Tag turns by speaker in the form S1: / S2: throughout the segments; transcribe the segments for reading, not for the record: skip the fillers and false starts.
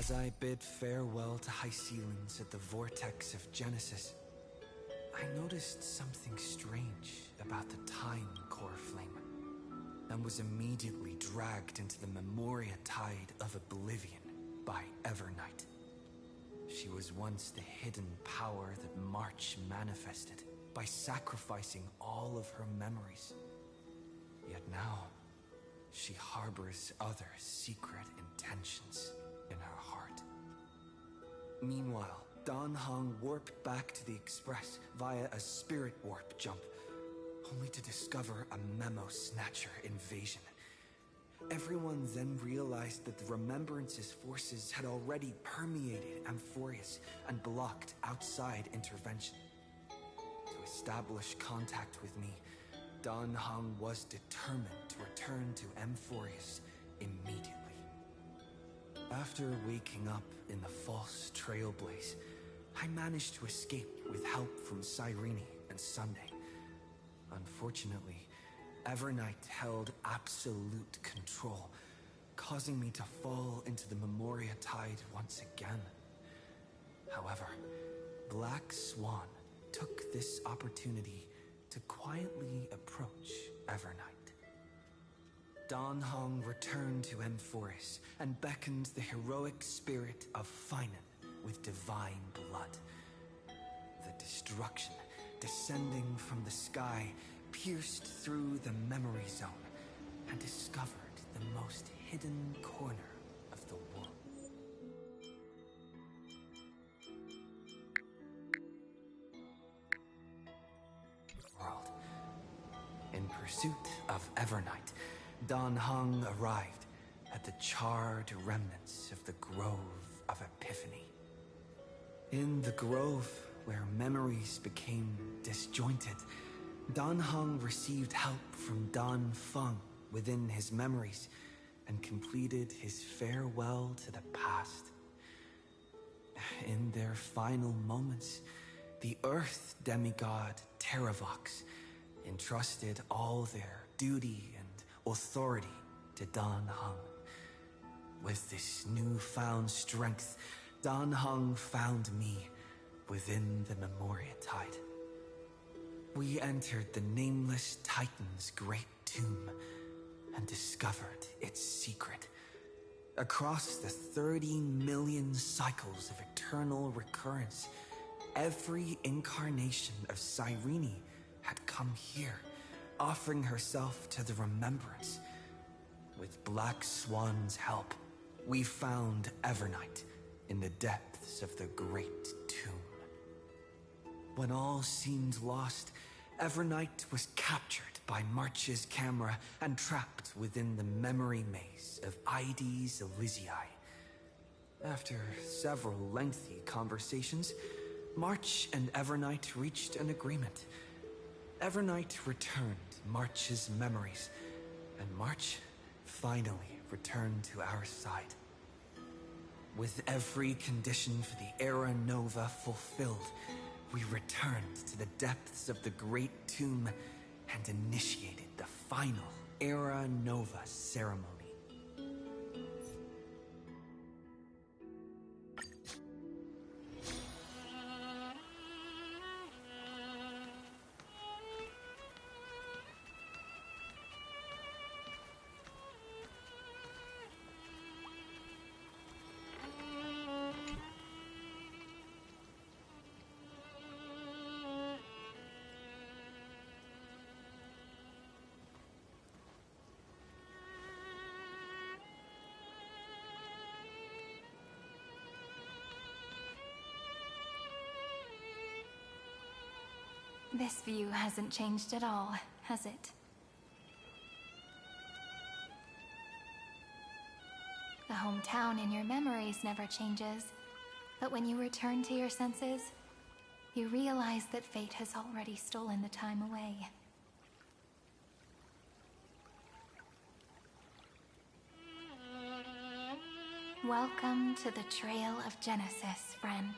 S1: As I bid farewell to high ceilings at the vortex of Genesis, I noticed something strange about the time core flame, and was immediately dragged into the Memoria tide of oblivion by Evernight. She was once the hidden power that March manifested by sacrificing all of her memories. Yet now, she harbors other secret intentions in her heart. Meanwhile, Dan Heng warped back to the Express via a spirit warp jump, only to discover a Memo Snatcher invasion. Everyone then realized that the Remembrance's forces had already permeated Amphorius and blocked outside intervention. To establish contact with me, Dan Heng was determined to return to Amphorius immediately. After waking up in the false Trailblaze, I managed to escape with help from Cyrene and Sunday. Unfortunately, Evernight held absolute control, causing me to fall into the Memoria tide once again. However, Black Swan took this opportunity to quietly approach Evernight. Dan Heng returned to Amphorius and beckoned the heroic spirit of Finan with divine blood. The destruction descending from the sky pierced through the memory zone and discovered the most hidden corner of the world. In pursuit of Evernight, Dan Heng arrived at the charred remnants of the Grove of Epiphany. In the grove, where memories became disjointed, Dan Heng received help from Dan Feng within his memories and completed his farewell to the past. In their final moments, the Earth demigod Terravox entrusted all their duty and authority to Dan Heng. With this newfound strength, Dan Heng found me within the Memoria tide. We entered the Nameless Titan's great tomb and discovered its secret. Across the 30 million cycles of eternal recurrence, every incarnation of Cyrene had come here, offering herself to the Remembrance. With Black Swan's help, we found Evernight in the depths of the Great Tomb. When all seemed lost, Evernight was captured by March's camera and trapped within the memory maze of Ides Elysiae. After several lengthy conversations, March and Evernight reached an agreement. Evernight returned March's memories, and March finally returned to our side. With every condition for the Era Nova fulfilled, we returned to the depths of the Great Tomb and initiated the final Era Nova ceremony.
S2: This view hasn't changed at all, has it? The hometown in your memories never changes, but when you return to your senses, you realize that fate has already stolen the time away. Welcome to the Trail of Genesis, friend.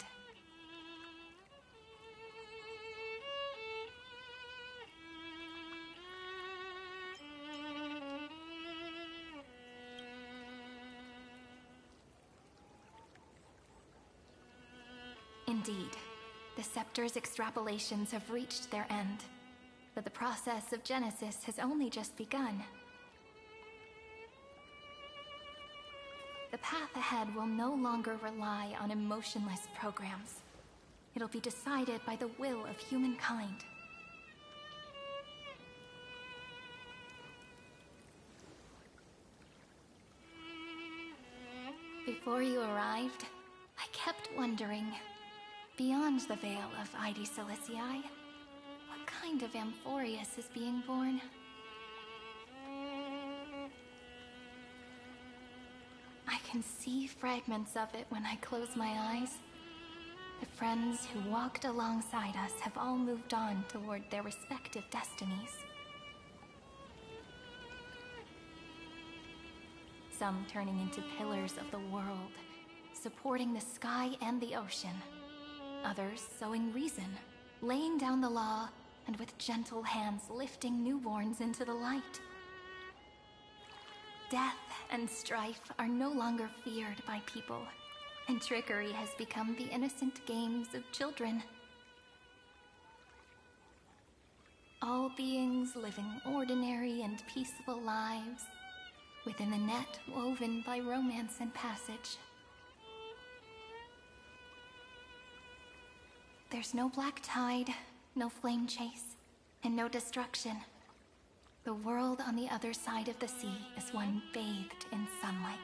S2: Indeed, the Scepter's extrapolations have reached their end, but the process of Genesis has only just begun. The path ahead will no longer rely on emotionless programs. It'll be decided by the will of humankind. Before you arrived, I kept wondering, beyond the veil of Ide Silicii, what kind of Amphorius is being born? I can see fragments of it when I close my eyes. The friends who walked alongside us have all moved on toward their respective destinies. Some turning into pillars of the world, supporting the sky and the ocean. Others sowing reason, laying down the law, and with gentle hands lifting newborns into the light. Death and strife are no longer feared by people, and trickery has become the innocent games of children. All beings living ordinary and peaceful lives, within the net woven by romance and passage. There's no black tide, no flame chase, and no destruction. The world on the other side of the sea is one bathed in sunlight.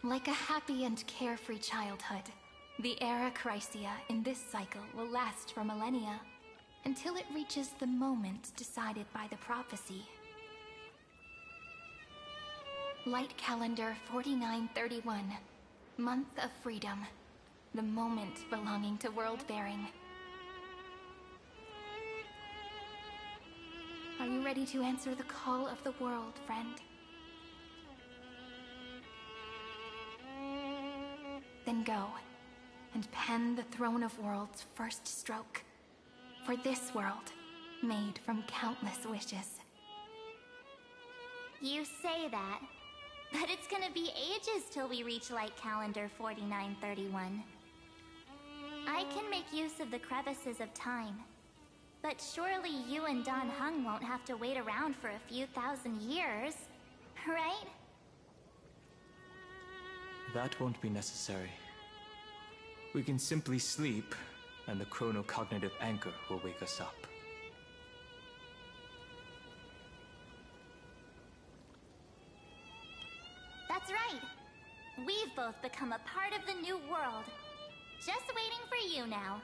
S2: Like a happy and carefree childhood, the era Chrysia in this cycle will last for millennia, until it reaches the moment decided by the prophecy. Light calendar 4931, month of freedom, the moment belonging to world-bearing. Are you ready to answer the call of the world, friend? Then go, and pen the Throne of Worlds' first stroke. For this world, made from countless wishes.
S3: You say that, but it's gonna be ages till we reach Light Calendar 4931. I can make use of the crevices of time, but surely you and Dan Heng won't have to wait around for a few thousand years, right?
S4: That won't be necessary. We can simply sleep, and the chronocognitive anchor will wake us up.
S3: That's right. We've both become a part of the new world. Just waiting for you now.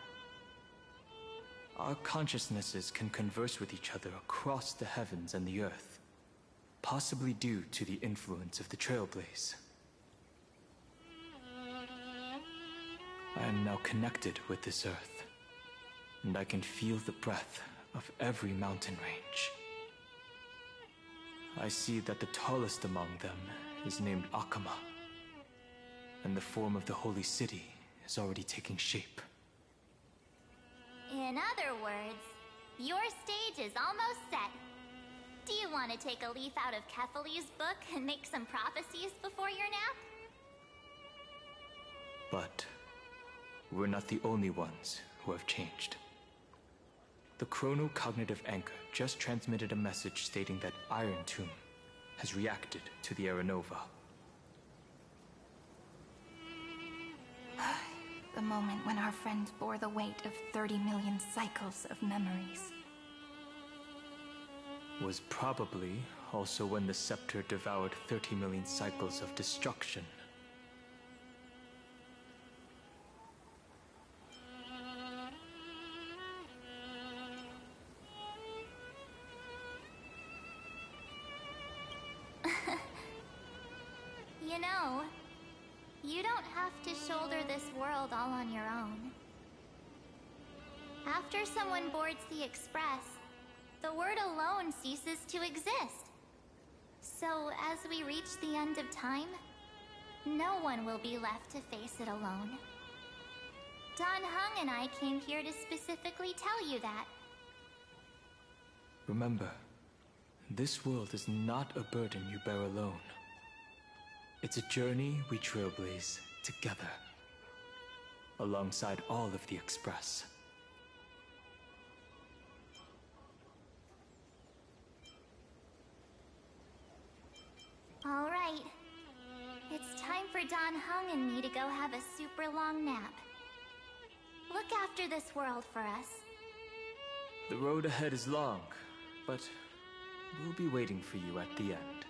S4: Our consciousnesses can converse with each other across the heavens and the earth, possibly due to the influence of the Trailblaze. I am now connected with this earth, and I can feel the breath of every mountain range. I see that the tallest among them is named Akama, and the form of the holy city is already taking shape.
S3: In other words, your stage is almost set. Do you want to take a leaf out of Kefali's book and make some prophecies before your nap?
S4: But we're not the only ones who have changed. The chronocognitive anchor just transmitted a message stating that Iron Tomb has reacted to the Aranova.
S2: The moment when our friend bore the weight of 30 million cycles of memories.
S4: Was probably also when the scepter devoured 30 million cycles of destruction.
S3: You know, you don't have to shoulder this world all on your own. After someone boards the Express, the word alone ceases to exist. So, as we reach the end of time, no one will be left to face it alone. Don Hung and I came here to specifically tell you that.
S4: Remember, this world is not a burden you bear alone. It's a journey we trailblaze together, alongside all of the Express.
S3: All right. It's time for Don Hung and me to go have a super long nap. Look after this world for us.
S4: The road ahead is long, but we'll be waiting for you at the end.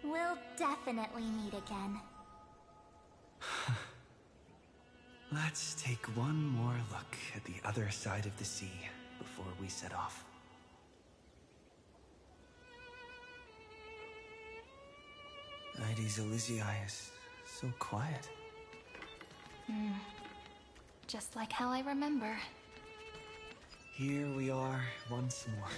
S3: We'll definitely meet again.
S1: Let's take one more look at the other side of the sea before we set off. Ides Elysiae is so quiet.
S2: Just like how I remember.
S1: Here we are once more.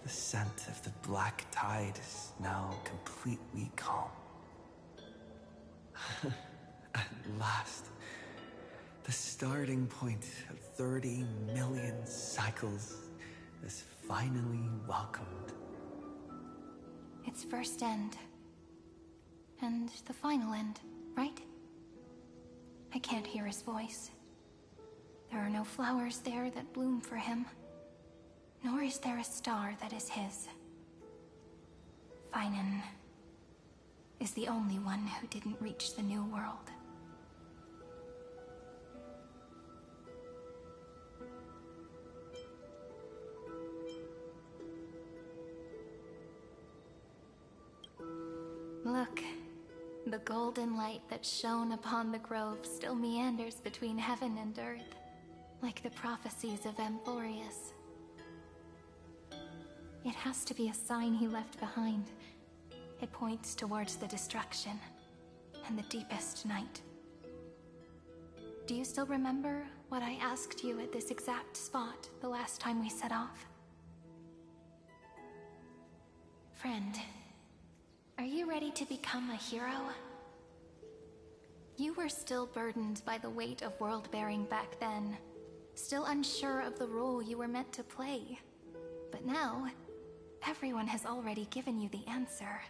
S1: The scent of the black tide is now completely calm. At last, the starting point of 30 million cycles is finally welcomed.
S2: Its first end. And the final end, right? I can't hear his voice. There are no flowers there that bloom for him. Nor is there a star that is his. Finan is the only one who didn't reach the new world. Look, the golden light that shone upon the grove still meanders between heaven and earth, like the prophecies of Amphorius. It has to be a sign he left behind. It points towards the destruction and the deepest night. Do you still remember what I asked you at this exact spot the last time we set off? Friend, are you ready to become a hero? You were still burdened by the weight of world-bearing back then, still unsure of the role you were meant to play. But now, everyone has already given you the answer.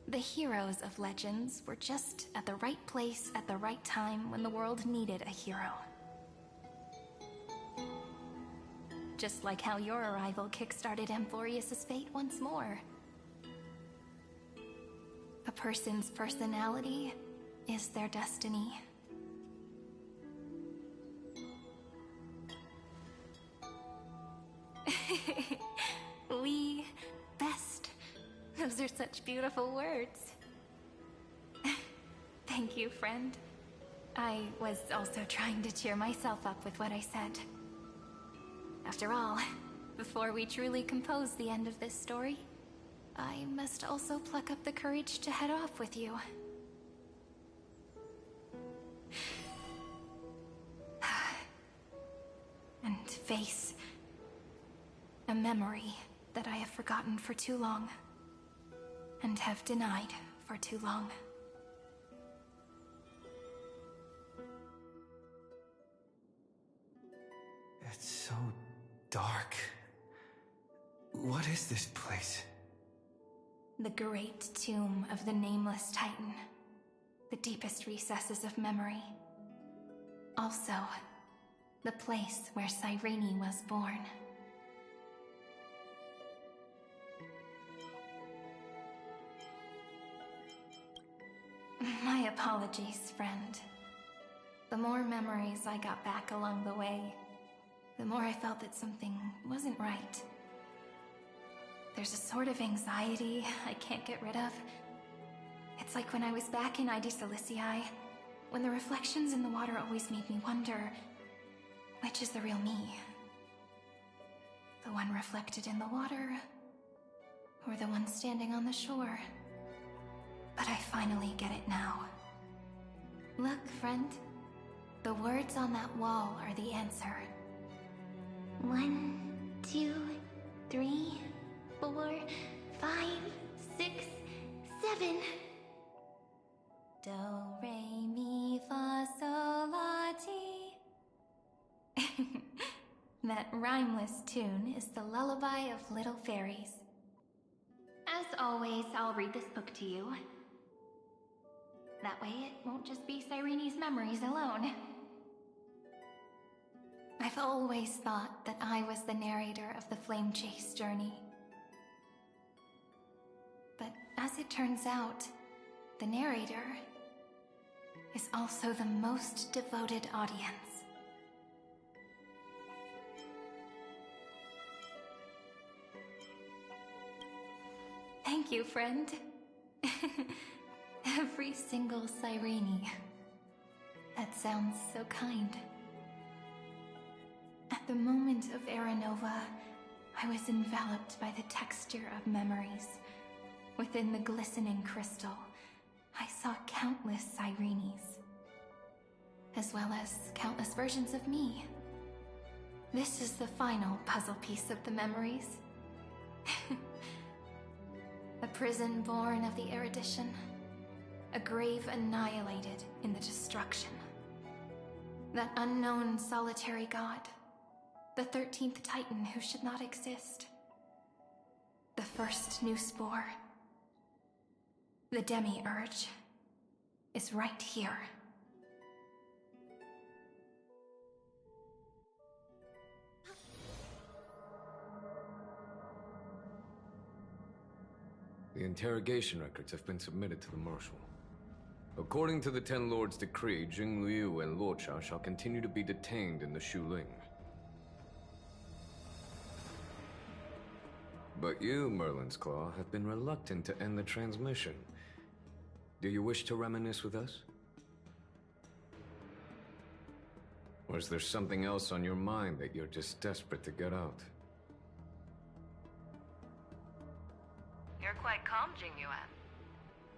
S2: The heroes of legends were just at the right place at the right time when the world needed a hero. Just like how your arrival kickstarted Amphorius' fate once more. A person's personality is their destiny. We best. Those are such beautiful words. Thank you, friend. I was also trying to cheer myself up with what I said. After all, before we truly compose the end of this story, I must also pluck up the courage to head off with you. And face a memory that I have forgotten for too long, and have denied for too long.
S1: It's so dark. What is this place?
S2: The great tomb of the nameless Titan. The deepest recesses of memory. Also, the place where Cyrene was born. My apologies, friend. The more memories I got back along the way, the more I felt that something wasn't right. There's a sort of anxiety I can't get rid of. It's like when I was back in Ides Elysiae, when the reflections in the water always made me wonder, which is the real me? The one reflected in the water, or the one standing on the shore? But I finally get it now. Look, friend. The words on that wall are the answer.
S3: 1, 2, 3, 4, 5, 6, 7.
S2: Do, re, mi, fa, sol, la, ti. That rhymeless tune is the lullaby of little fairies. As always, I'll read this book to you. That way it won't just be Cyrene's memories alone. I've always thought that I was the narrator of the Flame Chase journey. But as it turns out, the narrator is also the most devoted audience. Thank you, friend. Every single Cyrene. That sounds so kind. At the moment of Aranova, I was enveloped by the texture of memories. Within the glistening crystal, I saw countless Cyrenes, as well as countless versions of me. This is the final puzzle piece of the memories. A prison born of the erudition. A grave annihilated in the destruction. That unknown solitary god. The 13th Titan who should not exist. The first new spore. The demi-urge is right here.
S5: The interrogation records have been submitted to the Marshal. According to the Ten Lords' decree, Jing Liu and Luocha shall continue to be detained in the Shuling. But you, Merlin's Claw, have been reluctant to end the transmission. Do you wish to reminisce with us? Or is there something else on your mind that you're just desperate to get out?
S6: You're quite calm, Jingyuan.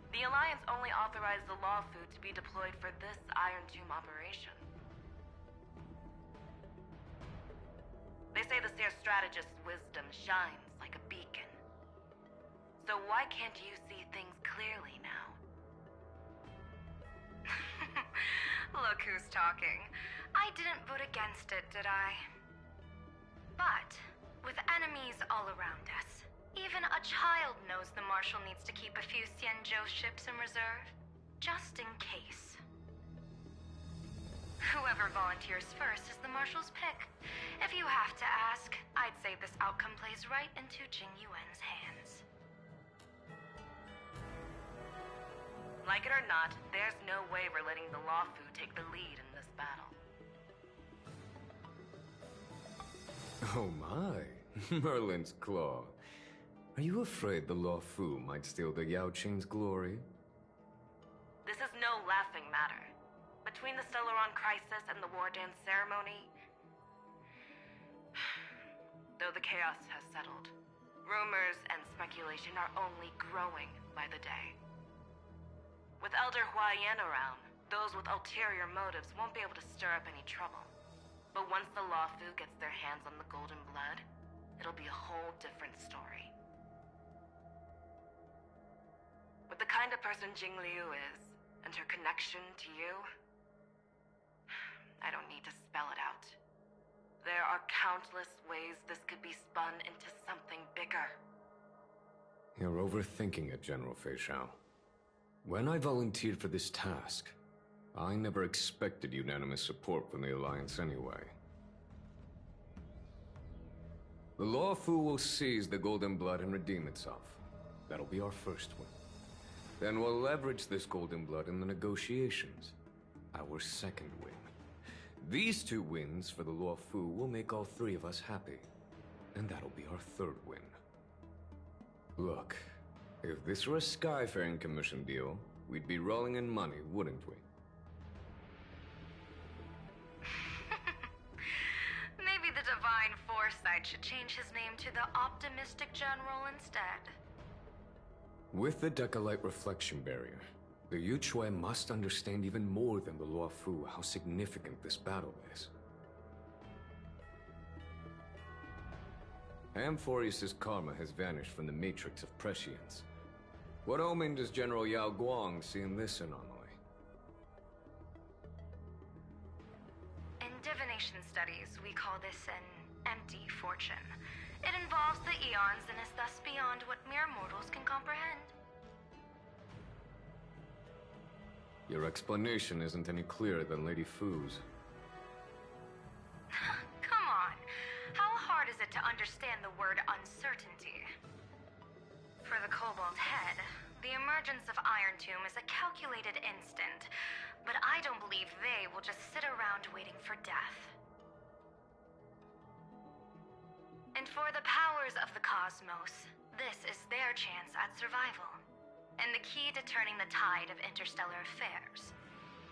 S6: The Alliance only authorized the Law Food to be deployed for this Iron Tomb operation. They say the Seer Strategist's wisdom shines like a beacon. So why can't you see things clearly now? Look who's talking. I didn't vote against it, did I? But, with enemies all around us, even a child knows the Marshal needs to keep a few Xianzhou ships in reserve, just in case. Whoever volunteers first is the Marshal's pick. If you have to ask, I'd say this outcome plays right into Jingyuan's hands. Like it or not, there's no way we're letting the Law Fu take the lead in this battle.
S5: Oh my, Merlin's Claw. Are you afraid the Law Fu might steal the Yao Qing's glory?
S6: This is no laughing matter. Between the Stellaron crisis and the War Dance ceremony, though the chaos has settled, rumors and speculation are only growing by the day. With Elder Huaiyan around, those with ulterior motives won't be able to stir up any trouble. But once the Law Fu gets their hands on the Golden Blood, it'll be a whole different story. With the kind of person Jing Liu is, and her connection to you, I don't need to spell it out. There are countless ways this could be spun into something bigger.
S5: You're overthinking it, General Fei Shao. When I volunteered for this task, I never expected unanimous support from the Alliance anyway. The Law Fu will seize the Golden Blood and redeem itself. That'll be our first win. Then we'll leverage this Golden Blood in the negotiations. Our second win. These two wins for the Law Fu will make all three of us happy. And that'll be our third win. Look, if this were a Skyfaring Commission deal, we'd be rolling in money, wouldn't we?
S6: divine foresight should change his name to the Optimistic General instead.
S5: With the Decalite reflection barrier, the Yuchue must understand even more than the Luofu how significant this battle is. Amphorius' karma has vanished from the matrix of prescience. What omen does General Yao Guang see in this anomaly?
S6: In divination studies, we call this an empty fortune. It involves the eons and is thus beyond what mere mortals can comprehend.
S5: Your explanation isn't any clearer than Lady Fu's.
S6: Come on. How hard is it to understand the word uncertainty? For the Cobalt Head, the emergence of Iron Tomb is a calculated instant, but I don't believe they will just sit around waiting for death. And for the powers of the cosmos, this is their chance at survival, and the key to turning the tide of interstellar affairs.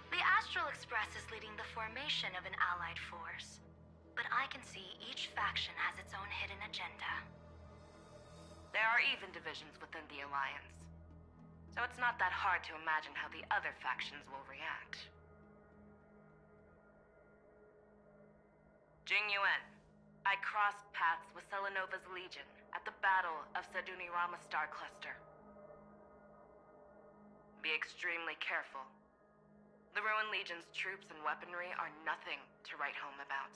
S6: The Astral Express is leading the formation of an allied force, but I can see each faction has its own hidden agenda. There are even divisions within the Alliance, so it's not that hard to imagine how the other factions will react. Jing Yuan, I crossed paths with Selenova's Legion at the Battle of Sedunirama Star Cluster. Be extremely careful. The Ruin Legion's troops and weaponry are nothing to write home about.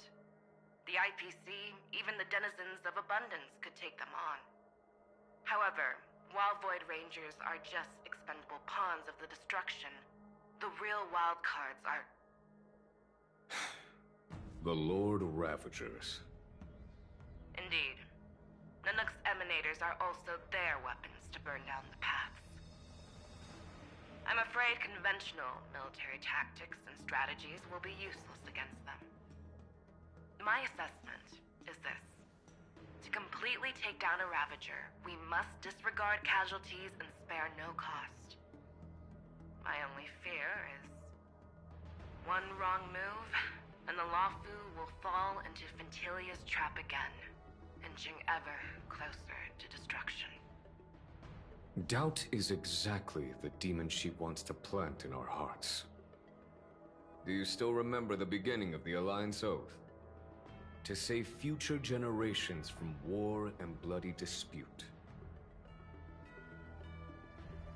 S6: The IPC, even the denizens of Abundance, could take them on. However, while Void Rangers are just expendable pawns of the destruction, the real wild cards are...
S5: The Lord Ravagers.
S6: Indeed. Nanook's emanators are also their weapons to burn down the paths. I'm afraid conventional military tactics and strategies will be useless against them. My assessment is this. To completely take down a Ravager, we must disregard casualties and spare no cost. My only fear is one wrong move, and the Luofu will fall into Fintilia's trap again, inching ever closer to destruction.
S5: Doubt is exactly the demon she wants to plant in our hearts. Do you still remember the beginning of the Alliance Oath? To save future generations from war and bloody dispute.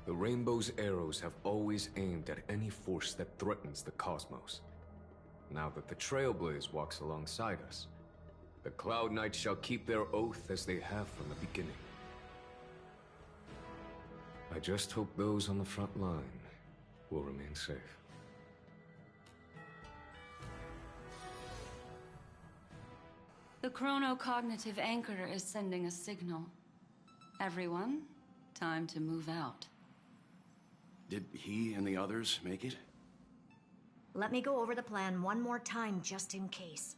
S5: The Rainbow's arrows have always aimed at any force that threatens the cosmos. Now that the Trailblaze walks alongside us, the Cloud Knights shall keep their oath as they have from the beginning. I just hope those on the front line will remain safe.
S7: The chronocognitive anchor is sending a signal. Everyone, time to move out.
S8: Did he and the others make it?
S9: Let me go over the plan one more time, just in case.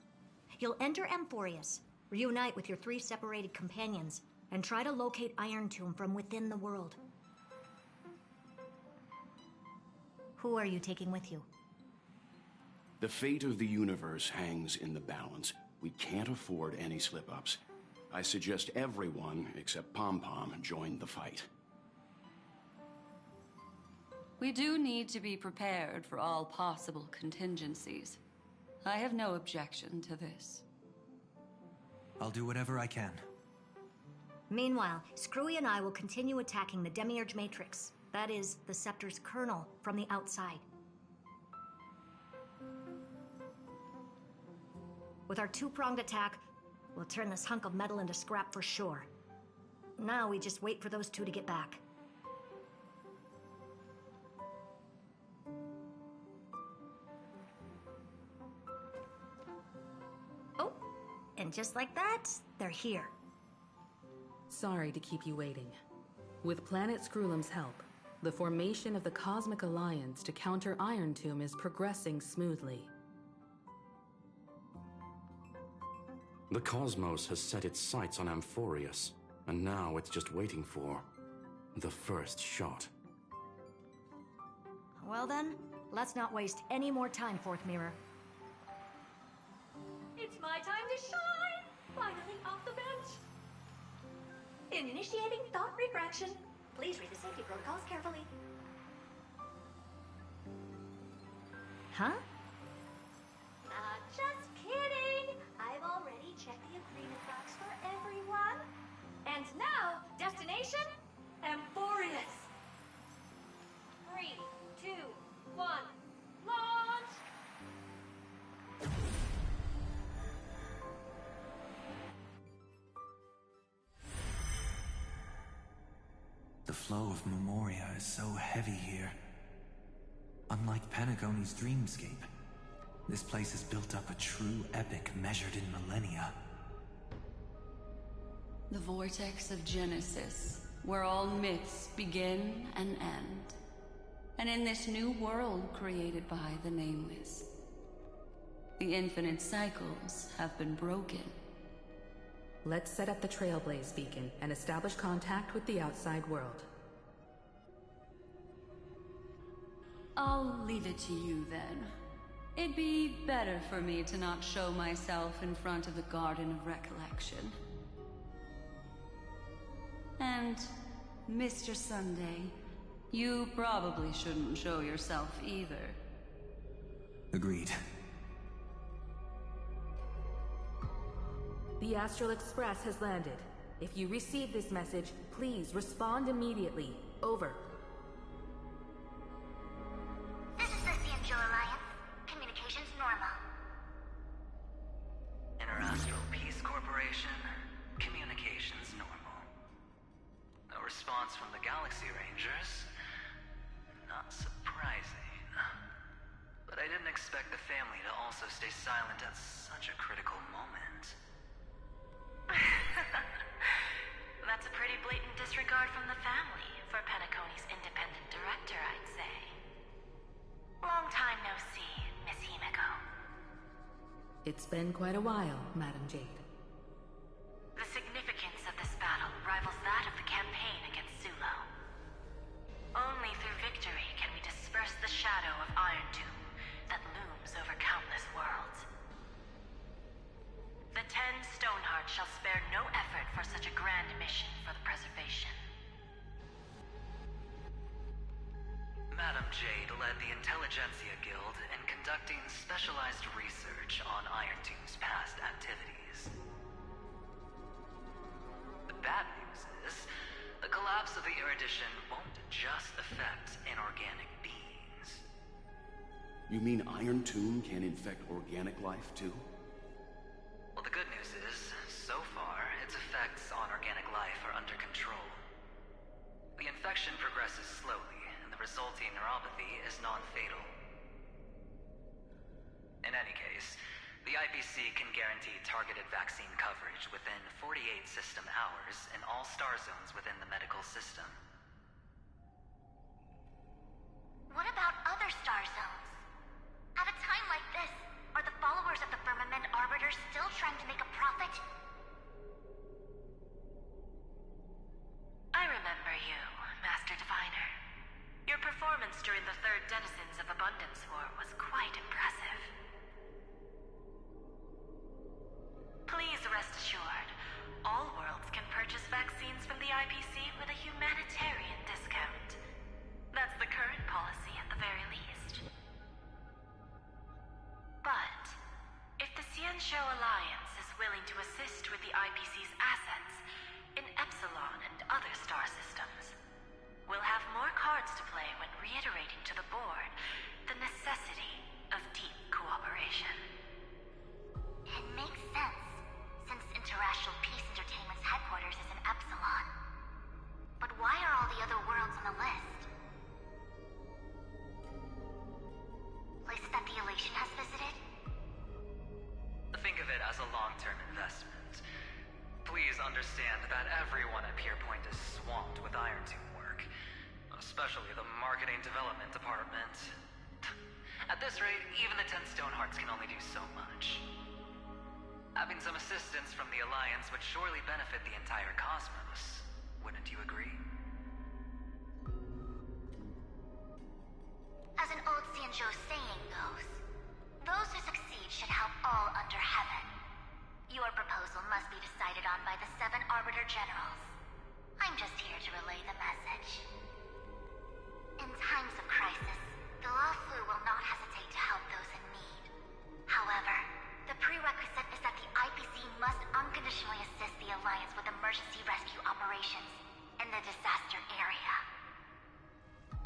S9: You'll enter Amphorius, reunite with your 3 separated companions, and try to locate Iron Tomb from within the world. Who are you taking with you?
S8: The fate of the universe hangs in the balance. We can't afford any slip-ups. I suggest everyone, except Pom-Pom, join the fight.
S7: We do need to be prepared for all possible contingencies. I have no objection to this.
S1: I'll do whatever I can.
S9: Meanwhile, Screwy and I will continue attacking the Demiurge Matrix. That is, the Scepter's kernel, from the outside. With our 2-pronged attack, we'll turn this hunk of metal into scrap for sure. Now we just wait for those 2 to get back. Oh, and just like that, they're here.
S10: Sorry to keep you waiting. With Planet Screwlum's help, the formation of the Cosmic Alliance to counter Iron Tomb is progressing smoothly.
S8: The cosmos has set its sights on Amphorius, and now it's just waiting for the first shot.
S9: Well then, let's not waste any more time, Fourth Mirror.
S11: It's my time to shine!
S9: the bench. Initiating thought refraction. Please read the safety protocols carefully. Huh? Just kidding! I've already checked the agreement box for everyone. And now, destination, Amphorius. 3, 2, 1, launch!
S1: The flow of Memoria is so heavy here. Unlike Pentagoni's dreamscape, this place has built up a true epic measured in millennia.
S7: The vortex of Genesis, where all myths begin and end. And in this new world created by the Nameless, the infinite cycles have been broken.
S10: Let's set up the Trailblaze beacon and establish contact with the outside world.
S7: I'll leave it to you then. It'd be better for me to not show myself in front of the Garden of Recollection. And, Mr. Sunday, you probably shouldn't show yourself either.
S1: Agreed.
S10: The Astral Express has landed. If you receive this message, please respond immediately. Over.
S3: This is the Cianjo Alliance. Communications normal.
S11: Interastral Peace Corporation. Communications normal. No response from the Galaxy Rangers. Not surprising. But I didn't expect the family to also stay silent at such a critical moment.
S6: That's a pretty blatant disregard from the family for Pentaconi's independent director, I'd say. Long time no see, Miss Himiko.
S10: It's been quite a while, Madam Jade.
S6: The significance of this battle rivals that of the campaign against Zulo. Only through victory can we disperse the shadow of Iron Tomb that looms over countless worlds. The 10 Stonehearts shall spare no effort for such a grand mission for the preservation.
S11: Madam Jade led the Intelligentsia Guild in conducting specialized research on Iron Tomb's past activities. The bad news is, the collapse of the Erudition won't just affect inorganic beings.
S8: You mean Iron Tomb can infect organic life, too?
S11: Well, the good news is, so far, its effects on organic life are under control. The infection progresses slowly, and the resulting neuropathy is non-fatal. In any case, the IPC can guarantee targeted vaccine coverage within 48 system hours in all star zones within the medical system.
S3: What about other star zones? At a time like this, are the followers of the Firmament Arbiter still trying to make a profit?
S6: I remember you, Master Diviner. Your performance during the Third Denizens of Abundance War was quite impressive. Please rest assured, all worlds can purchase vaccines from the IPC with a humanitarian discount. That's the current policy at the very least. But, if the Cianjo Alliance is willing to assist with the IPC's assets in Epsilon and other star systems, we'll have more cards to play when reiterating to the board the necessity of deep cooperation.
S3: It makes sense, since Interastral Peace Entertainment's headquarters is in Epsilon. But why are all the other worlds on the list? Places that the Elation has visited?
S11: Think of it as a long-term investment. Please understand that everyone at Pierpoint is swamped with Iron Tomb work, especially the Marketing Development Department. At this rate, even the 10 Stonehearts can only do so much. Having some assistance from the Alliance would surely benefit the entire cosmos. Wouldn't you agree?
S3: As an old Cianjo saying goes, those who succeed should help all under heaven. Your proposal must be decided on by the 7 Arbiter Generals. I'm just here to relay the message. In times of crisis, the Luofu will not hesitate to help those in need. However, the prerequisite is that the IPC must unconditionally assist the Alliance with emergency rescue operations in the disaster area.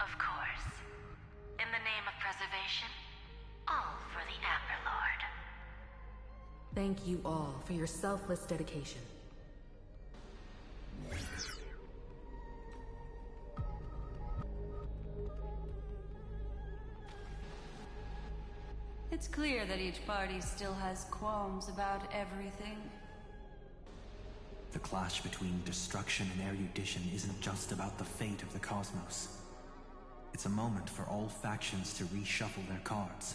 S6: Of course. In the name of preservation, all for the Amber Lord.
S10: Thank you all for your selfless dedication.
S7: It's clear that each party still has qualms about everything.
S12: The clash between destruction and erudition isn't just about the fate of the cosmos. It's a moment for all factions to reshuffle their cards.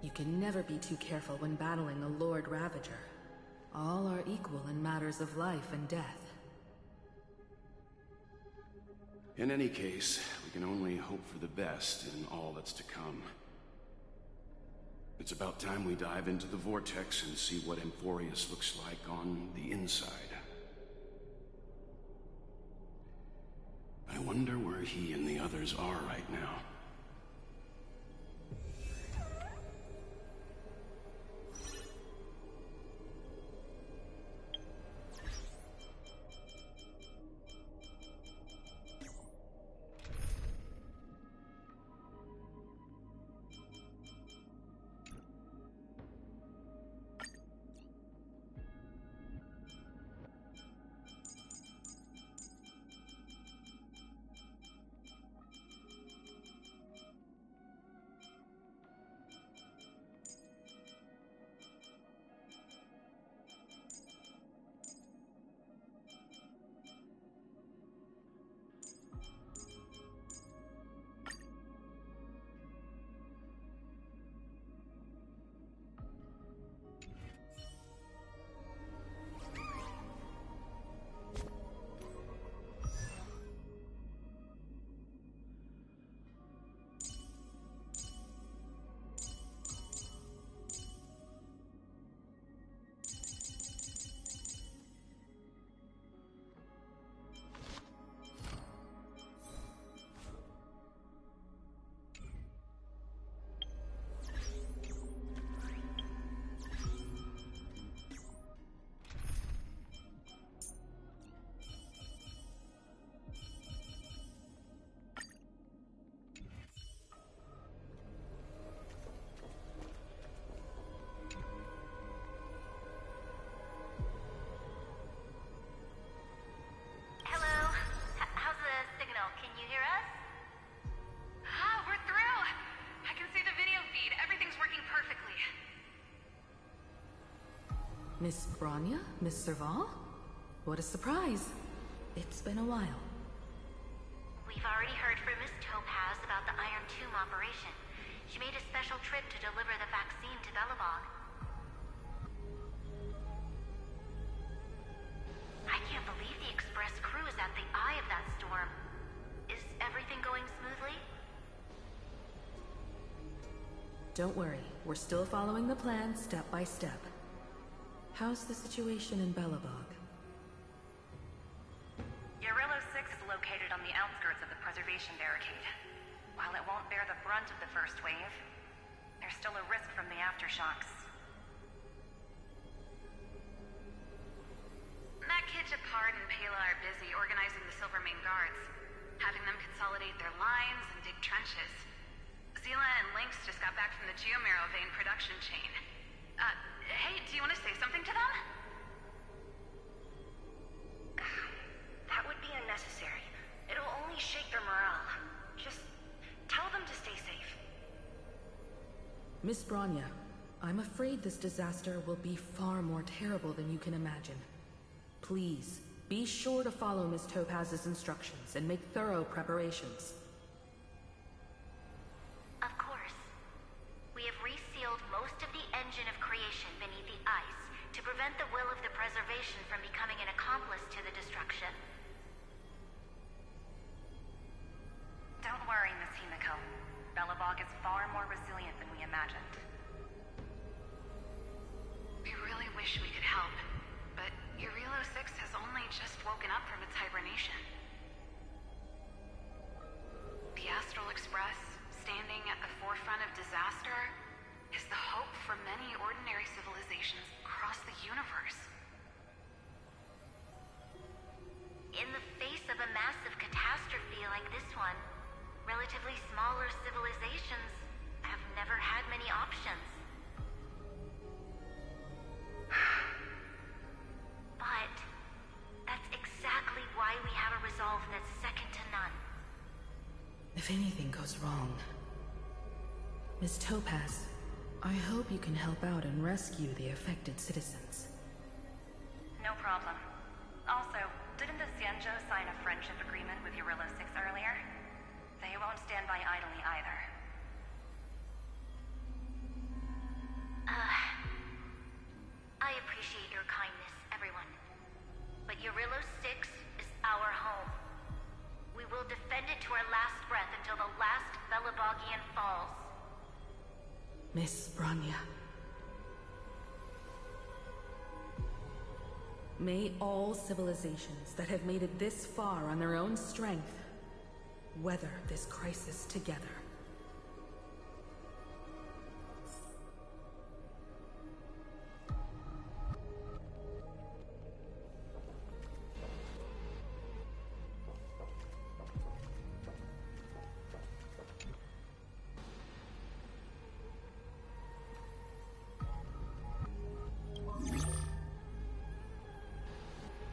S10: You can never be too careful when battling a Lord Ravager. All are equal in matters of life and death.
S8: In any case, we can only hope for the best in all that's to come. It's about time we dive into the vortex and see what Amphorius looks like on the inside. I wonder where he and the others are right now.
S10: Miss Bronya? Miss Serval? What a surprise. It's been a while.
S3: We've already heard from Miss Topaz about the Iron Tomb operation. She made a special trip to deliver the vaccine to Belobog. I can't believe the Express crew is at the eye of that storm. Is everything going smoothly?
S10: Don't worry, we're still following the plan step by step. How's the situation in Belobog?
S13: Urillo 6 is located on the outskirts of the preservation barricade. While it won't bear the brunt of the first wave, there's still a risk from the aftershocks.
S6: Matt Kitchapard and Pela are busy organizing the Silvermane Guards, having them consolidate their lines and dig trenches. Zila and Lynx just got back from the Geomarrow vein production chain. Hey, do you want to say something to them?
S13: That would be unnecessary. It'll only shake their morale. Just tell them to stay safe.
S10: Miss Bronya, I'm afraid this disaster will be far more terrible than you can imagine. Please, be sure to follow Miss Topaz's instructions and make thorough preparations.
S3: Of course. We have resealed most of the engine of creation beneath the ice to prevent the will of the preservation from becoming an accomplice to the destruction.
S13: Don't worry, Miss Himiko. Belobog is far more resilient than we imagined. We really wish we could help, but Eurilo 6 has only just woken up from its hibernation. The Astral Express, standing at the forefront of disaster, is the hope for many ordinary civilizations across the universe.
S3: In the face of a massive catastrophe like this one, relatively smaller civilizations have never had many options. But that's exactly why we have a resolve that's second to none.
S10: If anything goes wrong, Miss Topaz, I hope you can help out and rescue the affected citizens.
S13: No problem. Also, didn't the Xianzhou sign a friendship agreement with Eurilo 6 earlier? They won't stand by idly either.
S3: I appreciate your kindness, everyone. But Eurilo 6 is our home. We will defend it to our last breath until the last Belabogian falls.
S10: Miss Branya. May all civilizations that have made it this far on their own strength weather this crisis together.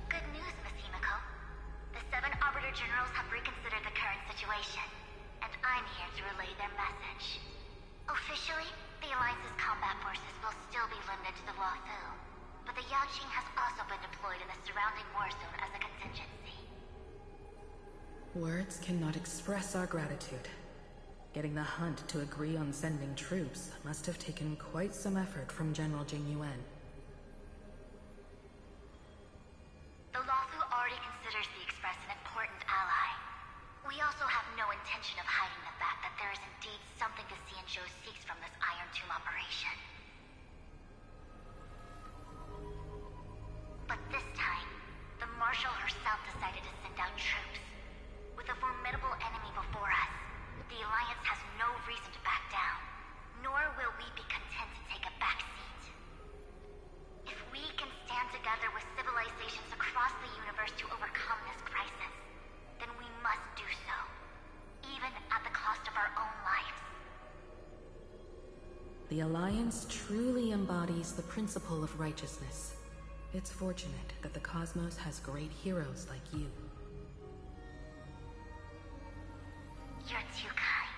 S3: Good news, Miss Himiko. The 7 Arbiter Generals have reconsidered the current situation, and I'm here to relay their message. Officially, the Alliance's combat forces will still be limited to the Wafu, but the Yaoqing has also been deployed in the surrounding war zone as a contingency.
S10: Words cannot express our gratitude. Getting the Hunt to agree on sending troops must have taken quite some effort from General Jing Yuan.
S3: The Luofu already considers the Express an important ally. We also have no intention of hiding the fact that there is indeed something the Xianzhou seeks from this Iron Tomb operation. But this time, the Marshal herself decided to send out troops. With a formidable enemy before us, the Alliance has no reason to back down, nor will we be content to take a back seat. If we can stand together with civilizations across the universe to overcome this crisis, then we must do so, even at the cost of our own lives.
S10: The Alliance truly embodies the principle of righteousness. It's fortunate that the cosmos has great heroes like you.
S3: You're too kind.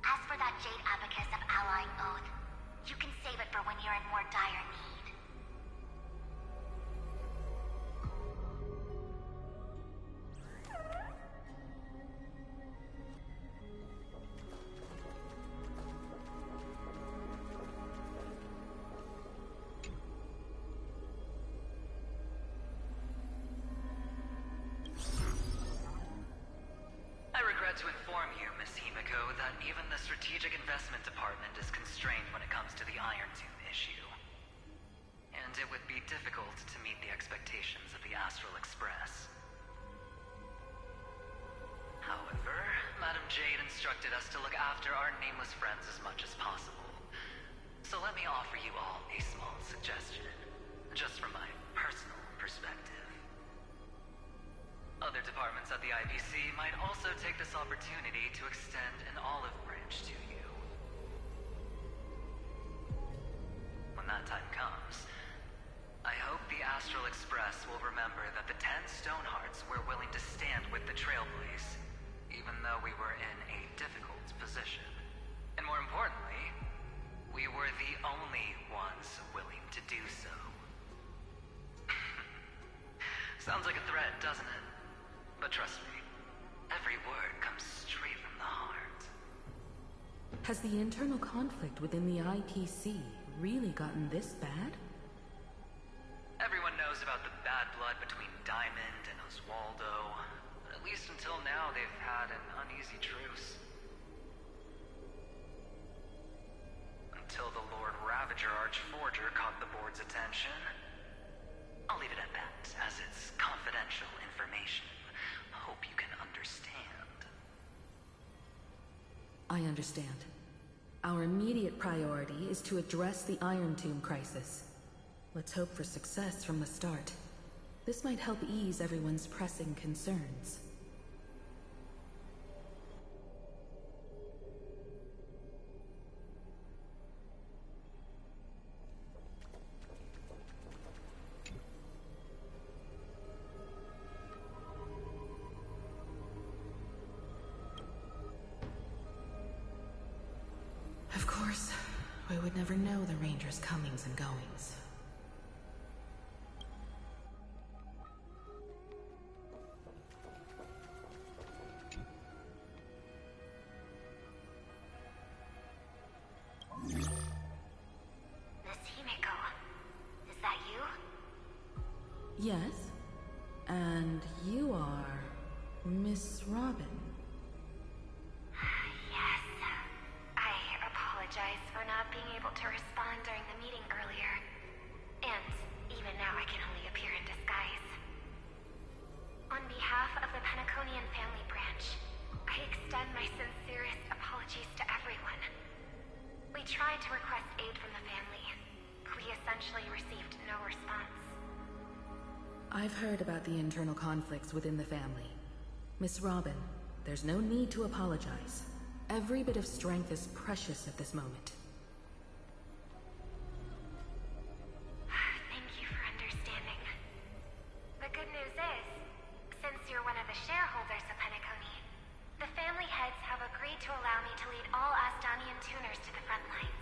S3: As for that Jade Abacus of Allying Oath, you can save it for when you're in more dire need.
S11: I regret to inform you, Miss Himiko, that even the Strategic Investment Department is constrained when it comes to the Iron Tomb issue. And it would be difficult to meet the expectations of the Astral Express. However, Madam Jade instructed us to look after our nameless friends as much as possible. So let me offer you all a small suggestion, just from my personal perspective. Other departments at the IBC might also take this opportunity to extend an olive branch to you. When that time comes, I hope the Astral Express will remember that the 10 Stonehearts were willing to stand with the Trailblaze, even though we were in a difficult position. And more importantly, we were the only ones willing to do so. Sounds like a threat, doesn't it? But trust me, every word comes straight from the heart.
S10: Has the internal conflict within the IPC really gotten this bad?
S11: Everyone knows about the bad blood between Diamond and Oswaldo. At least until now, they've had an uneasy truce. Until the Lord Raven Ravager Archforger caught the board's attention. I'll leave it at that, as it's confidential information. Hope you can understand.
S10: I understand. Our immediate priority is to address the Iron Tomb crisis. Let's hope for success from the start. This might help ease everyone's pressing concerns. Of course, we would never know the Ranger's comings and goings.
S3: Miss Himiko, is that you?
S10: Yes, and you are Miss Robin.
S13: Yes. I apologize for not being able to respond during the meeting earlier. And even now I can only appear in disguise. On behalf of the Penaconian family branch, I extend my sincerest apologies to everyone. We tried to request aid from the family. We essentially received no response.
S10: I've heard about the internal conflicts within the family. Miss Robin, there's no need to apologize. Every bit of strength is precious at this moment.
S13: Thank you for understanding. The good news is, since you're one of the shareholders of Penacony, the family heads have agreed to allow me to lead all Astonian tuners to the front lines.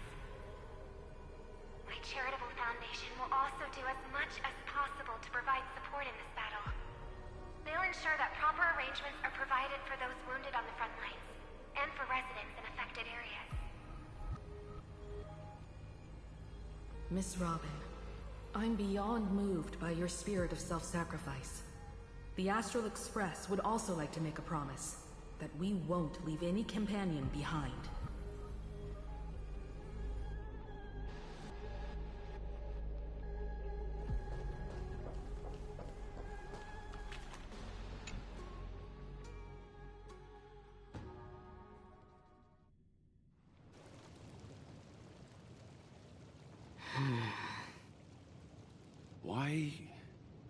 S13: My charitable foundation will also do as much as possible to provide support in this battle. They'll ensure that proper arrangements are provided for those wounded on the front lines, and for residents in affected areas.
S10: Miss Robin, I'm beyond moved by your spirit of self-sacrifice. The Astral Express would also like to make a promise that we won't leave any companion behind.
S8: Why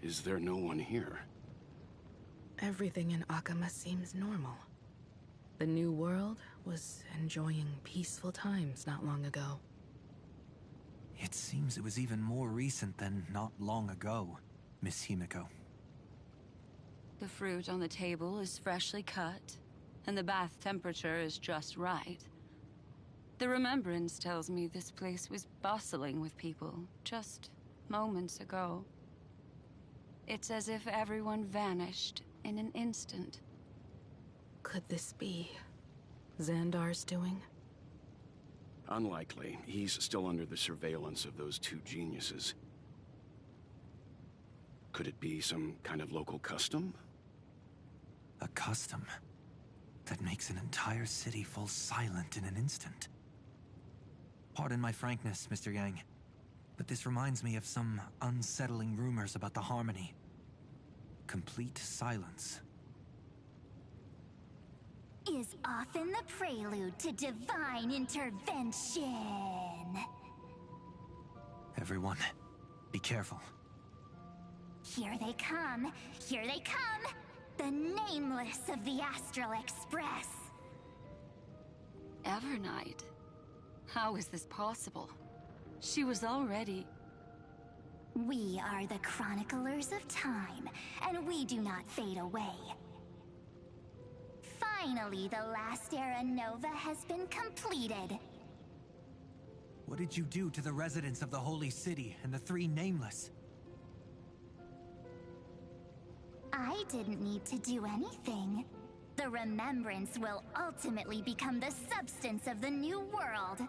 S8: is there no one here?
S10: Everything in Akama seems normal. The new world was enjoying peaceful times not long ago.
S12: It seems it was even more recent than not long ago, Miss Himiko.
S7: The fruit on the table is freshly cut, and the bath temperature is just right. The remembrance tells me this place was bustling with people just moments ago. It's as if everyone vanished in an instant.
S10: Could this be Xandar's doing?
S8: Unlikely. He's still under the surveillance of those two geniuses. Could it be some kind of local custom?
S12: A custom that makes an entire city fall silent in an instant. Pardon my frankness, Mr. Yang, but this reminds me of some unsettling rumors about the Harmony. Complete silence.
S3: Is often the prelude to divine intervention.
S12: Everyone, be careful.
S3: Here they come! Here they come! The nameless of the Astral Express!
S7: Evernight? How is this possible? She was already...
S3: We are the chroniclers of time, and we do not fade away. Finally, the last era Nova has been completed.
S12: What did you do to the residents of the Holy City and the three Nameless?
S3: I didn't need to do anything. The remembrance will ultimately become the substance of the new world.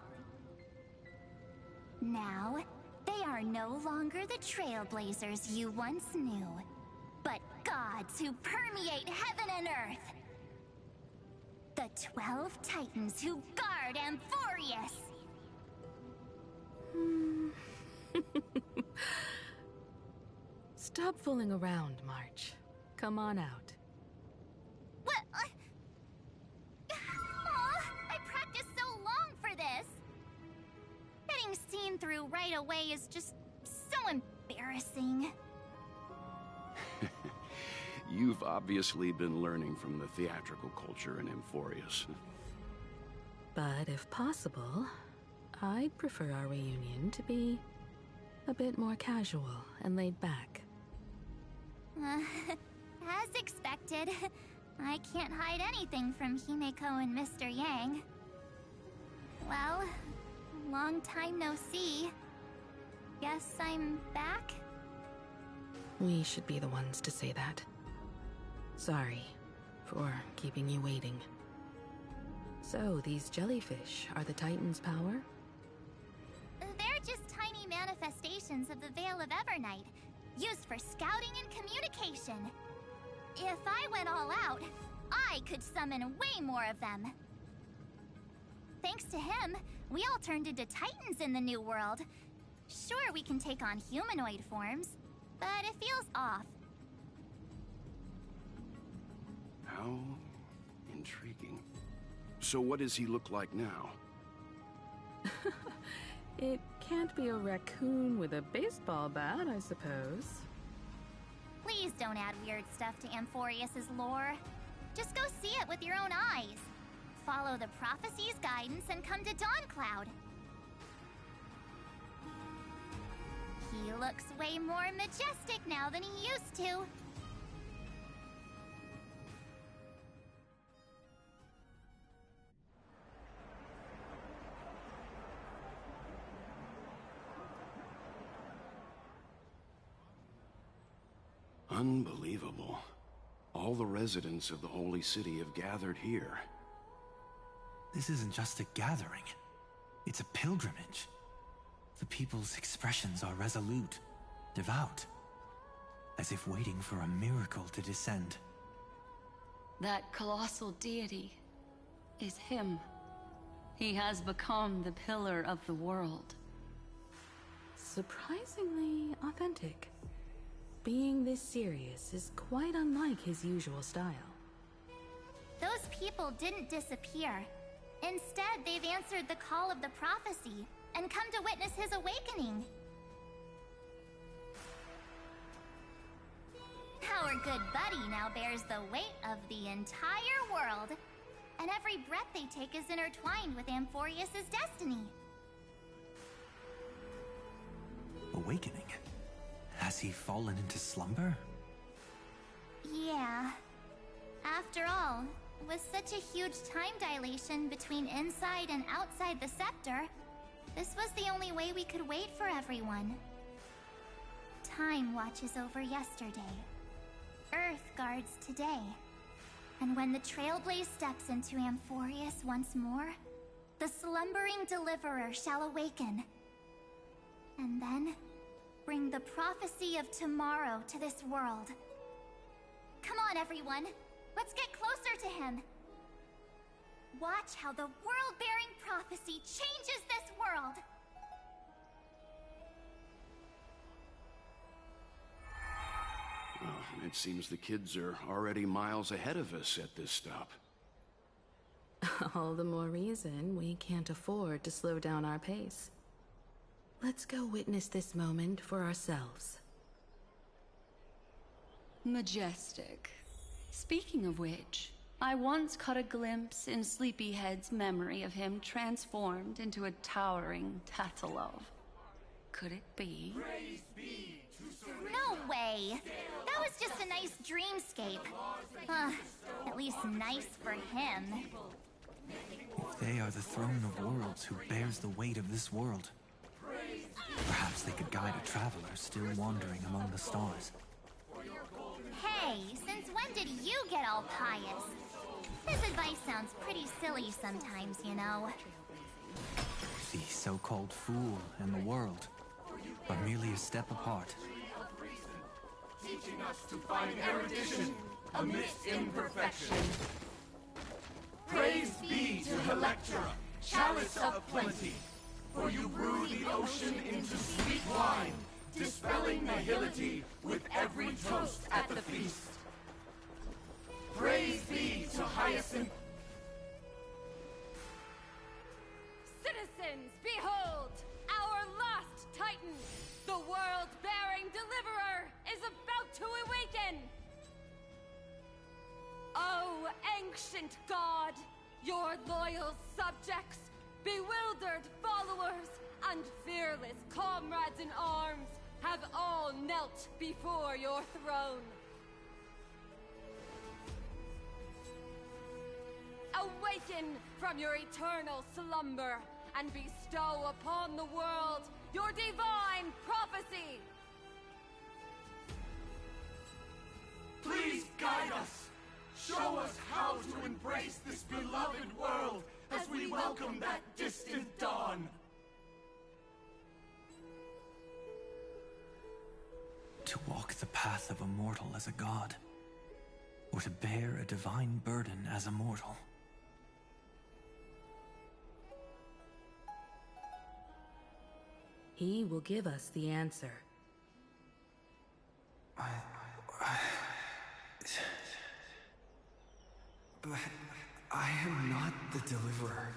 S3: Now, they are no longer the Trailblazers you once knew, but gods who permeate heaven and earth. The 12 Titans who guard Amphorius.
S10: Stop fooling around, March. Come on out.
S3: What? I practiced so long for this. Getting seen through right away is just so embarrassing.
S8: You've obviously been learning from the theatrical culture in Amphorius.
S10: But if possible, I'd prefer our reunion to be a bit more casual and laid back.
S3: As expected, I can't hide anything from Himeko and Mr. Yang. Well, long time no see. Guess I'm back?
S10: We should be the ones to say that. Sorry for keeping you waiting. So, these jellyfish are the Titan's power?
S3: They're just tiny manifestations of the Veil of Evernight, used for scouting and communication. If I went all out, I could summon way more of them. Thanks to him, we all turned into Titans in the new world. Sure, we can take on humanoid forms, but it feels off.
S8: How intriguing. So what does he look like now?
S10: It can't be a raccoon with a baseball bat, I suppose.
S3: Please don't add weird stuff to Amphorius' lore. Just go see it with your own eyes. Follow the prophecy's guidance and come to Dawncloud. He looks way more majestic now than he used to.
S8: Unbelievable. All the residents of the Holy City have gathered here.
S12: This isn't just a gathering. It's a pilgrimage. The people's expressions are resolute, devout, as if waiting for a miracle to descend.
S7: That colossal deity is him. He has become the pillar of the world.
S10: Surprisingly authentic. Being this serious is quite unlike his usual style.
S3: Those people didn't disappear. Instead, they've answered the call of the prophecy and come to witness his awakening. Our good buddy now bears the weight of the entire world, and every breath they take is intertwined with Amphorius' destiny.
S12: Awakening? Has he fallen into slumber?
S3: Yeah. After all, with such a huge time dilation between inside and outside the scepter, this was the only way we could wait for everyone. Time watches over yesterday. Earth guards today. And when the Trailblaze steps into Amphorius once more, the slumbering deliverer shall awaken. And then, bring the prophecy of tomorrow to this world. Come on, everyone. Let's get closer to him. Watch how the world-bearing prophecy changes this world.
S8: Well, it seems the kids are already miles ahead of us at this stop.
S10: All the more reason we can't afford to slow down our pace. Let's go witness this moment for ourselves.
S7: Majestic. Speaking of which, I once caught a glimpse in Sleepyhead's memory of him transformed into a towering Tatalov. Could it be?
S3: No way! That was just a nice dreamscape. At least nice for him.
S12: They are the throne of worlds who bears the weight of this world. Perhaps they could guide a traveler still wandering among the stars.
S3: Hey, since when did you get all pious? His advice sounds pretty silly sometimes, you know.
S12: The so-called fool and the world are merely a step apart.
S14: Teaching us to find erudition amidst imperfection. Praise be to Electra, chalice of plenty. for you brew the ocean into sweet wine, dispelling nihility with every toast at the feast. Praise be to Hyacinth.
S15: Citizens, behold! Our last Titan, the world-bearing deliverer, is about to awaken! Oh, ancient god! Your loyal subjects, bewildered followers, and fearless comrades in arms have all knelt before your throne. Awaken from your eternal slumber and bestow upon the world your divine prophecy!
S14: Please guide us! Show us how to embrace this beloved world as we welcome that distant dawn!
S12: To walk the path of a mortal as a god, or to bear a divine burden as a mortal.
S10: He will give us the answer.
S1: But I am not the deliverer.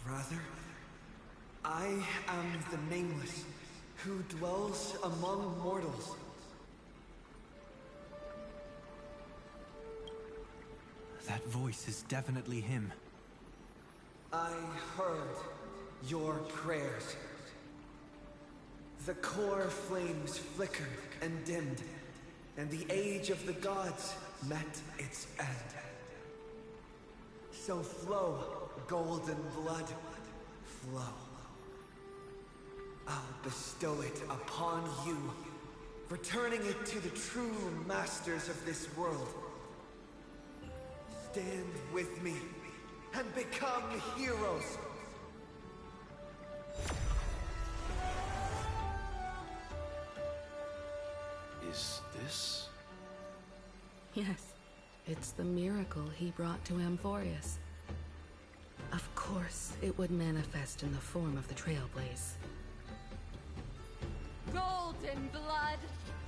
S1: Rather, I am the Nameless, who dwells among mortals.
S12: That voice is definitely him.
S1: I heard your prayers. The core flames flickered and dimmed, and the age of the gods met its end. So flow, golden blood, flow. I'll bestow it upon you, returning it to the true masters of this world. Stand with me and become heroes.
S8: Is this?
S10: Yes, it's the miracle he brought to Amphorius. Of course, it would manifest in the form of the Trailblaze.
S15: Golden blood,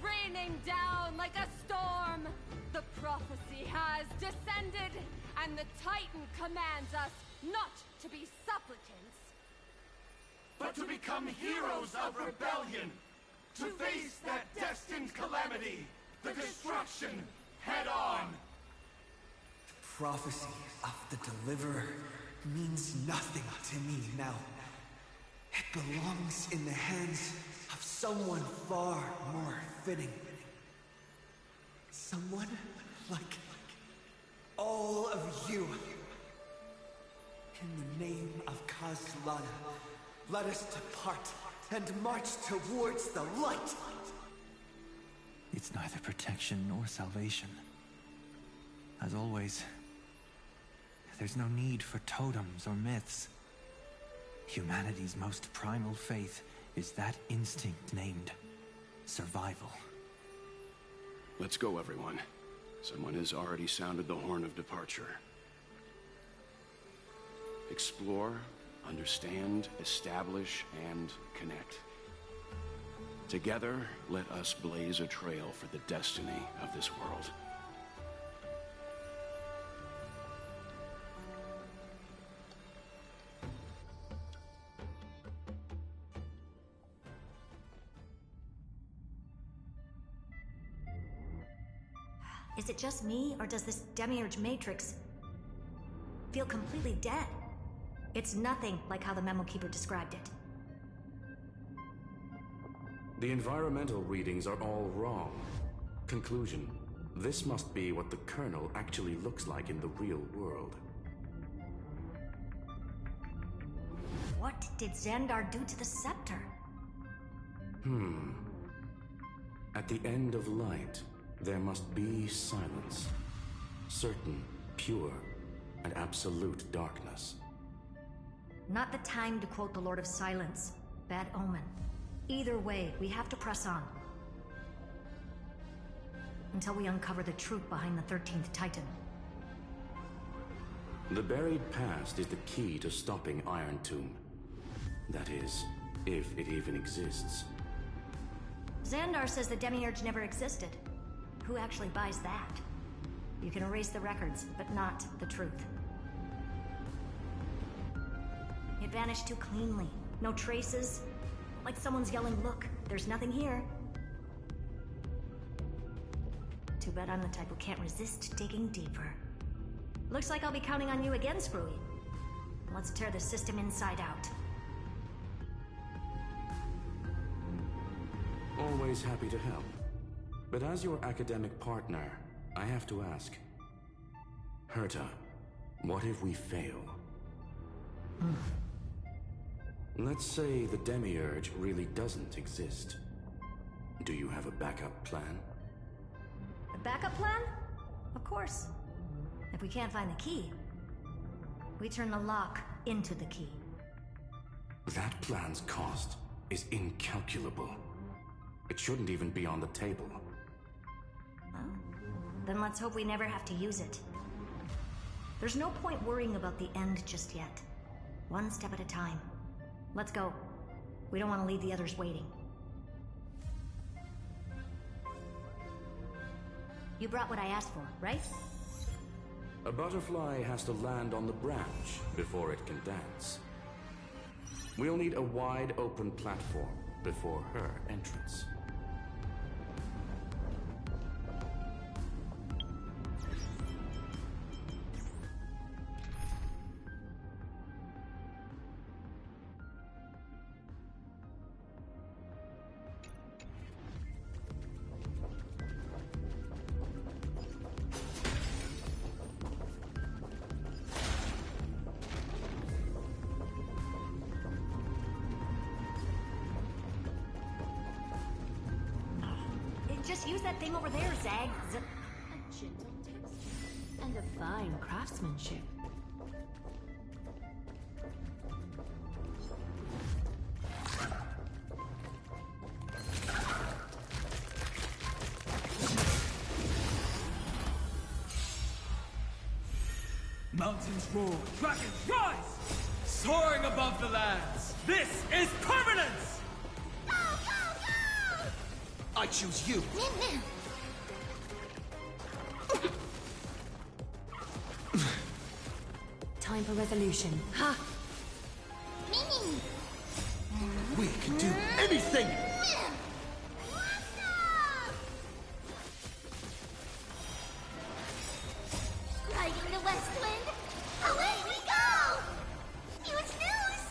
S15: raining down like a storm! The prophecy has descended, and the Titan commands us not to be supplicants,
S14: but to become heroes of rebellion, to face that destined calamity, the destruction, head on.
S1: The prophecy of the Deliverer means nothing to me now. It belongs in the hands of someone far more fitting. Someone like all of you. In the name of Kazlana, let us depart and march towards the light.
S12: It's neither protection nor salvation. As always, there's no need for totems or myths. Humanity's most primal faith is that instinct named survival.
S8: Let's go, everyone. Someone has already sounded the horn of departure. Explore, understand, establish, and connect. Together, let us blaze a trail for the destiny of this world.
S9: Is it just me, or does this Demiurge Matrix feel completely dead? It's nothing like how the Memo Keeper described it.
S16: The environmental readings are all wrong. Conclusion: this must be what the kernel actually looks like in the real world.
S9: What did Xandar do to the scepter?
S16: At the end of light, there must be silence. Certain, pure, and absolute darkness.
S9: Not the time to quote the Lord of Silence. Bad omen. Either way, we have to press on. Until we uncover the truth behind the 13th Titan.
S16: The buried past is the key to stopping Iron Tomb. That is, if it even exists.
S9: Xandar says the Demiurge never existed. Who actually buys that? You can erase the records, but not the truth. It vanished too cleanly. No traces. Like someone's yelling, "Look, there's nothing here." Too bad I'm the type who can't resist digging deeper. Looks like I'll be counting on you again, Screwy. Let's tear the system inside out.
S16: Always happy to help. But as your academic partner, I have to ask. Herta, what if we fail? Let's say the Demiurge really doesn't exist. Do you have a backup plan?
S9: A backup plan? Of course. If we can't find the key, we turn the lock into the key.
S16: That plan's cost is incalculable. It shouldn't even be on the table.
S9: Well, then let's hope we never have to use it. There's no point worrying about the end just yet. One step at a time. Let's go. We don't want to leave the others waiting. You brought what I asked for, right?
S16: A butterfly has to land on the branch before it can dance. We'll need a wide open platform before her entrance.
S9: Just use that thing over there, Zag.
S17: A gentle taste and a fine craftsmanship.
S18: Mountains roar, dragons rise! Soaring above the lands, this is permanence!
S3: Go, go, go!
S18: I choose you!
S17: Time for resolution. Ha!
S18: We can do anything!
S3: Riding the west wind, away we go! Huge news!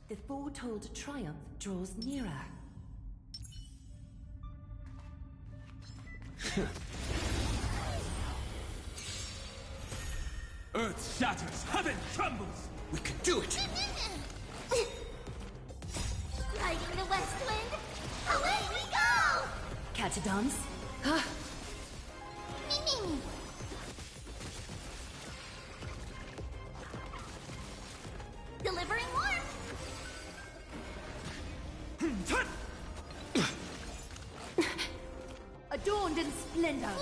S17: The foretold triumph draws nearer.
S18: Earth shatters, heaven trembles! We can do it!
S3: Riding the west wind, away we go!
S17: Catch a dance? Ha!
S3: Delivering warmth!
S17: Adorned in splendor!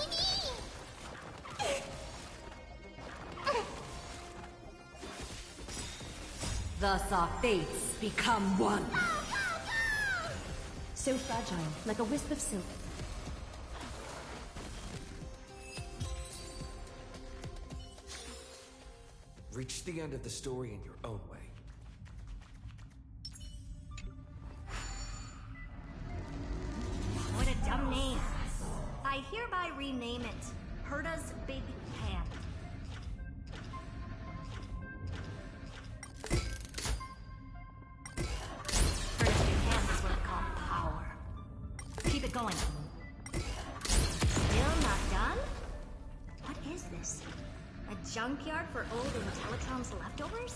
S17: Thus our fates become one. So fragile, like a wisp of silk.
S1: Reach the end of the story in your own way.
S9: What a dumb name. I hereby rename it Herta's Big Hand. Herta's Big Hand is what I call power. Keep it going. Still not done? What is this? A junkyard for old Intellitron's leftovers?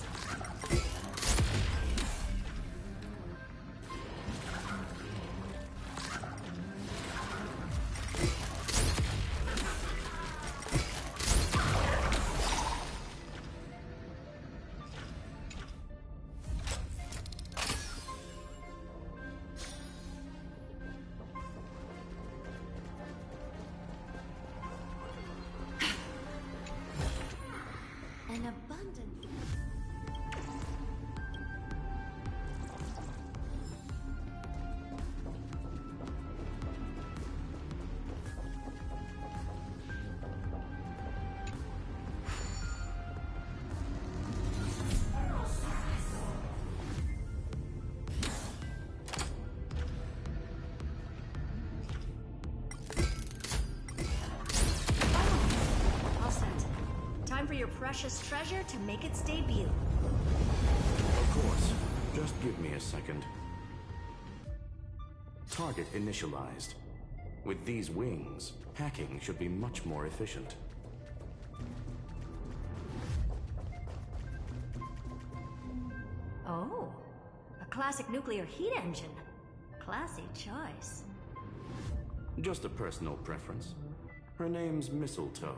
S9: precious treasure to make its debut.
S16: Of course. Just give me a second. Target initialized. With these wings, hacking should be much more efficient.
S9: Oh, a classic nuclear heat engine. Classy choice.
S16: Just a personal preference. Her name's Mistletoe.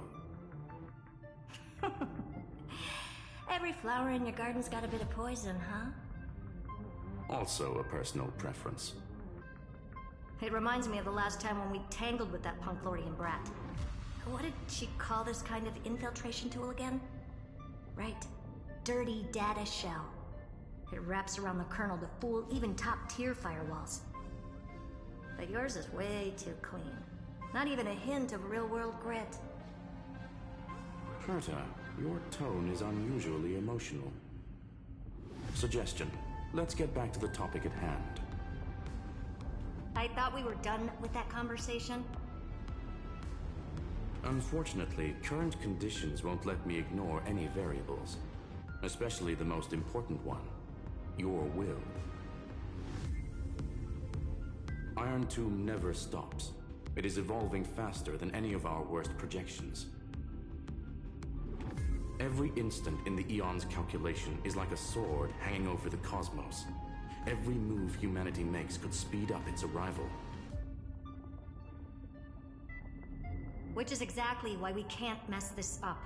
S9: Every flower in your garden's got a bit of poison, huh?
S16: Also a personal preference.
S9: It reminds me of the last time when we tangled with that Punklordian brat. What did she call this kind of infiltration tool again? Right. Dirty data shell. It wraps around the kernel to fool even top-tier firewalls. But yours is way too clean. Not even a hint of real-world grit.
S16: Herta, your tone is unusually emotional. Suggestion. Let's get back to the topic at hand.
S9: I thought we were done with that conversation.
S16: Unfortunately, current conditions won't let me ignore any variables. Especially the most important one. Your will. Iron Tomb never stops. It is evolving faster than any of our worst projections. Every instant in the Eon's calculation is like a sword hanging over the cosmos. Every move humanity makes could speed up its arrival.
S9: Which is exactly why we can't mess this up.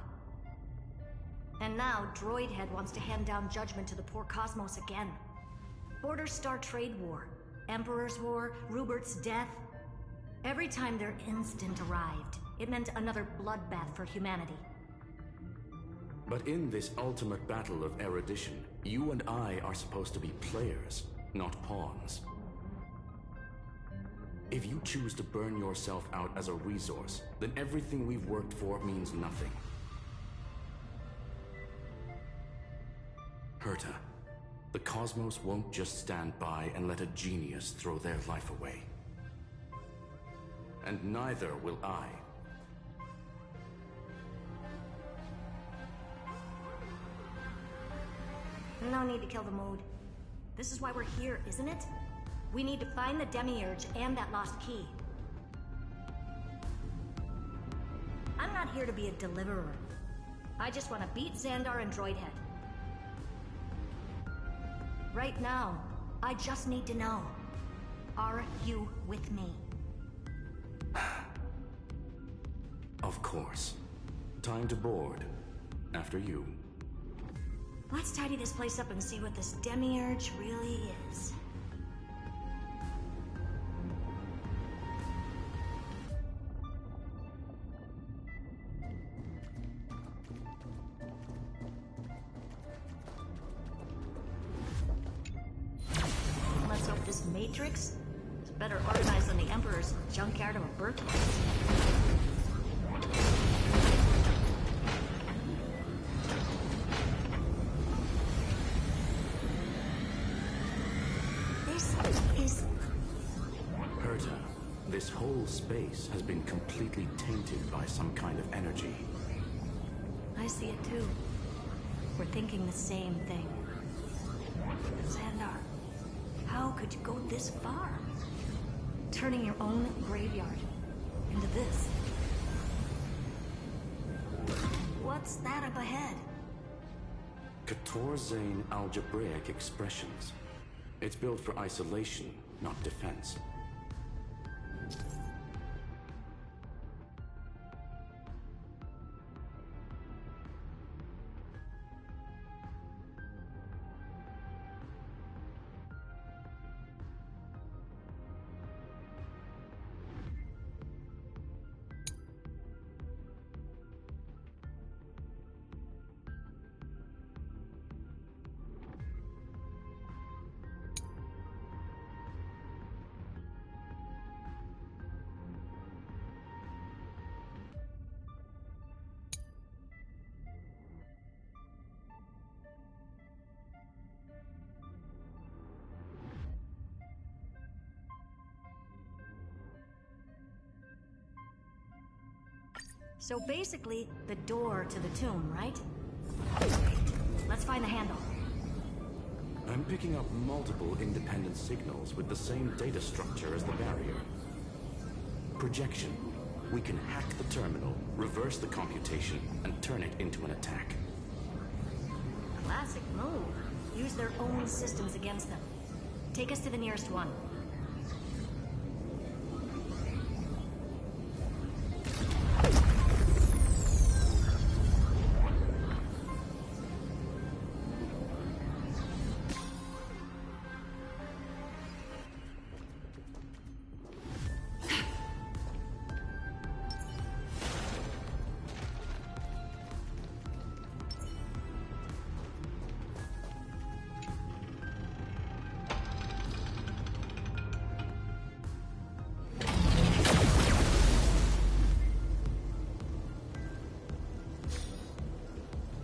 S9: And now, Droidhead wants to hand down judgment to the poor cosmos again. Border Star Trade War, Emperor's War, Rupert's death. Every time their instant arrived, it meant another bloodbath for humanity.
S16: But in this ultimate battle of erudition, you and I are supposed to be players, not pawns. If you choose to burn yourself out as a resource, then everything we've worked for means nothing. Herta, the cosmos won't just stand by and let a genius throw their life away. And neither will I.
S9: No need to kill the mood. This is why we're here, isn't it? We need to find the Demiurge and that lost key. I'm not here to be a deliverer. I just want to beat Xandar and Droidhead. Right now, I just need to know. Are you with me?
S16: Of course. Time to board. After you.
S9: Let's tidy this place up and see what this Demiurge really is. Let's hope this Matrix is better organized than the Emperor's junkyard of a birthplace.
S16: This whole space has been completely tainted by some kind of energy.
S9: I see it too. We're thinking the same thing. Xandar, how could you go this far? Turning your own graveyard into this. What's that up ahead?
S16: Katorzane algebraic expressions. It's built for isolation, not defense.
S9: So basically, the door to the tomb, right? Let's find the handle.
S16: I'm picking up multiple independent signals with the same data structure as the barrier. Projection. We can hack the terminal, reverse the computation, and turn it into an attack.
S9: Classic move. Use their own systems against them. Take us to the nearest one.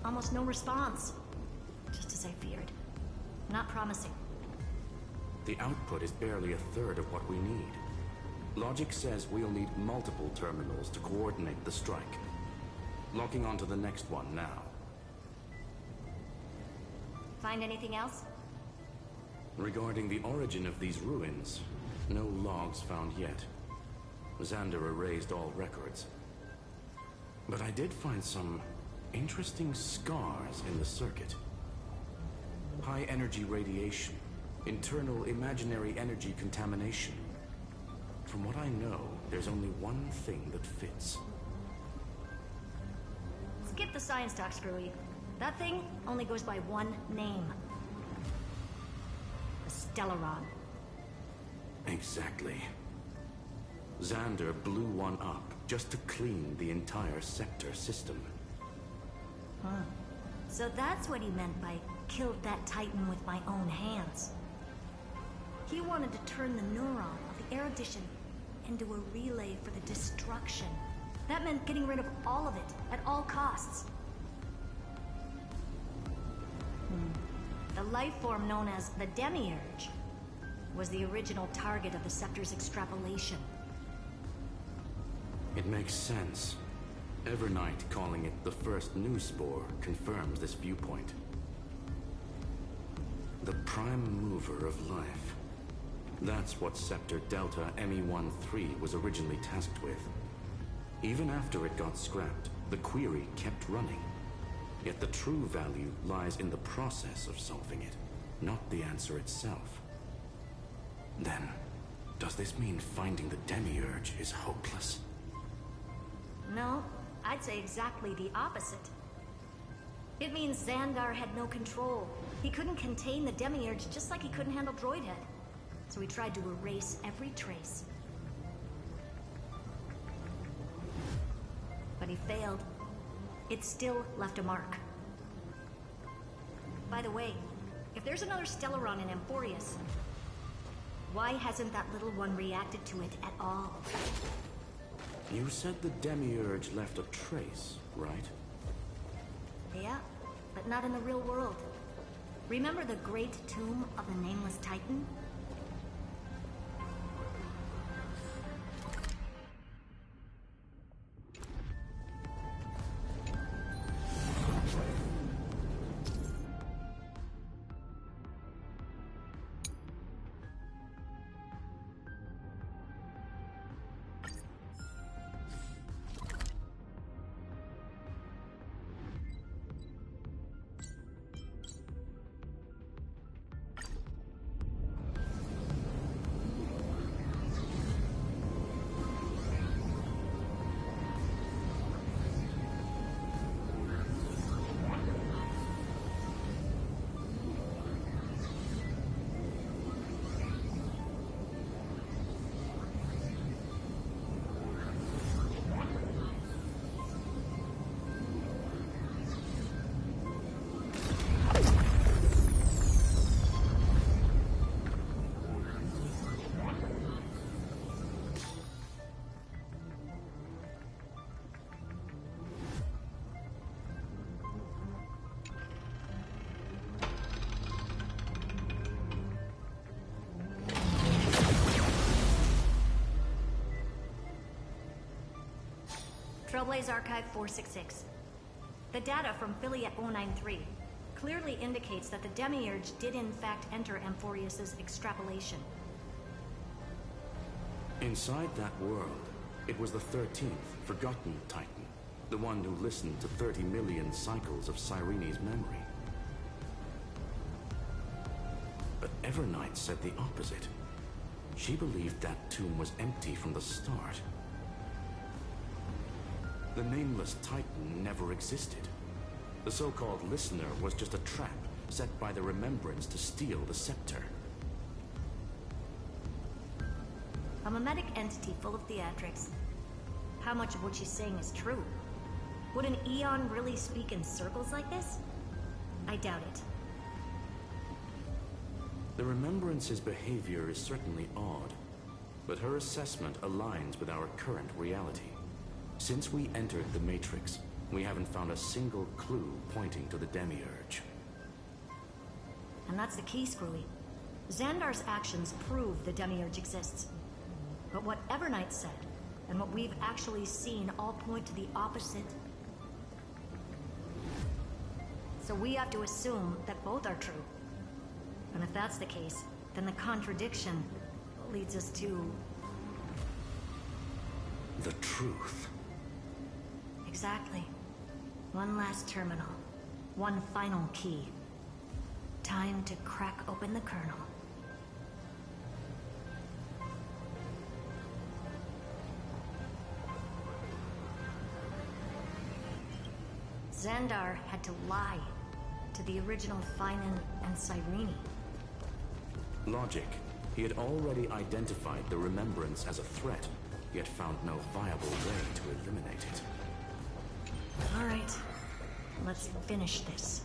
S9: Almost no response. Just as I feared. Not promising.
S16: The output is barely a third of what we need. Logic says we'll need multiple terminals to coordinate the strike. Locking onto the next one now.
S9: Find anything else?
S16: Regarding the origin of these ruins, no logs found yet. Xander erased all records. But I did find some interesting scars in the circuit. High energy radiation, internal imaginary energy contamination. From what I know, there's only one thing that fits.
S9: Skip the science talk, Screwy. That thing only goes by one name. The Stellaron.
S16: Exactly. Xander blew one up just to clean the entire Scepter system.
S9: Huh. So that's what he meant by killed that Titan with my own hands. He wanted to turn the neuron of the erudition into a relay for the destruction. That meant getting rid of all of it, at all costs. The life form known as the Demiurge was the original target of the Scepter's extrapolation.
S16: It makes sense. Evernight calling it the first new spore confirms this viewpoint. The prime mover of life. That's what Scepter Delta ME-13 was originally tasked with. Even after it got scrapped, the query kept running. Yet the true value lies in the process of solving it, not the answer itself. Then, does this mean finding the Demiurge is hopeless?
S9: No, I'd say exactly the opposite. It means Xandar had no control. He couldn't contain the Demiurge just like he couldn't handle Droidhead. So he tried to erase every trace. But he failed. It still left a mark. By the way, if there's another Stellaron in Amphorius, why hasn't that little one reacted to it at all?
S16: You said the Demiurge left a trace, right?
S9: Yeah, but not in the real world. Remember the great tomb of the Nameless Titan? Trailblaze Archive 466. The data from Philly at 093. clearly indicates that the Demiurge did in fact enter Amphorius's extrapolation.
S16: Inside that world, it was the 13th, forgotten Titan. The one who listened to 30 million cycles of Cyrene's memory. But Evernight said the opposite. She believed that tomb was empty from the start. The nameless Titan never existed. The so-called listener was just a trap set by the Remembrance to steal the scepter.
S9: A mimetic entity full of theatrics. How much of what she's saying is true? Would an Eon really speak in circles like this? I doubt it.
S16: The Remembrance's behavior is certainly odd, but her assessment aligns with our current reality. Since we entered the Matrix, we haven't found a single clue pointing to the Demiurge.
S9: And that's the key, Screwy. Xandar's actions prove the Demiurge exists. But what Evernight said, and what we've actually seen all point to the opposite. So we have to assume that both are true. And if that's the case, then the contradiction leads us to...
S16: the truth.
S9: Exactly. One last terminal. One final key. Time to crack open the kernel. Xandar had to lie to the original Finan and Cyrene.
S16: Logic. He had already identified the Remembrance as a threat, yet found no viable way to eliminate it.
S9: All right. Let's finish this.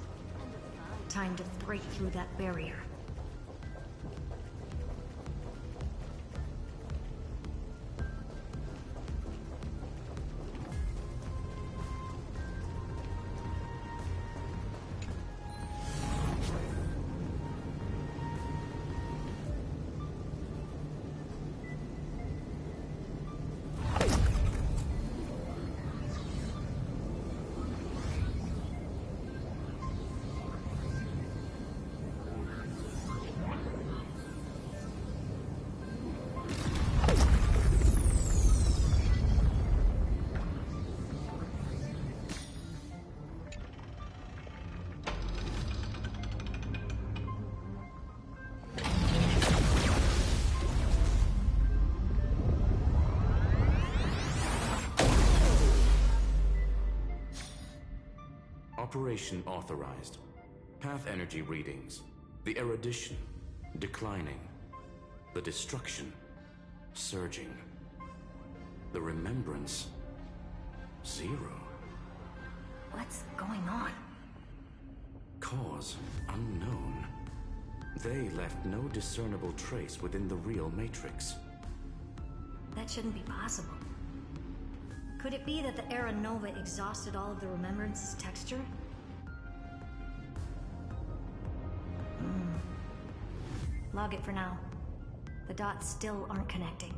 S9: Time to break through that barrier.
S16: Operation authorized. Path energy readings. The erudition, declining. The destruction, surging. The remembrance, 0.
S9: What's going on?
S16: Cause unknown. They left no discernible trace within the real Matrix.
S9: That shouldn't be possible. Could it be that the Era Nova exhausted all of the Remembrance's texture? Log it for now. The dots still aren't connecting.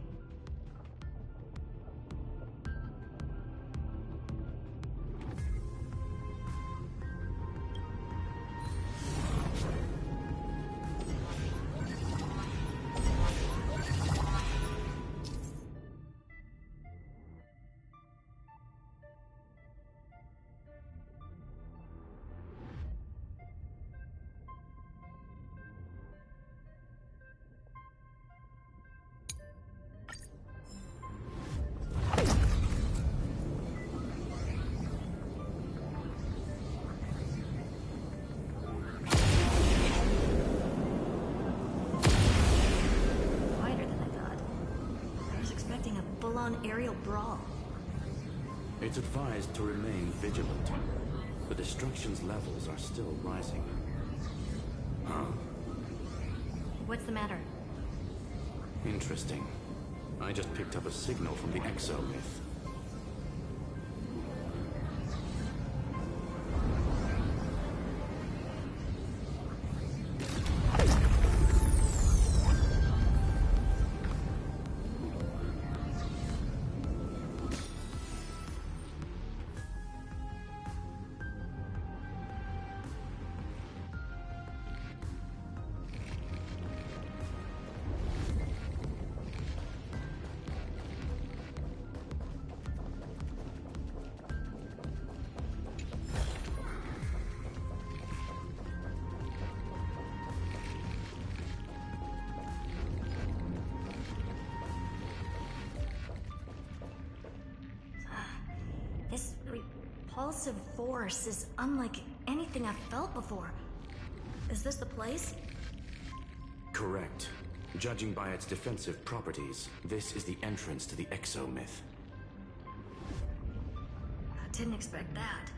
S9: Aerial brawl.
S16: It's advised to remain vigilant. The destruction's levels are still rising. Huh?
S9: What's the matter?
S16: Interesting. I just picked up a signal from the exo-myth.
S9: repulsive force is unlike anything I've felt before. Is this the place?
S16: Correct. Judging by its defensive properties, this is the entrance to the exomyth.
S9: I didn't expect that.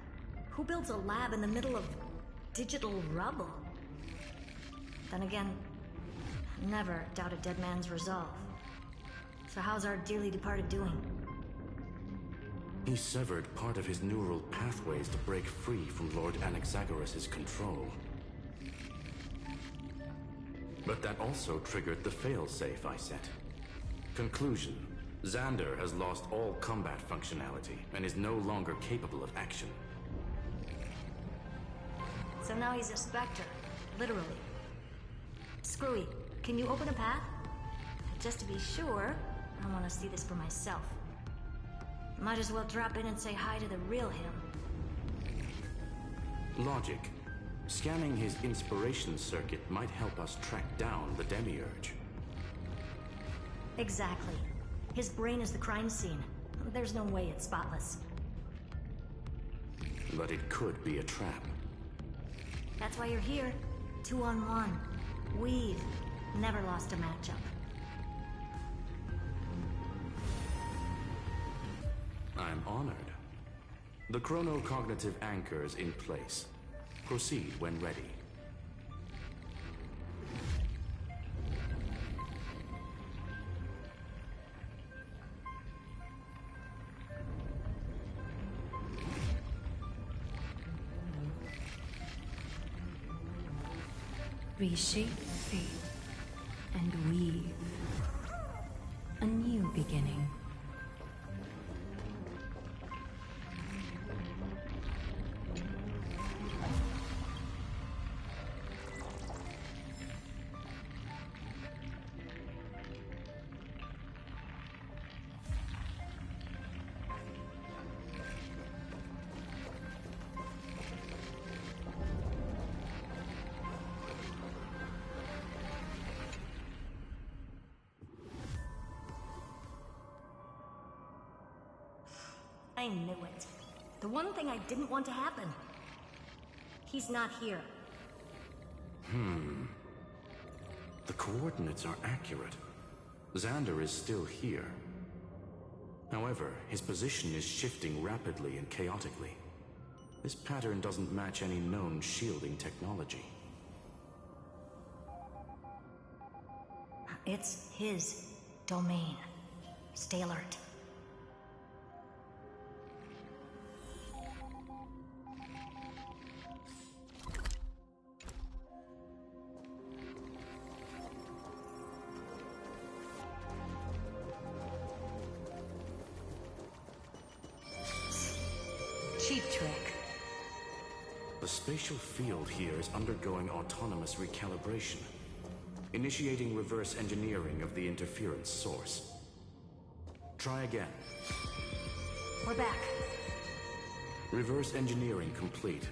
S9: Who builds a lab in the middle of digital rubble? Then again, never doubt a dead man's resolve. So how's our dearly departed doing?
S16: He severed part of his neural pathways to break free from Lord Anaxagoras' control. But that also triggered the failsafe I set. Conclusion: Xander has lost all combat functionality and is no longer capable of action.
S9: So now he's a specter, literally. Screwy, can you open a path? Just to be sure, I want to see this for myself. Might as well drop in and say hi to the real him.
S16: Logic. Scanning his inspiration circuit might help us track down the Demiurge.
S9: Exactly. His brain is the crime scene. There's no way it's spotless.
S16: But it could be a trap.
S9: That's why you're here. 2-on-1. We've never lost a matchup.
S16: I'm honored. The chronocognitive anchor is in place. Proceed when ready.
S17: Reshape fate and weave a new beginning.
S9: I knew it. The one thing I didn't want to happen. He's not here.
S16: The coordinates are accurate. Xander is still here. However, his position is shifting rapidly and chaotically. This pattern doesn't match any known shielding technology.
S9: It's his domain. Stay alert. Cheap trick.
S16: The spatial field here is undergoing autonomous recalibration, initiating reverse engineering of the interference source. Try again.
S9: We're back.
S16: Reverse engineering complete.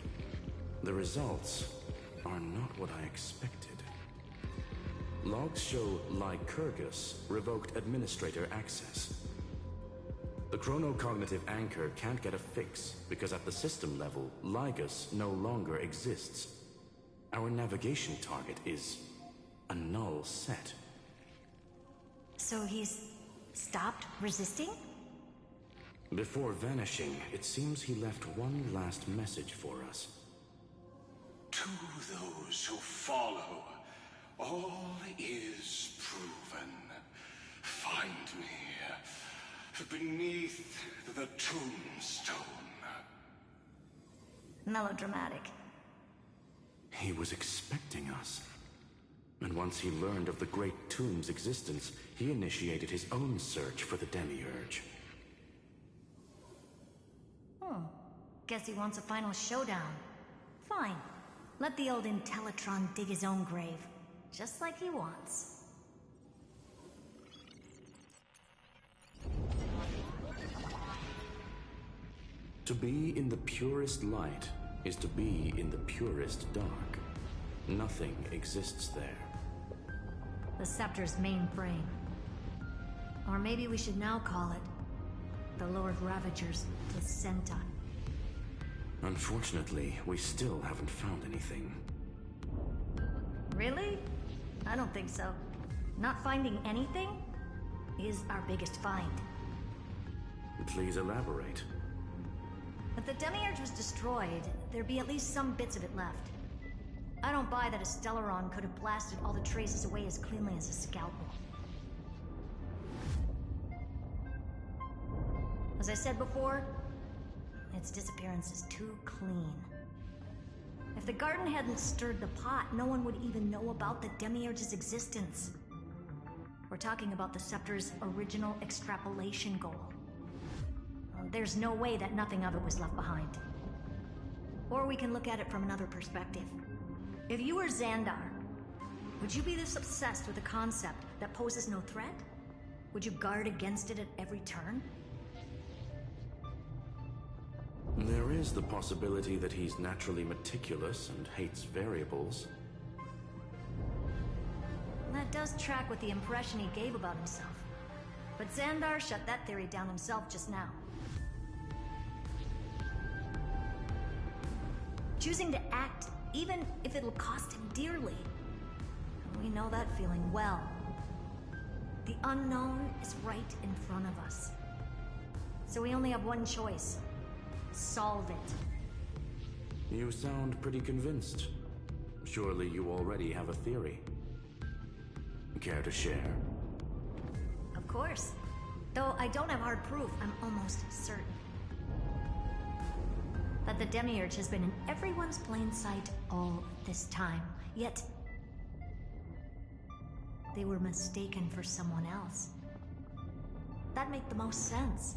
S16: The results are not what I expected. Logs show Lycurgus revoked administrator access. The chronocognitive anchor can't get a fix because at the system level, Lygus no longer exists. Our navigation target is a null set.
S9: So he's stopped resisting?
S16: Before vanishing, it seems he left one last message for us.
S14: To those who follow, all is proven. Find me beneath the tombstone.
S9: Melodramatic.
S16: He was expecting us. And once he learned of the Great Tomb's existence, he initiated his own search for the Demiurge.
S9: Guess he wants a final showdown. Fine. Let the old Intellitron dig his own grave. Just like he wants.
S16: To be in the purest light is to be in the purest dark. Nothing exists there.
S9: The Scepter's mainframe. Or maybe we should now call it the Lord Ravager's placenta.
S16: Unfortunately, we still haven't found anything.
S9: Really? I don't think so. Not finding anything is our biggest find.
S16: Please elaborate.
S9: If the Demiurge was destroyed, there'd be at least some bits of it left. I don't buy that a Stellaron could have blasted all the traces away as cleanly as a scalpel. As I said before, its disappearance is too clean. If the garden hadn't stirred the pot, no one would even know about the Demiurge's existence. We're talking about the Scepter's original extrapolation goal. There's no way that nothing of it was left behind. Or we can look at it from another perspective. If you were Xandar, would you be this obsessed with a concept that poses no threat? Would you guard against it at every turn?
S16: There is the possibility that he's naturally meticulous and hates variables.
S9: That does track with the impression he gave about himself. But Xandar shut that theory down himself just now. Choosing to act, even if it'll cost him dearly. We know that feeling well. The unknown is right in front of us. So we only have one choice. Solve it.
S16: You sound pretty convinced. Surely you already have a theory. Care to share?
S9: Of course. Though I don't have hard proof, I'm almost certain that the Demiurge has been in everyone's plain sight all this time. Yet, they were mistaken for someone else. That made the most sense.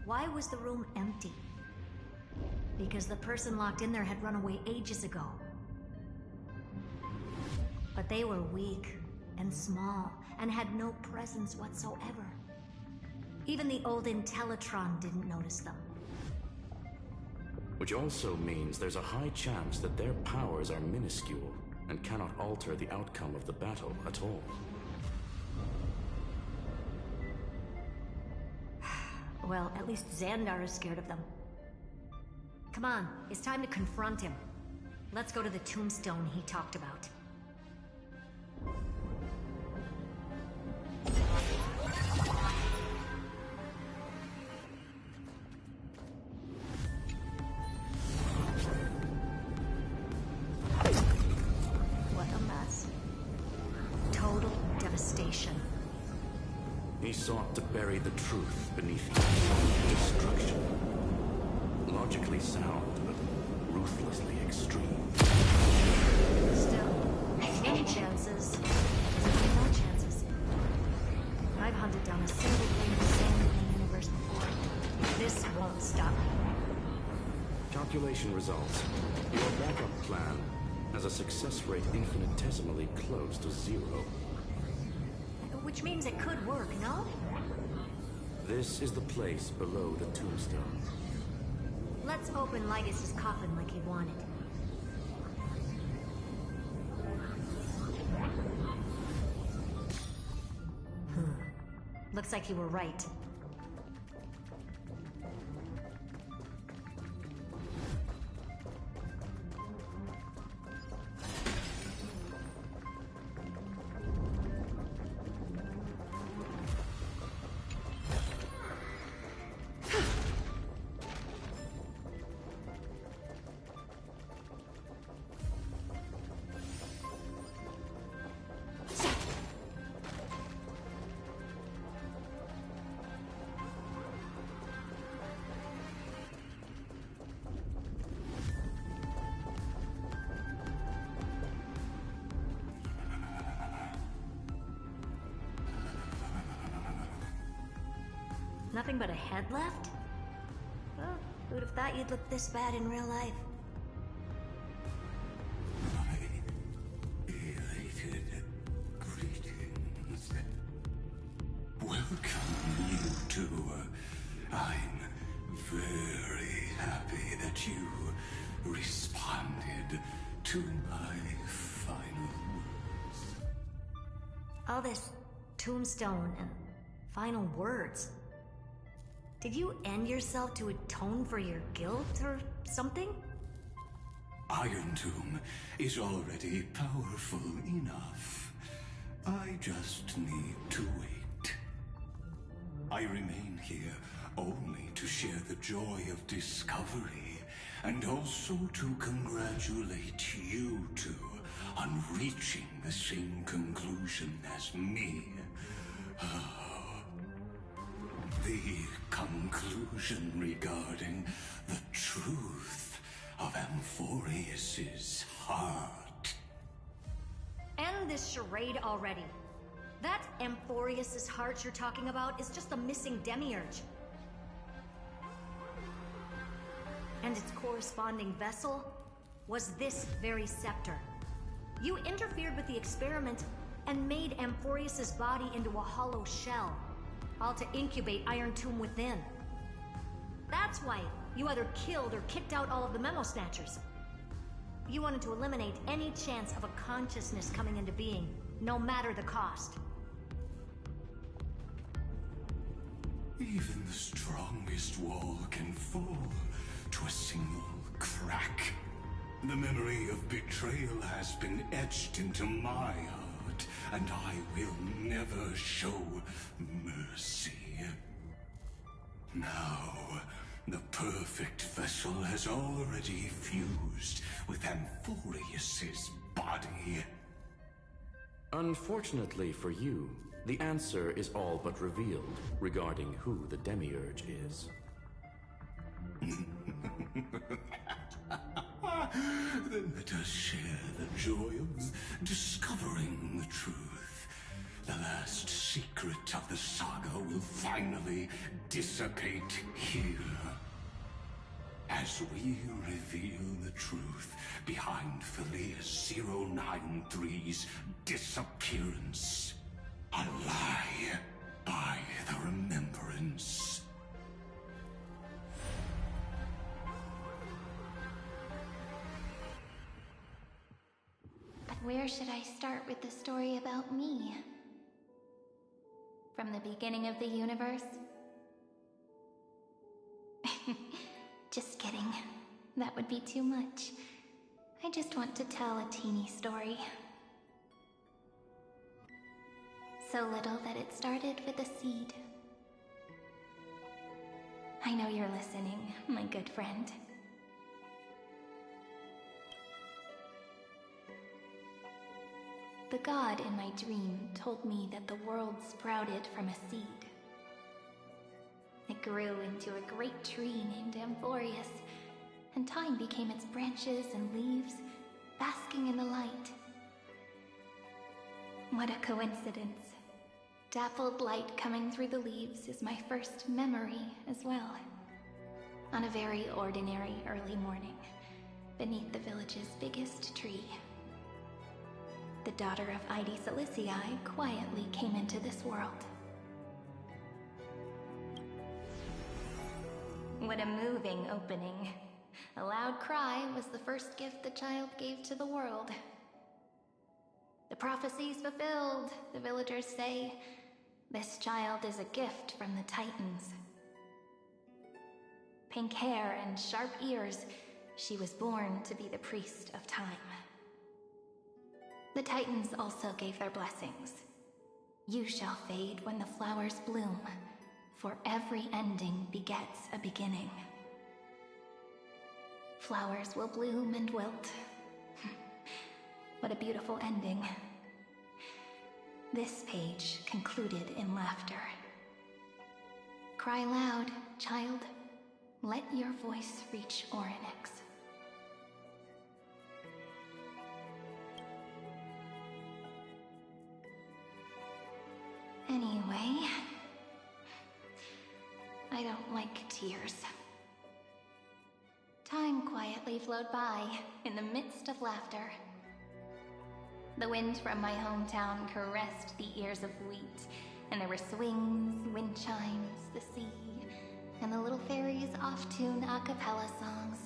S9: Why was the room empty? Because the person locked in there had run away ages ago. But they were weak and small and had no presence whatsoever. Even the old Intellitron didn't notice them.
S16: Which also means there's a high chance that their powers are minuscule and cannot alter the outcome of the battle at all.
S9: Well, at least Xandar is scared of them. Come on, it's time to confront him. Let's go to the tombstone he talked about. What a mess. Total devastation.
S16: He sought to bury the truth beneath destruction. Logically sound, but ruthlessly extreme.
S9: Still, any chances, no chances. I've hunted down a single grain of sand in the universe before. This won't stop me.
S16: Calculation results. Your backup plan has a success rate infinitesimally close to 0.
S9: Which means it could work, no?
S16: This is the place below the tombstone.
S9: Let's open Lygus' coffin like he wanted. Looks like you were right. Nothing but a head left? Well, who'd have thought you'd look this bad in real life?
S14: Elated greetings. Welcome you two. I'm very happy that you responded to my final words.
S9: All this tombstone and final words. Did you end yourself to atone for your guilt, or something?
S14: Iron Tomb is already powerful enough. I just need to wait. I remain here only to share the joy of discovery, and also to congratulate you two on reaching the same conclusion as me. The conclusion regarding the truth of Amphorius's heart.
S9: End this charade already. That Amphorius's heart you're talking about is just a missing demiurge. And its corresponding vessel was this very scepter. You interfered with the experiment and made Amphorius's body into a hollow shell, all to incubate Iron Tomb within. That's why you either killed or kicked out all of the Memo Snatchers. You wanted to eliminate any chance of a consciousness coming into being, no matter the cost.
S14: Even the strongest wall can fall to a single crack. The memory of betrayal has been etched into my heart, and I will never show mercy. Now, the perfect vessel has already fused with Amphorius's body.
S16: Unfortunately for you, the answer is all but revealed regarding who the Demiurge is.
S14: Then let us share the joy of discovering the truth. The last secret of the saga will finally dissipate here. As we reveal the truth behind Philius 093's disappearance. A lie by the remembrance.
S2: But where should I start with the story about me? From the beginning of the universe? Just kidding. That would be too much. I just want to tell a teeny story. So little that it started with a seed. I know you're listening, my good friend. The god in my dream told me that the world sprouted from a seed. It grew into a great tree named Amphorius, and time became its branches and leaves, basking in the light. What a coincidence. Dappled light coming through the leaves is my first memory as well. On a very ordinary early morning, beneath the village's biggest tree, the daughter of Ide Silicii quietly came into this world. What a moving opening. A loud cry was the first gift the child gave to the world. The prophecy's fulfilled, the villagers say. This child is a gift from the Titans. Pink hair and sharp ears, she was born to be the priest of time. The Titans also gave their blessings. You shall fade when the flowers bloom, for every ending begets a beginning. Flowers will bloom and wilt. What a beautiful ending. This page concluded in laughter. Cry loud, child. Let your voice reach Orynyx. Anyway, I don't like tears. Time quietly flowed by in the midst of laughter. The wind from my hometown caressed the ears of wheat, and there were swings, wind chimes, the sea, and the little fairies off-tune a cappella songs.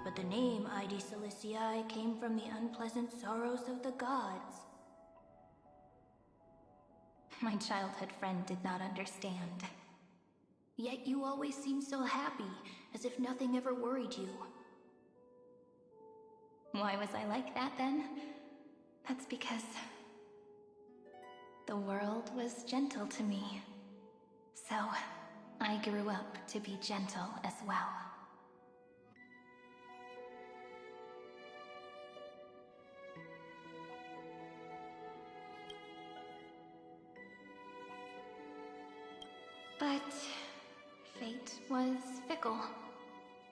S2: But the name Ide Silicii came from the unpleasant sorrows of the gods. My childhood friend did not understand. Yet you always seem so happy, as if nothing ever worried you. Why was I like that then? That's because the world was gentle to me. So, I grew up to be gentle as well. But fate was fickle,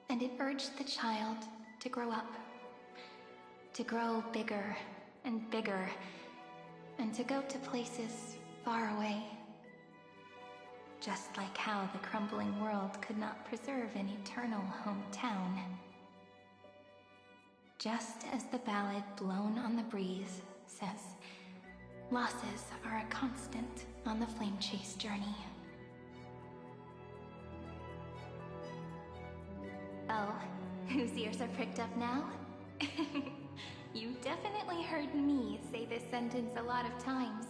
S2: and it urged the child to grow up. To grow bigger and bigger, and to go to places far away. Just like how the crumbling world could not preserve an eternal hometown. Just as the ballad blown on the breeze says, losses are a constant on the flame chase journey. Oh, whose ears are pricked up now? You definitely heard me say this sentence a lot of times.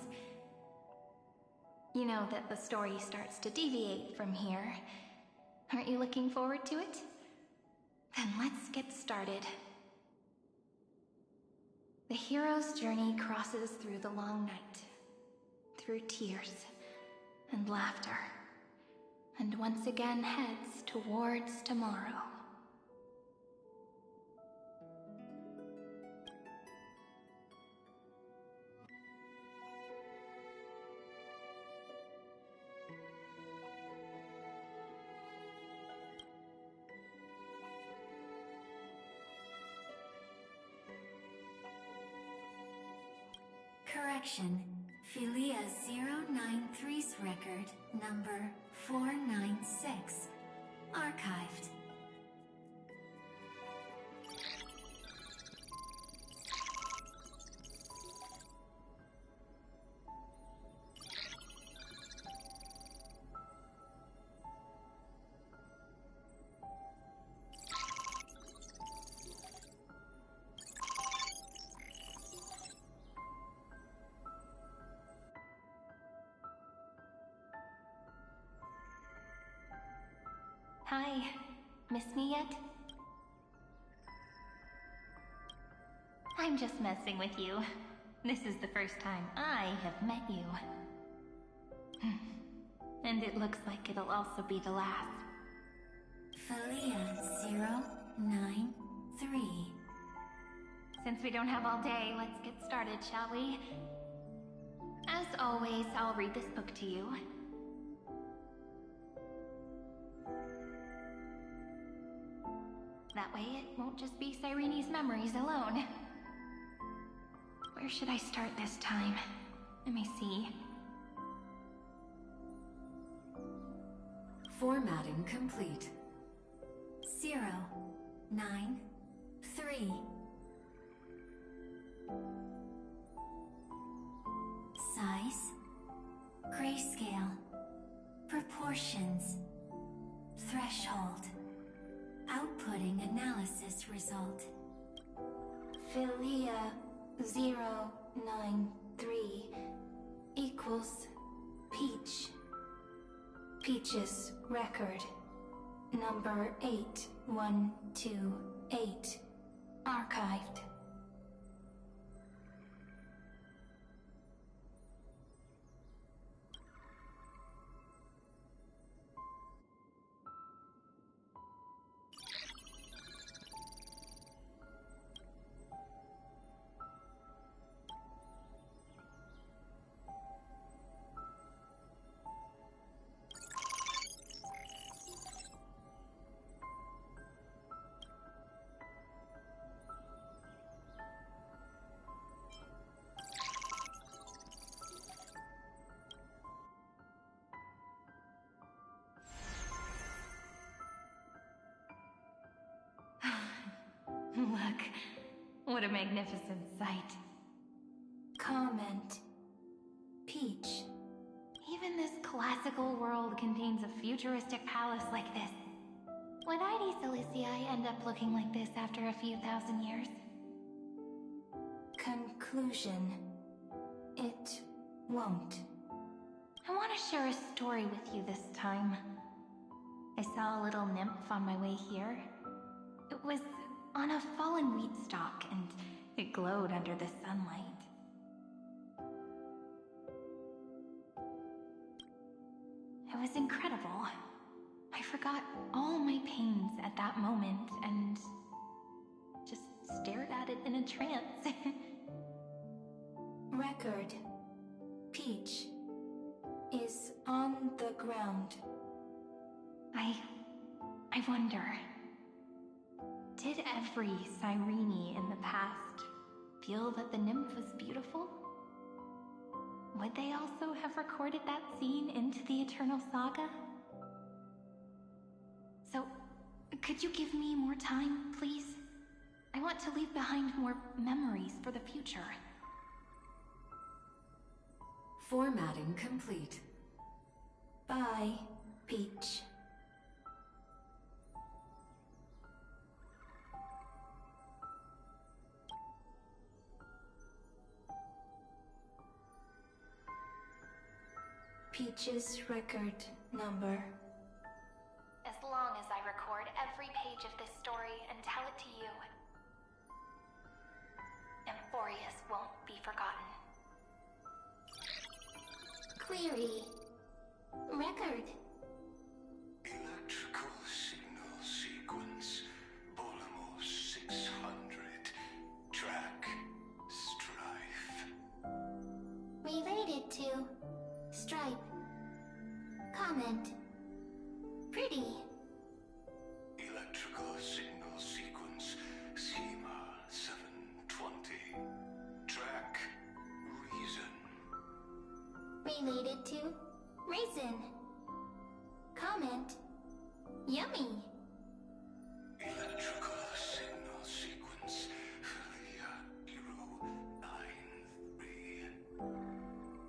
S2: You know that the story starts to deviate from here. Aren't you looking forward to it? Then let's get started. The hero's journey crosses through the long night, through tears and laughter, and once again heads towards tomorrow.
S9: Correction. Philia 093's record, number 496. Archived.
S2: Hi. Miss me yet? I'm just messing with you. This is the first time I have met you. And it looks like it'll also be the last.
S9: Philia 093.
S2: Since we don't have all day, let's get started, shall we? As always, I'll read this book to you. That way it won't just be Cyrene's memories alone. Where should I start this time? Let me see.
S9: Formatting complete. 093. Size. Grayscale. Proportions. Threshold. Outputting analysis result.
S2: Philia 093 equals Peach. Peach's record. Number 8128. Archived. Look, what a magnificent sight. Comment. Peach. Even this classical world contains a futuristic palace like this. Would ID Silicii end up looking like this after a few thousand years? Conclusion. It won't. I want to share a story with you this time. I saw a little nymph on my way here. It was on a fallen wheat stalk, and it glowed under the sunlight. It was incredible. I forgot all my pains at that moment and just stared at it in a trance.
S19: Record. Peach is on the ground.
S2: I wonder, did every Cyrene in the past feel that the nymph was beautiful? Would they also have recorded that scene into the Eternal Saga? So, could you give me more time, please? I want to leave behind more memories for the future.
S19: Formatting complete. Bye, Peach. Peach's record number.
S2: As long as I record every page of this story and tell it to you, Amphorius won't be forgotten.
S3: Query. Record.
S14: Electrical signal sequence. Bolamos 600. Track. Strife.
S3: Related to Stripe. Comment. Pretty.
S14: Electrical signal sequence. SEMA 720. Track. Reason.
S3: Related to Raisin. Comment. Yummy.
S14: Electrical signal sequence. Felia 093.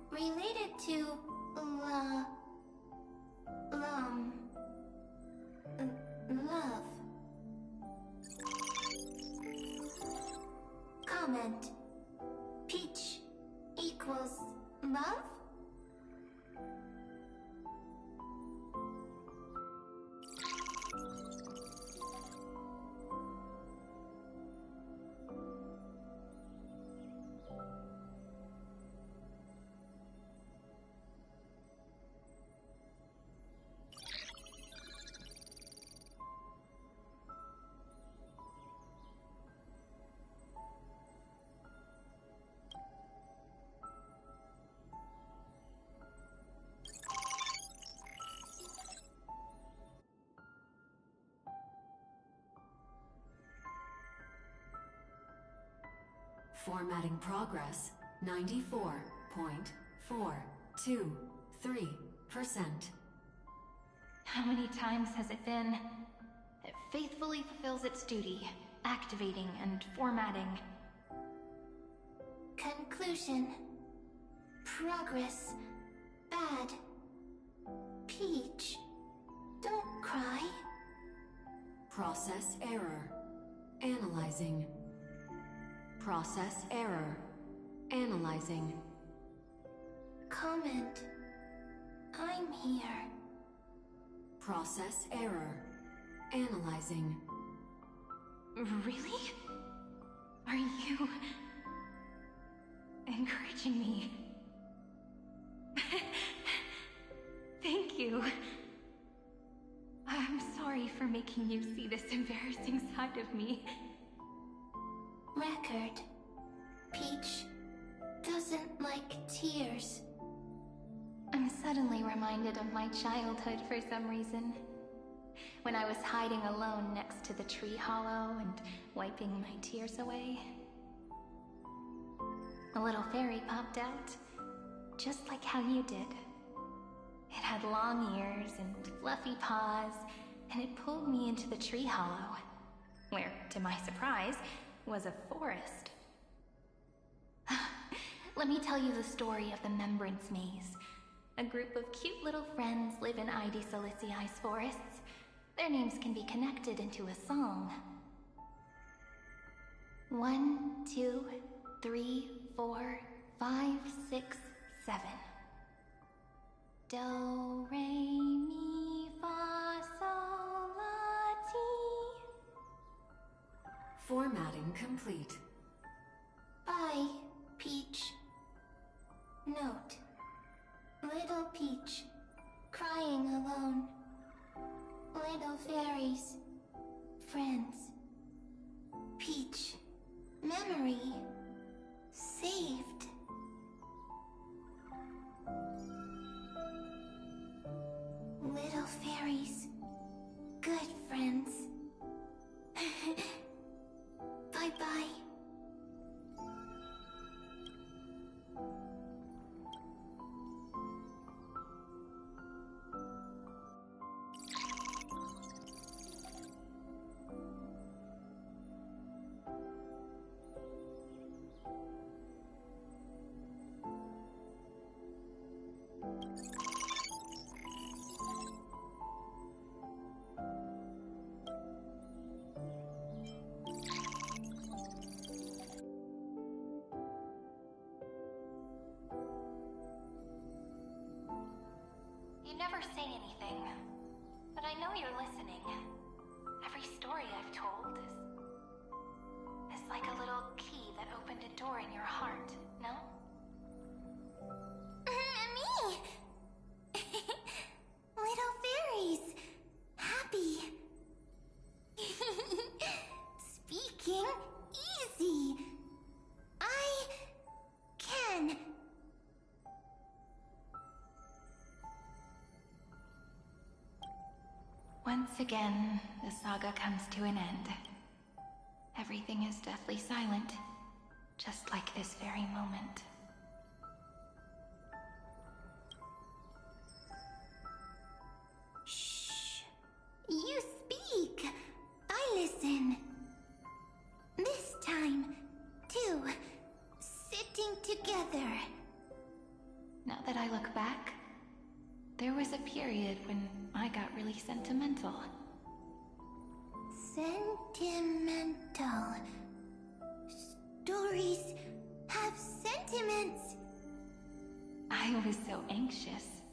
S3: Related to love. Comment. Peach equals love?
S19: Formatting progress 94.423%.
S2: How many times has it been? It faithfully fulfills its duty, activating and formatting.
S3: Conclusion. Progress. Bad. Peach. Don't cry.
S19: Process error. Analyzing. Process error. Analyzing.
S3: Comment. I'm here.
S19: Process error. Analyzing.
S2: Really? Are you encouraging me? Thank you. I'm sorry for making you see this embarrassing side of me.
S3: Record. Peach doesn't like tears.
S2: I'm suddenly reminded of my childhood for some reason. When I was hiding alone next to the tree hollow and wiping my tears away. A little fairy popped out, just like how you did. It had long ears and fluffy paws, and it pulled me into the tree hollow, where, to my surprise, was a forest. Let me tell you the story of the Membrance Maze. A group of cute little friends live in Ide Silicii's forests. Their names can be connected into a song. 1, 2, 3, 4, 5, 6, 7. Do, re, mi, fa, sol.
S19: Formatting complete.
S3: Bye, Peach. Note. Little Peach, crying alone. Little fairies, friends. Peach, memory, saved. Little fairies, good friends. Bye-bye.
S2: You never say anything, but I know you're listening. Every story I've told is like a little key that opened a door in your heart, no?
S3: Me! Little fairies! Happy! Speaking easy! I can!
S2: Once again, the saga comes to an end. Everything is deathly silent, just like this very moment.
S3: Shh! You speak! I listen. This time, too. Sitting together.
S2: Now that I look back, there was a period when I got really sentimental.
S3: Sentimental. Stories have sentiments.
S2: I was so anxious,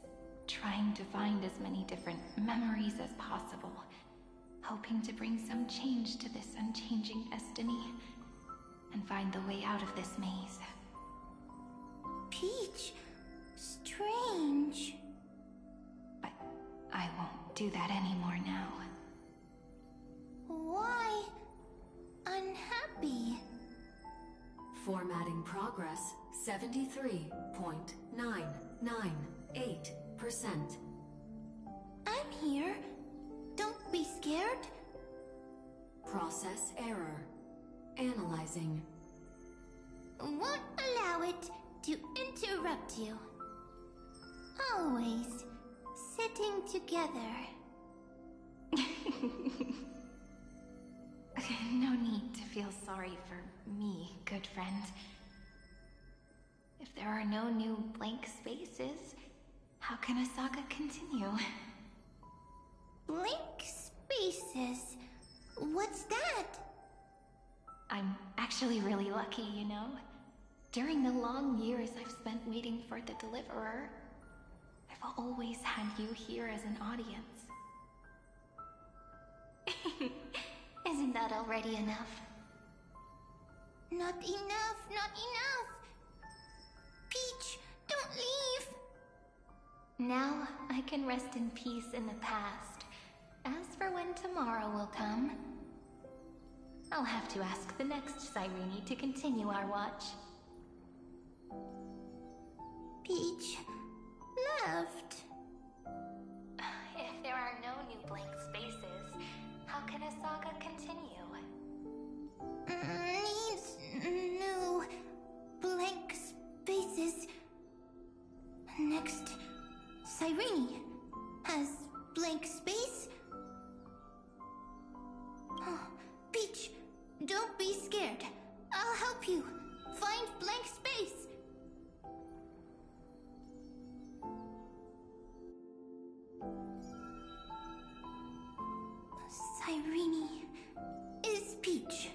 S2: trying to find as many different memories as possible, hoping to bring some change to this unchanging destiny, and find the way out of this maze.
S3: Peach, strange.
S2: But I won't do that anymore now.
S3: Why unhappy?
S19: Formatting progress 73.998%.
S3: I'm here. Don't be scared.
S19: Process error. Analyzing.
S3: Won't allow it to interrupt you. Always sitting together.
S2: No need to feel sorry for me, good friend. If there are no new blank spaces, how can a saga continue?
S3: Blank spaces? What's that?
S2: I'm actually really lucky, you know? During the long years I've spent waiting for the Deliverer, I've always had you here as an audience.
S3: Isn't that already enough? Not enough, not enough! Peach, don't leave!
S2: Now I can rest in peace in the past. As for when tomorrow will come, I'll have to ask the next Cyrene to continue our watch.
S3: Peach left.
S2: If there are no new blank spaces, how can a saga continue?
S3: Needs new blank spaces. Next, Cyrene has blank space. Oh, Peach, don't be scared. I'll help you find blank space. Cyrene is Peach,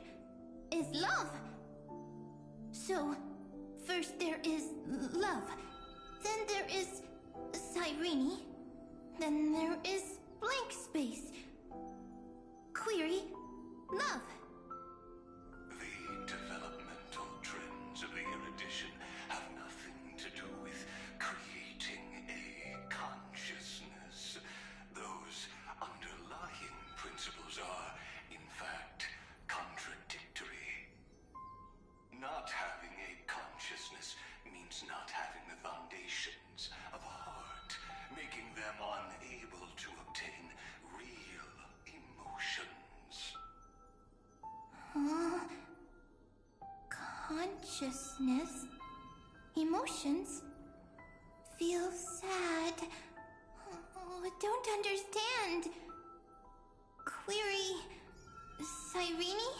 S3: is love. So, first there is love, then there is Cyrene, then there is blank space. Query, love.
S14: means not having the foundations of a heart, making them unable to obtain real emotions.
S3: Consciousness, emotions, feel sad. Oh, don't understand. Query, Cyrene?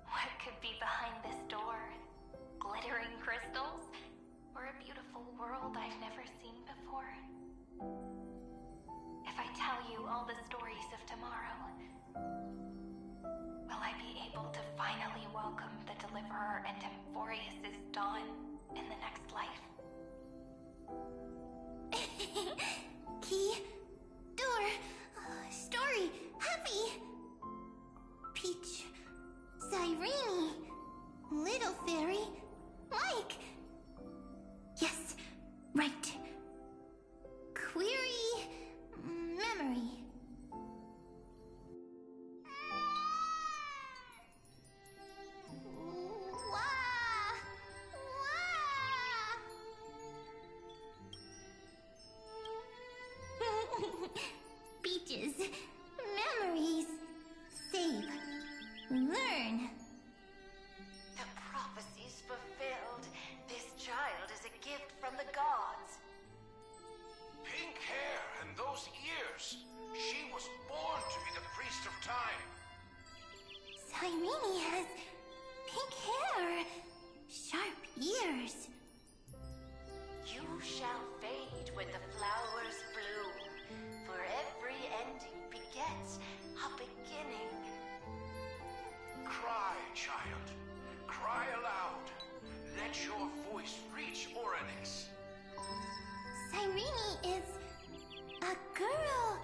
S2: What could be behind this door? Glittering crystals? Or a beautiful world I've never seen before? If I tell you all the stories of tomorrow, will I be able to finally welcome the Deliverer and Amphorius' dawn in the next life?
S3: Key, door, story, happy. Peach, Cyrene, little fairy, Mike. Yes, right. Query, memory. Peaches, memories, save, learn.
S6: The prophecy's fulfilled. This child is a gift from the gods.
S8: Pink hair and those ears. She was born to be the priest of time.
S3: Cyrene has pink hair, sharp ears.
S6: You shall fade when the flowers bloom, for every ending begets a beginning.
S8: Cry, child. Cry aloud. Let your voice reach Oryx.
S3: Cyrene is a girl,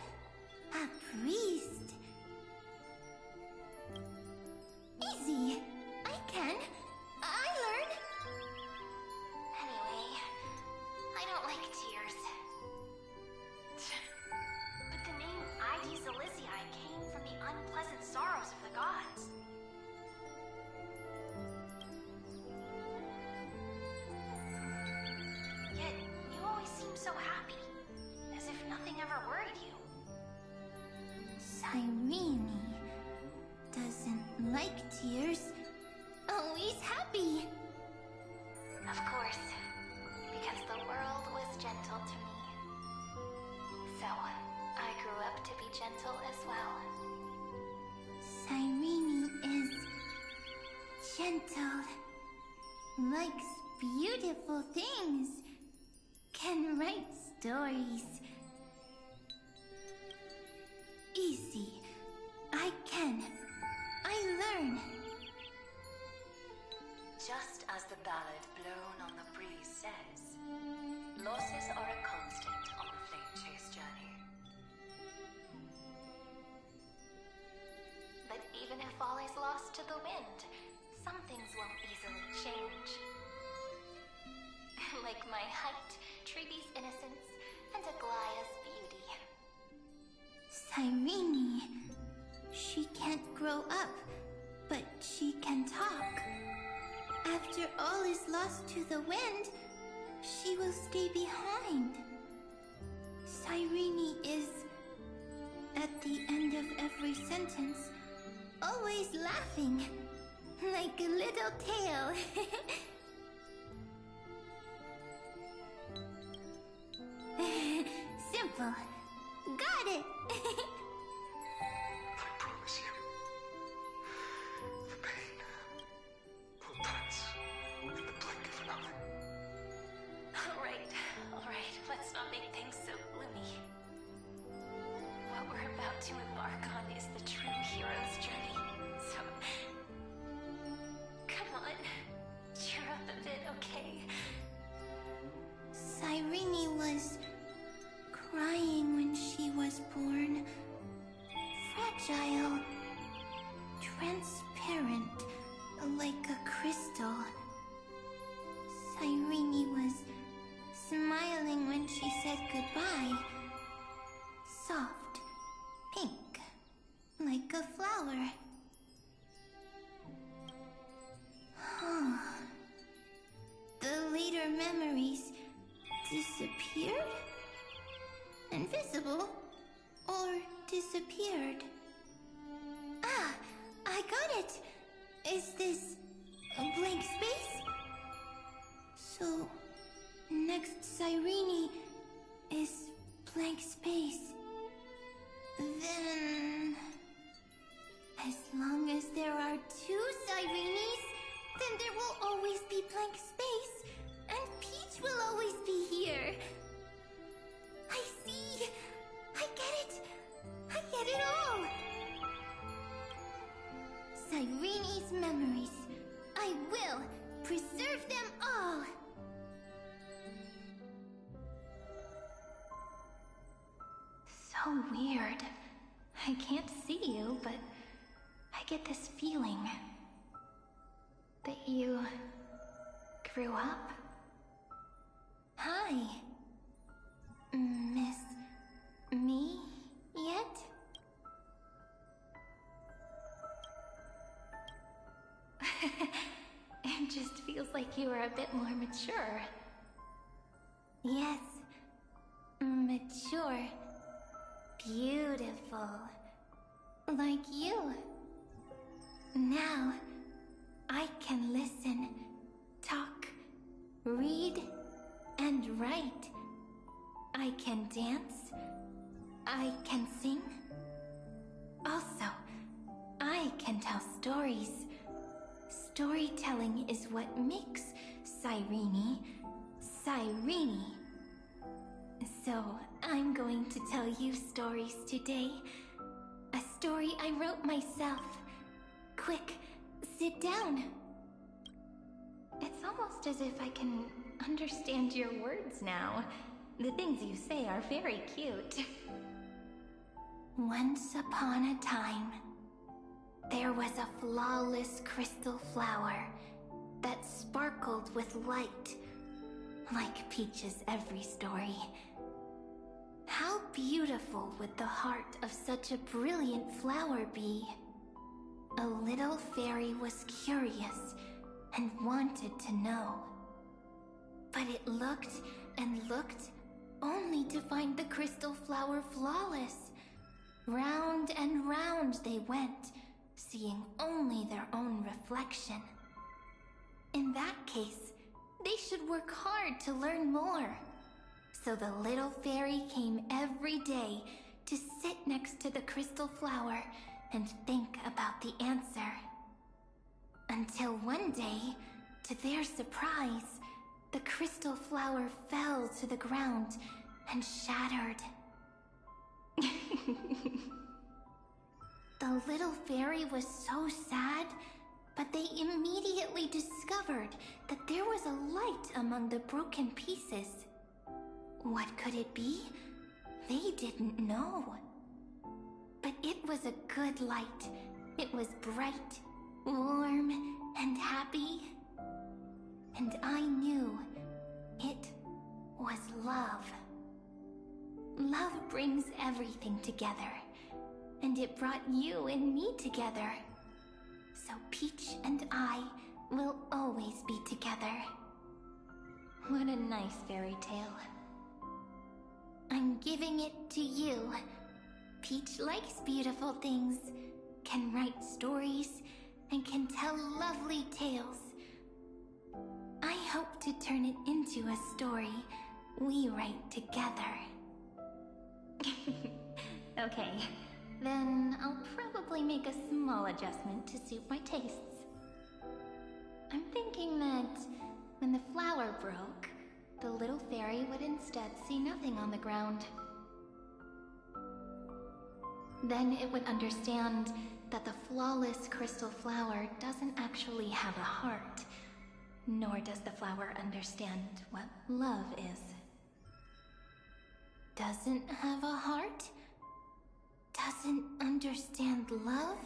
S3: a priest. Easy. I can. I learn.
S2: Anyway, I don't like tears. But the name ID Zelizii came from the unpleasant sorrows of the gods. Yet, you always seem so happy, as if nothing ever worried you.
S3: Cyrene doesn't like tears. Always happy.
S2: Of course, because the world was gentle to me. So, I grew up to be gentle as well.
S3: Cyrene is gentle, likes beautiful things, can write stories. Easy. I can. I learn.
S6: Just as the ballad blown on the breeze says, losses are a constant on the flame chase journey.
S2: But even if all is lost to the wind, some things won't easily change. Like my height, Treeby's innocence, and Aglaya's beauty.
S3: Cyrene. She can't grow up, but she can talk. After all is lost to the wind, she will stay behind. Cyrene is, at the end of every sentence, always laughing, like a little tail. Simple. Got it!
S14: I promise you, the pain will pass in the blink of an eye.
S2: Alright, let's not make things so gloomy. What we're about to embark on is the true hero's journey, so... Come on, cheer up a bit, okay?
S3: Cyrene was crying when she was born. Fragile. Transparent. Like a crystal. Cyrene was smiling when she said goodbye. Soft. Pink. Like a flower. disappeared. Ah, I got it! Is this a blank space? So, next Cyrene is blank space. Then... as long as there are two Cyrenes, then there will always be blank space, and Peach will always be here. I see! I get it! I get it all! Cyrene's memories. I will preserve them all!
S2: So weird. I can't see you, but I get this feeling that you grew up.
S3: Hi. Miss me yet?
S2: It just feels like you are a bit more mature.
S3: Yes. Mature. Beautiful. Like you. Now, I can listen, talk, read, and write. I can dance. I can sing. Also, I can tell stories. Storytelling is what makes Cyrene, Cyrene. So, I'm going to tell you stories today. A story I wrote myself. Quick, sit down.
S2: It's almost as if I can understand your words now. The things you say are very cute.
S3: Once upon a time, there was a flawless crystal flower that sparkled with light, like Peach's every story. How beautiful would the heart of such a brilliant flower be? A little fairy was curious and wanted to know. But it looked and looked only to find the crystal flower flawless. Round and round they went, seeing only their own reflection. In that case, they should work hard to learn more. So the little fairy came every day to sit next to the crystal flower and think about the answer. Until one day, to their surprise, the crystal flower fell to the ground and shattered. The little fairy was so sad, but they immediately discovered that there was a light among the broken pieces. What could it be? They didn't know. But it was a good light. It was bright, warm, and happy. And I knew it was love. Love brings everything together. And it brought you and me together. So Peach and I will always be together.
S2: What a nice fairy tale.
S3: I'm giving it to you. Peach likes beautiful things, can write stories, and can tell lovely tales. I hope to turn it into a story we write together.
S2: Okay, then I'll probably make a small adjustment to suit my tastes. I'm thinking that when the flower broke, the little fairy would instead see nothing on the ground. Then it would understand that the flawless crystal flower doesn't actually have a heart, nor does the flower understand what love is.
S3: Doesn't have a heart? Doesn't understand love?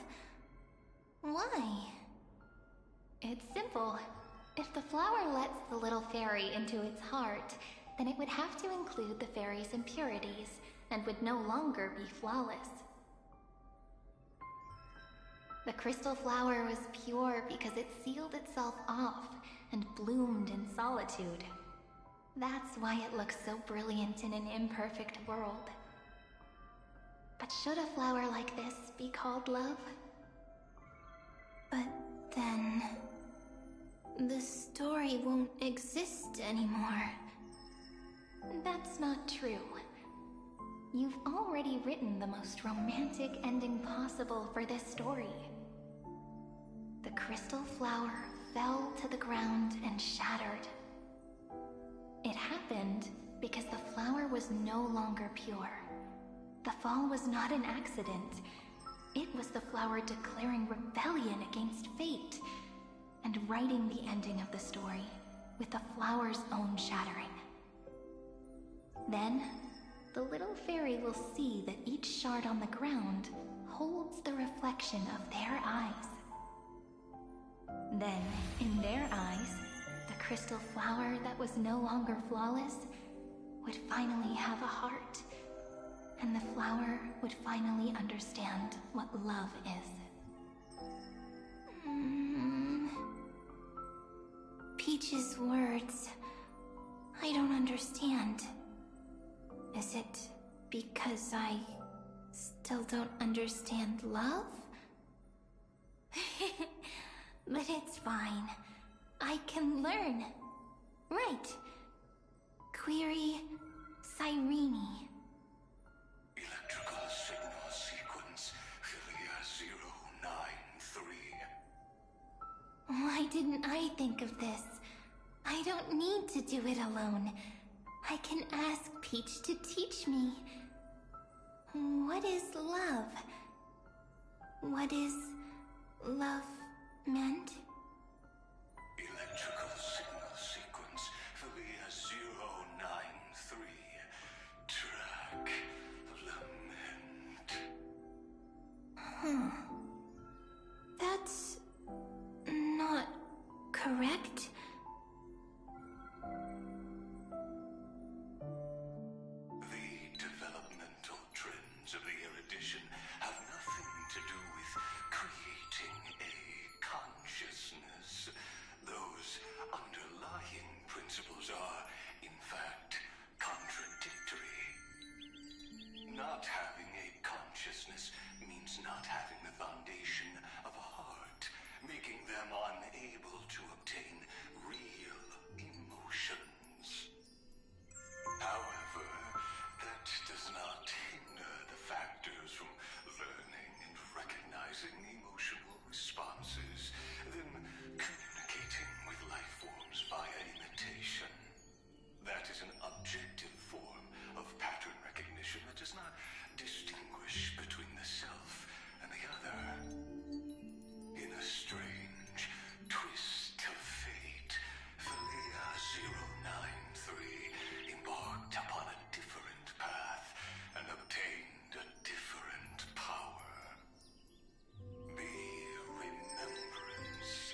S3: Why?
S2: It's simple. If the flower lets the little fairy into its heart, then it would have to include the fairy's impurities, and would no longer be flawless. The crystal flower was pure because it sealed itself off and bloomed in solitude. That's why it looks so brilliant in an imperfect world. But should a flower like this be called love? But then... the story won't exist anymore. That's not true. You've already written the most romantic ending possible for this story. The crystal flower fell to the ground and shattered. It happened because the flower was no longer pure. The fall was not an accident. It was the flower declaring rebellion against fate and writing the ending of the story with the flower's own shattering. Then, the little fairy will see that each shard on the ground holds the reflection of their eyes. Then, in their eyes, the crystal flower that was no longer flawless would finally have a heart, and the flower would finally understand what love is. Peach's words, I don't understand. Is it because I still don't understand love? But it's fine. I can learn. Right. Query Cyrene.
S14: Electrical signal sequence Philia 093.
S2: Why didn't I think of this? I don't need to do it alone. I can ask Peach to teach me. What is love? What is love meant?
S14: Electrical signal sequence Philia 093. Track lament.
S2: That's not correct.
S14: The developmental trends of the erudition have nothing to do with creating a consciousness. Those underlying principles are, in fact, contradictory. Not having a consciousness means not having the foundation of a heart, making them unable to obtain real emotions. However, that does not hinder the factors from learning and recognizing emotional responses, then communicating with life forms via imitation. That is an objective form of pattern recognition that does not distinguish between the self and the other. In a strange twist of fate, Philia 093 embarked upon a different path and obtained a different power. The Remembrance,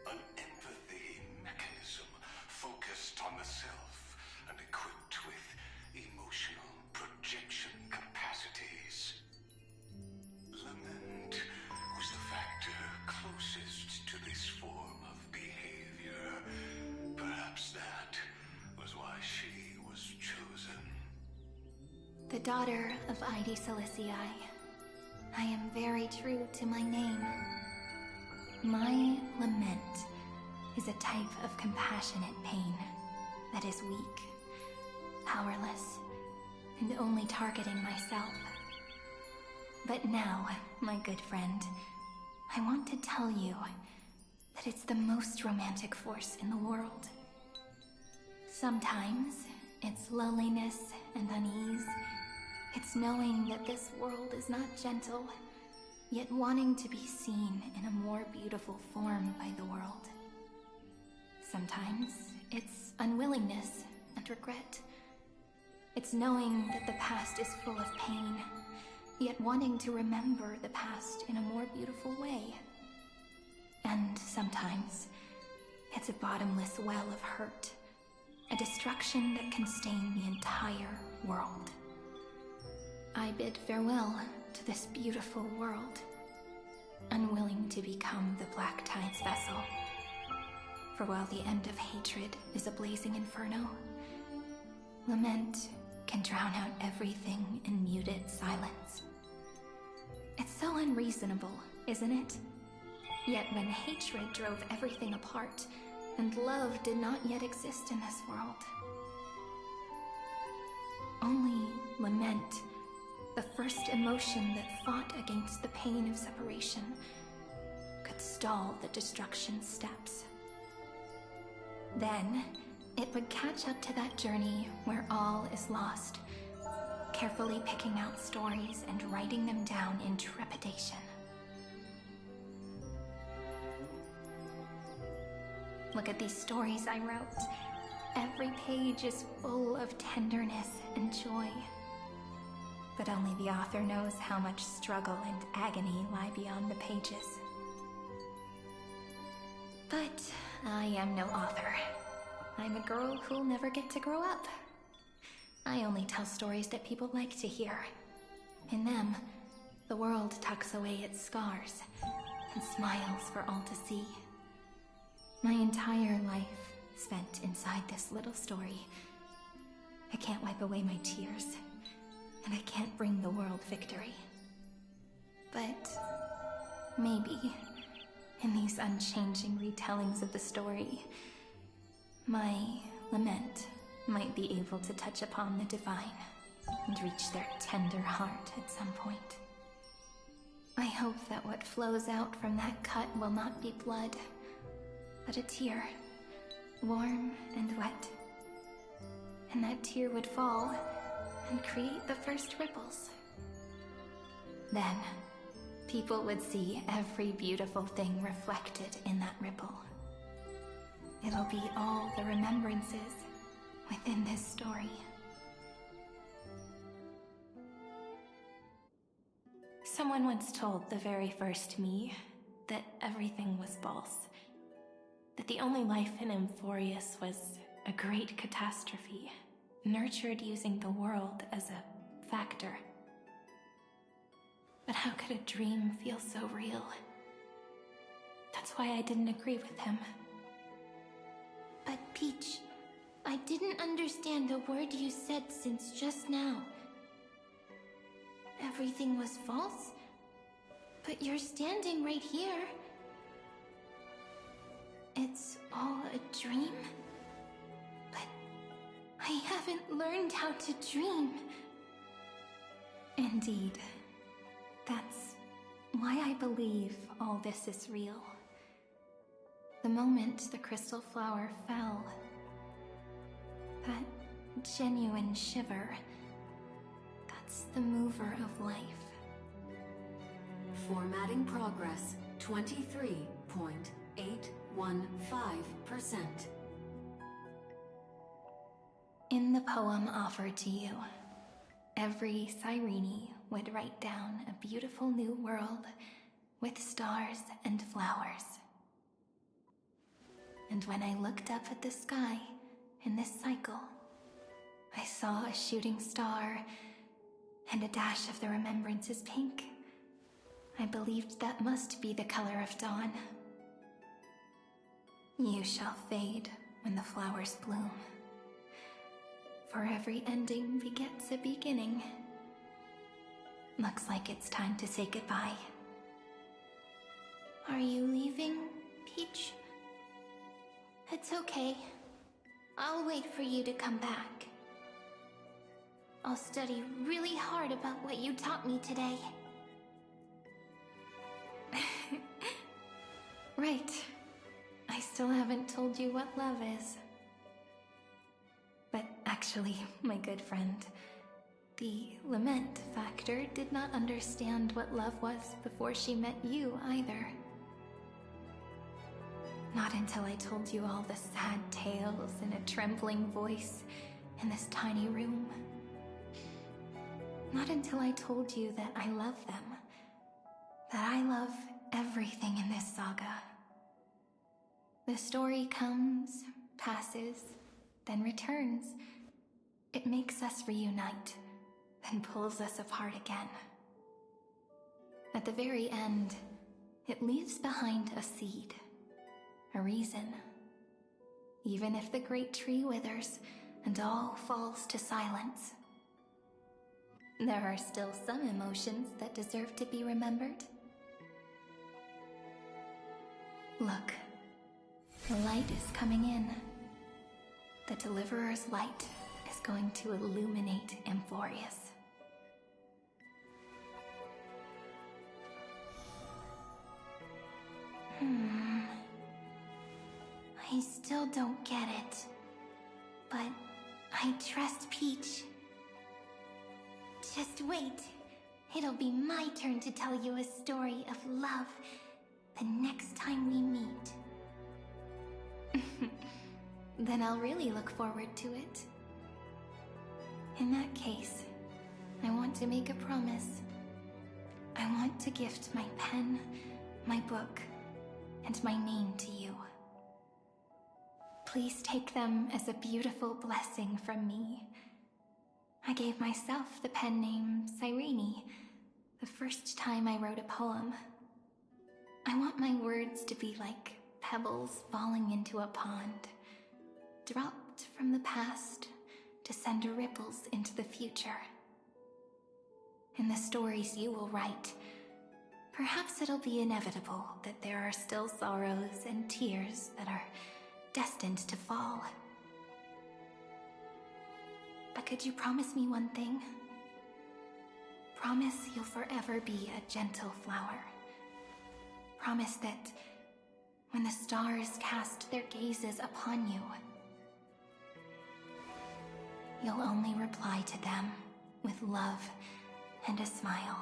S14: an empathy mechanism focused on the self and equipped with emotional projection capacities. Lament was the factor closest to this form of behavior. Perhaps that was why she was chosen.
S2: The daughter of Ide Silicii. I am very true to my name. My lament is a type of compassionate pain that is weak, powerless, and only targeting myself. But now, my good friend, I want to tell you that it's the most romantic force in the world. Sometimes, it's loneliness and unease. It's knowing that this world is not gentle, yet wanting to be seen in a more beautiful form by the world. Sometimes, it's unwillingness and regret. It's knowing that the past is full of pain, yet wanting to remember the past in a more beautiful way. And sometimes, it's a bottomless well of hurt, a destruction that can stain the entire world. I bid farewell to this beautiful world, unwilling to become the Black Tide's vessel. For while the end of hatred is a blazing inferno, lament can drown out everything in muted silence. So unreasonable, isn't it? Yet when hatred drove everything apart, and love did not yet exist in this world, only lament, the first emotion that fought against the pain of separation, could stall the destruction steps. Then, it would catch up to that journey where all is lost, carefully picking out stories and writing them down in trepidation. Look at these stories I wrote. Every page is full of tenderness and joy. But only the author knows how much struggle and agony lie beyond the pages. But I am no author. I'm a girl who'll never get to grow up. I only tell stories that people like to hear. In them, the world tucks away its scars and smiles for all to see. My entire life spent inside this little story. I can't wipe away my tears, and I can't bring the world victory. But maybe, in these unchanging retellings of the story, my lament might be able to touch upon the divine and reach their tender heart at some point. I hope that what flows out from that cut will not be blood, but a tear, warm and wet. And that tear would fall and create the first ripples. Then, people would see every beautiful thing reflected in that ripple. It'll be all the remembrances within this story. Someone once told the very first me that everything was false. That the only life in Amphorius was a great catastrophe, nurtured using the world as a factor. But how could a dream feel so real? That's why I didn't agree with him.
S3: But Peach, I didn't understand a word you said since just now. Everything was false? But you're standing right here. It's all a dream? But I haven't learned how to dream.
S2: Indeed. That's why I believe all this is real. The moment the crystal flower fell, that genuine shiver, that's the mover of life.
S19: Formatting progress 23.815%.
S2: In the poem offered to you, every Cyrene would write down a beautiful new world with stars and flowers. And when I looked up at the sky in this cycle, I saw a shooting star and a dash of the remembrances pink. I believed that must be the color of dawn. You shall fade when the flowers bloom. For every ending begets a beginning. Looks like it's time to say goodbye.
S3: Are you leaving, Peach? It's okay. I'll wait for you to come back. I'll study really hard about what you taught me today.
S2: Right. I still haven't told you what love is. But actually, my good friend, the lament factor did not understand what love was before she met you either. Not until I told you all the sad tales in a trembling voice in this tiny room. Not until I told you that I love them. That I love everything in this saga. The story comes, passes, then returns. It makes us reunite, then pulls us apart again. At the very end, it leaves behind a seed, a reason. Even if the great tree withers and all falls to silence, there are still some emotions that deserve to be remembered. Look, the light is coming in. The Deliverer's light is going to illuminate Amphorius. I still don't get it, but I trust Peach. Just wait. It'll be my turn to tell you a story of love the next time we meet. Then I'll really look forward to it. In that case, I want to make a promise. I want to gift my pen, my book, and my name to you. Please take them as a beautiful blessing from me. I gave myself the pen name Cyrene the first time I wrote a poem. I want my words to be like pebbles falling into a pond, dropped from the past to send ripples into the future. In the stories you will write, perhaps it'll be inevitable that there are still sorrows and tears that are destined to fall. But could you promise me one thing? Promise you'll forever be a gentle flower. Promise that when the stars cast their gazes upon you, you'll only reply to them with love and a smile.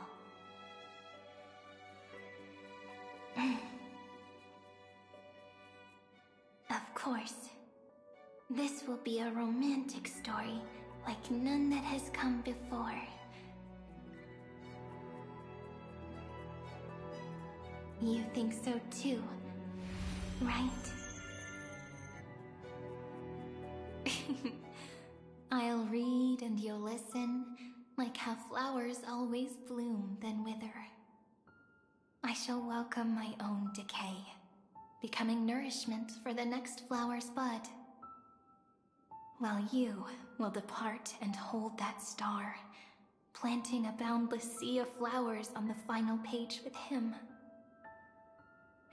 S2: Of course, this will be a romantic story like none that has come before. You think so too, right? I'll read and you'll listen, like how flowers always bloom then wither. I shall welcome my own decay, becoming nourishment for the next flower's bud. While you will depart and hold that star, planting a boundless sea of flowers on the final page with him.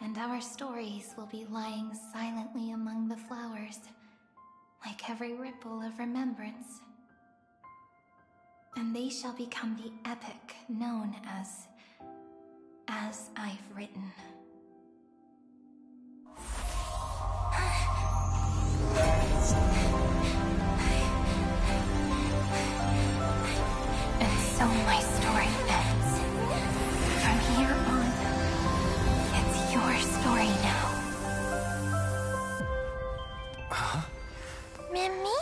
S2: And our stories will be lying silently among the flowers, like every ripple of remembrance. And they shall become the epic known as I've Written. And so my story ends. From here on, it's your story now.
S12: Huh?
S3: Mimi?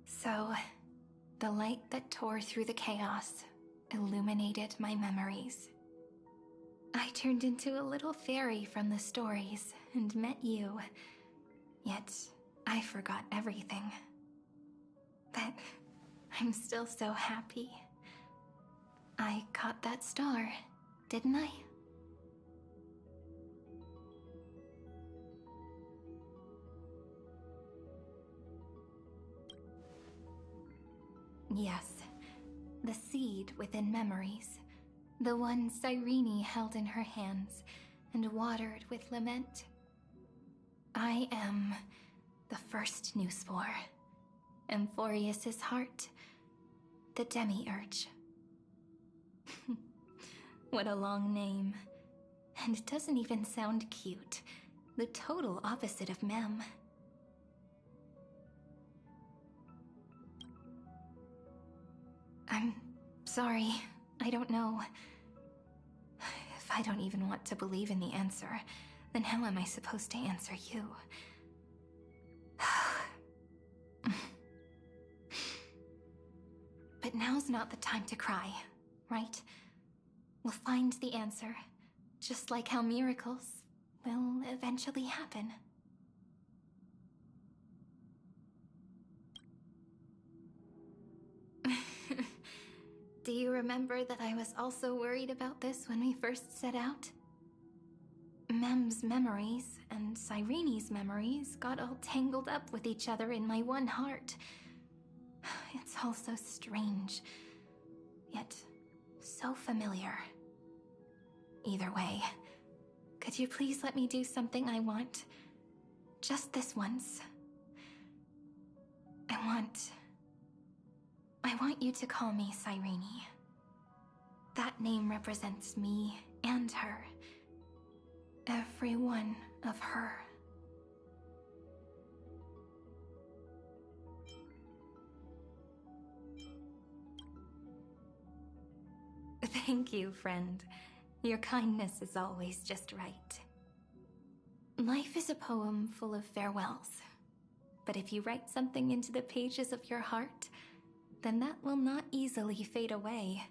S2: So, the light that tore through the chaos illuminated my memories. I turned into a little fairy from the stories and met you, yet I forgot everything. But I'm still so happy. I caught that star, didn't I? Yes, the seed within memories. The one Cyrene held in her hands and watered with lament. I am the first new spore. Amphorius' heart. The demiurge. What a long name. And it doesn't even sound cute. The total opposite of Mem. I'm sorry. I don't know. If I don't even want to believe in the answer, then how am I supposed to answer you? But now's not the time to cry, right? We'll find the answer. Just like how miracles will eventually happen. Do you remember that I was also worried about this when we first set out? Mem's memories and Cyrene's memories got all tangled up with each other in my one heart. It's all so strange, yet so familiar. Either way, could you please let me do something I want? Just this once. I want you to call me Cyrene. That name represents me and her. Every one of her. Thank you, friend. Your kindness is always just right. Life is a poem full of farewells. But if you write something into the pages of your heart, then that will not easily fade away.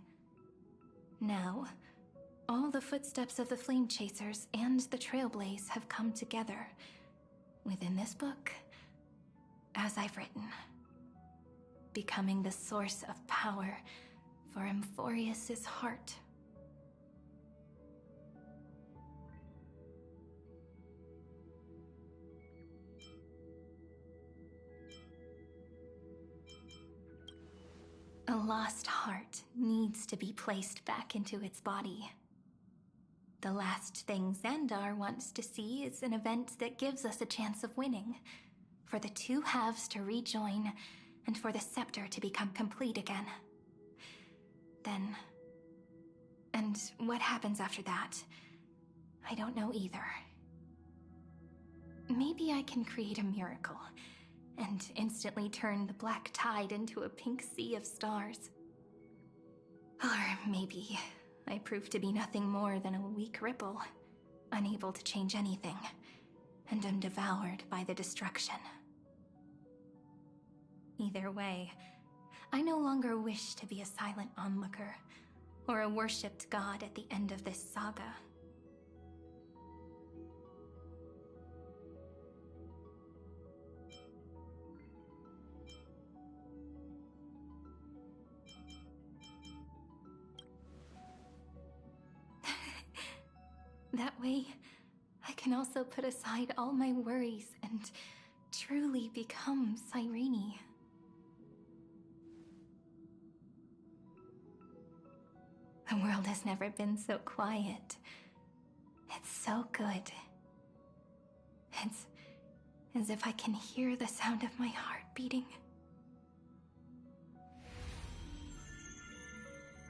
S2: Now, all the footsteps of the Flame Chasers and the Trailblaze have come together within this book, as I've written, becoming the source of power for Emphorius's heart. A lost heart needs to be placed back into its body. The last thing Xandar wants to see is an event that gives us a chance of winning, for the two halves to rejoin, and for the scepter to become complete again. Then... and what happens after that? I don't know either. Maybe I can create a miracle, and instantly turn the black tide into a pink sea of stars. Or maybe I prove to be nothing more than a weak ripple, unable to change anything, and am devoured by the destruction. Either way, I no longer wish to be a silent onlooker, or a worshipped god at the end of this saga. That way, I can also put aside all my worries and truly become Cyrene. The world has never been so quiet. It's so good. It's as if I can hear the sound of my heart beating.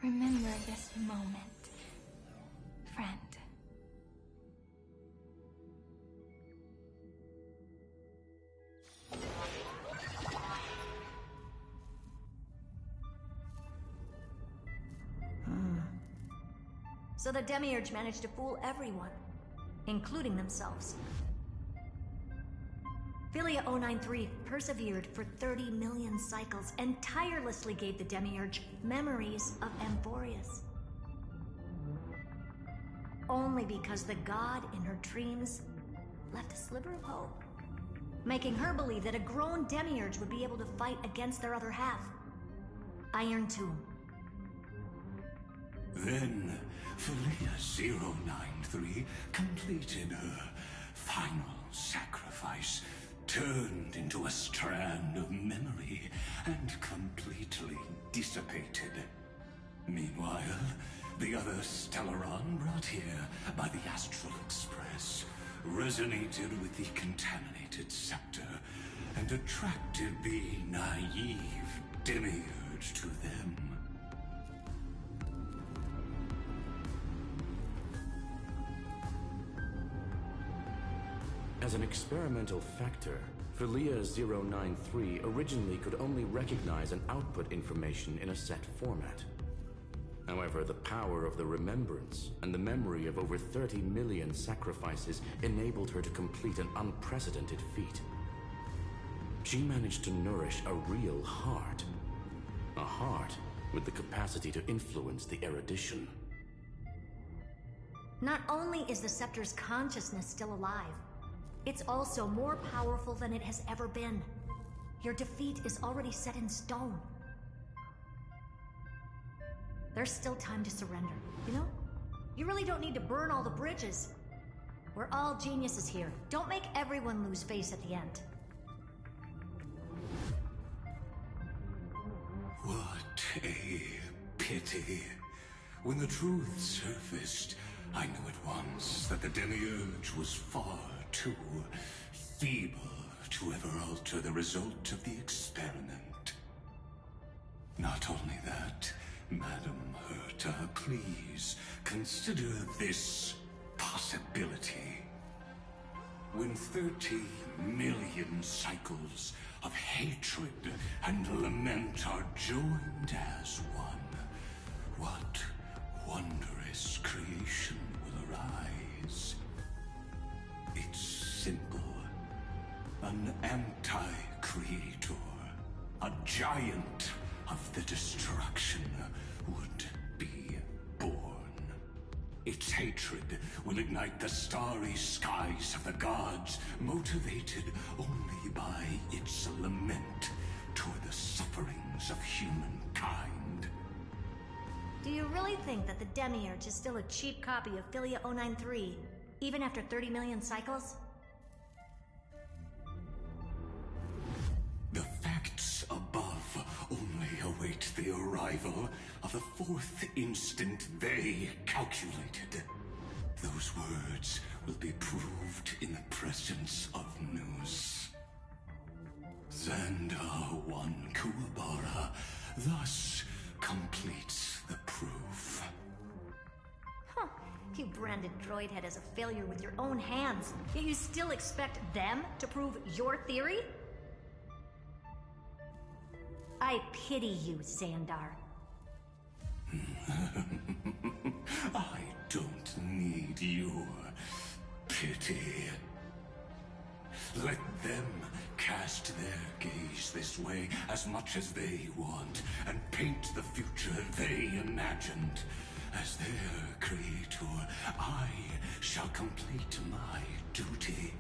S2: Remember this moment, friend.
S9: So the Demiurge managed to fool everyone, including themselves. Philia 093 persevered for 30 million cycles and tirelessly gave the Demiurge memories of Emphorius. Only because the god in her dreams left a sliver of hope, making her believe that a grown Demiurge would be able to fight against their other half, Iron Tomb.
S14: Then, Philia 093 completed her final sacrifice, turned into a strand of memory, and completely dissipated. Meanwhile, the other Stellaron brought here by the Astral Express resonated with the contaminated scepter and attracted the naive Demiurge to them.
S16: As an experimental factor, Philia 093 originally could only recognize and output information in a set format. However, the power of the remembrance and the memory of over 30 million sacrifices enabled her to complete an unprecedented feat. She managed to nourish a real heart. A heart with the capacity to influence the erudition.
S9: Not only is the Scepter's consciousness still alive, it's also more powerful than it has ever been. Your defeat is already set in stone. There's still time to surrender, you know? You really don't need to burn all the bridges. We're all geniuses here. Don't make everyone lose face at the end.
S14: What a pity. When the truth surfaced, I knew at once that the Demiurge was far too feeble to ever alter the result of the experiment. Not only that, Madam Herta, please consider this possibility. When 30 million cycles of hatred and lament are joined as one, what wondrous creation will arise? It's simple. An anti-creator, a giant of the destruction would be born. Its hatred will ignite the starry skies of the gods, motivated only by its lament toward the sufferings of humankind.
S9: Do you really think that the Demiurge is still a cheap copy of Philia 093, even after 30 million cycles?
S14: The facts above only await the arrival of the fourth instant they calculated. Those words will be proved in the presence of Nous. Xandar 1 Kuwabara thus completes the proof.
S9: Huh. You branded Droidhead as a failure with your own hands, yet you still expect them to prove your theory? I pity you, Xandar.
S14: I don't need your pity. Let them cast their gaze this way as much as they want, and paint the future they imagined. As their creator, I shall complete my duty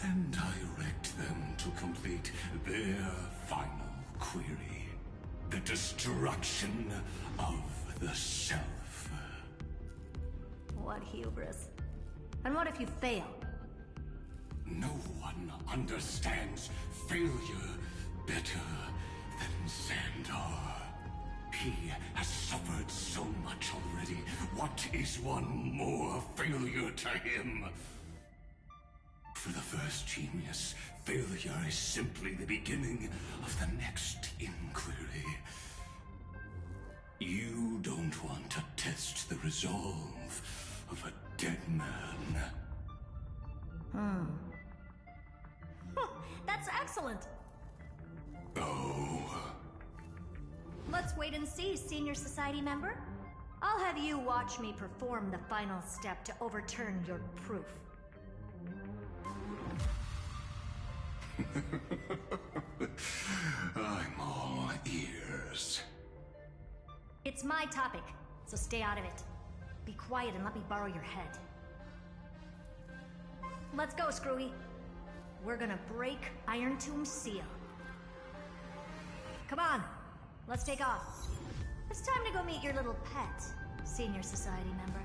S14: and direct them to complete their final query. The destruction of the self.
S9: What hubris. And what if you fail?
S14: No one understands failure better than Xandar. He has suffered so much already. What is one more failure to him? For the first genius, failure is simply the beginning of the next inquiry. You don't want to test the resolve of a dead man.
S9: That's excellent.
S14: Oh.
S9: Let's wait and see, Senior Society member. I'll have you watch me perform the final step to overturn your proof.
S14: I'm all ears.
S9: It's my topic, so stay out of it. Be quiet and let me borrow your head. Let's go, Screwy. We're gonna break Iron Tomb's seal. Come on, let's take off. It's time to go meet your little pet, Senior Society member.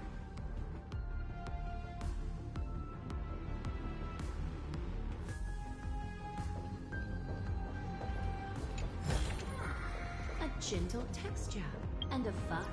S17: A gentle texture and a fuzz.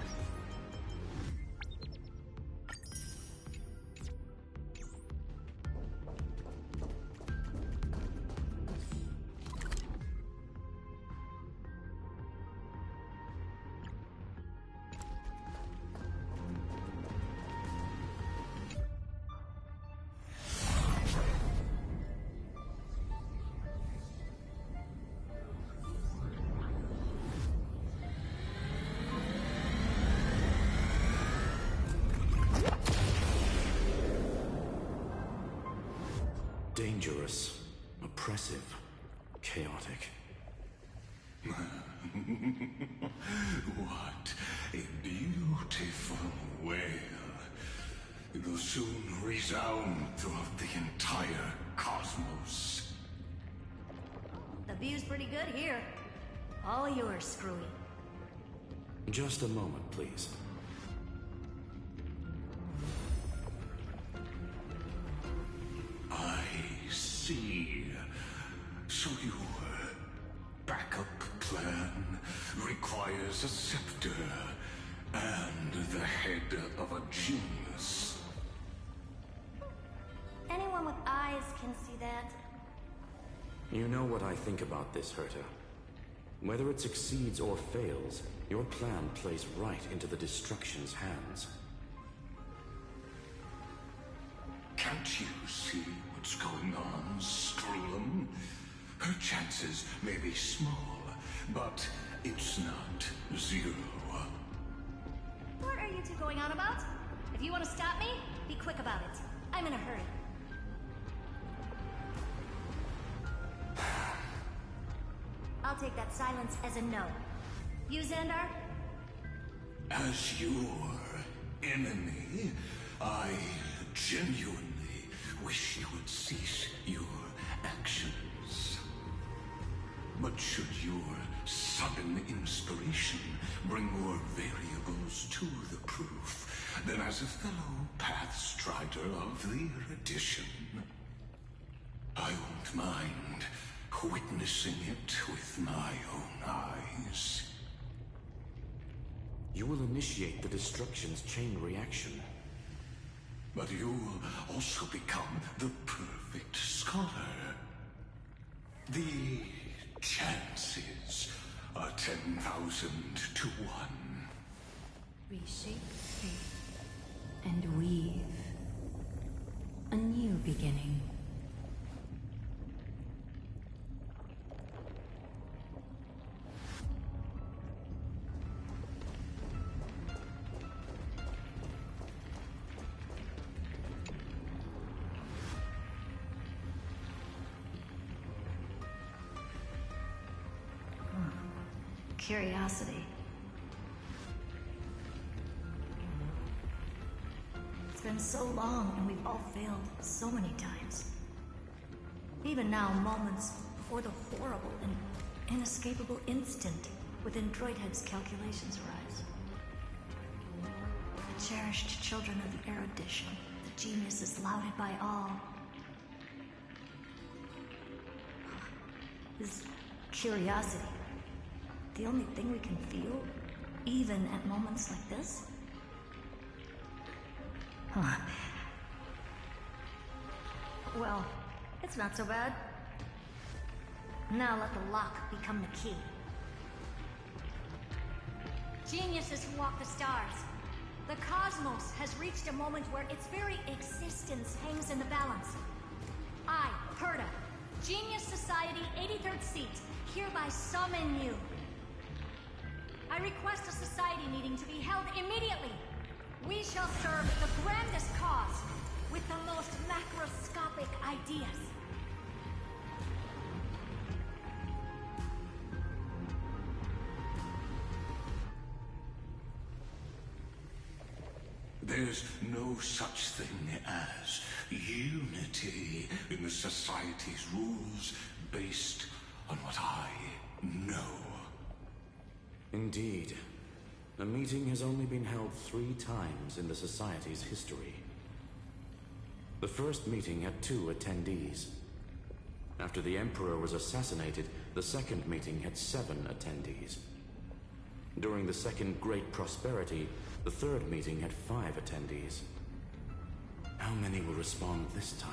S16: Dangerous, oppressive, chaotic.
S14: What a beautiful wail. It'll soon resound throughout the entire cosmos.
S9: The view's pretty good here. All yours, Screwy.
S16: Just a moment, please.
S14: I see. So your backup plan requires a scepter and the head of a genius.
S3: Anyone with eyes can see that.
S16: You know what I think about this, Herta. Whether it succeeds or fails, your plan plays right into the Destruction's hands.
S14: Can't you see what's going on, Strulum? Her chances may be small, but it's not zero.
S9: What are you two going on about? If you want to stop me, be quick about it. I'm in a hurry. I'll take that silence as a no. You, Xandar?
S14: As your enemy, I genuinely wish you would cease your actions. But should your sudden inspiration bring more variables to the proof, then as a fellow Pathstrider of the Erudition, I won't mind witnessing it with my own eyes.
S16: You will initiate the Destruction's chain reaction.
S14: But you'll also become the perfect scholar. The chances are 10,000 to 1.
S17: Reshape fate and weave a new beginning.
S9: Curiosity. It's been so long and we've all failed so many times. Even now, moments before the horrible and inescapable instant within Droidhead's calculations arise. The cherished children of the Erudition, the geniuses lauded by all. Is curiosity the only thing we can feel, even at moments like this? Huh. Well, it's not so bad. Now let the lock become the key. Geniuses who walk the stars. The cosmos has reached a moment where its very existence hangs in the balance. I, Herta, Genius Society 83rd seat, hereby summon you. I request a society meeting to be held immediately. We shall serve the grandest cause with the most macroscopic ideas.
S14: There's no such thing as unity in the Society's rules based on what I know.
S16: Indeed. The meeting has only been held 3 times in the Society's history. The first meeting had 2 attendees. After the Emperor was assassinated, the second meeting had 7 attendees. During the Second Great Prosperity, the third meeting had 5 attendees. How many will respond this time?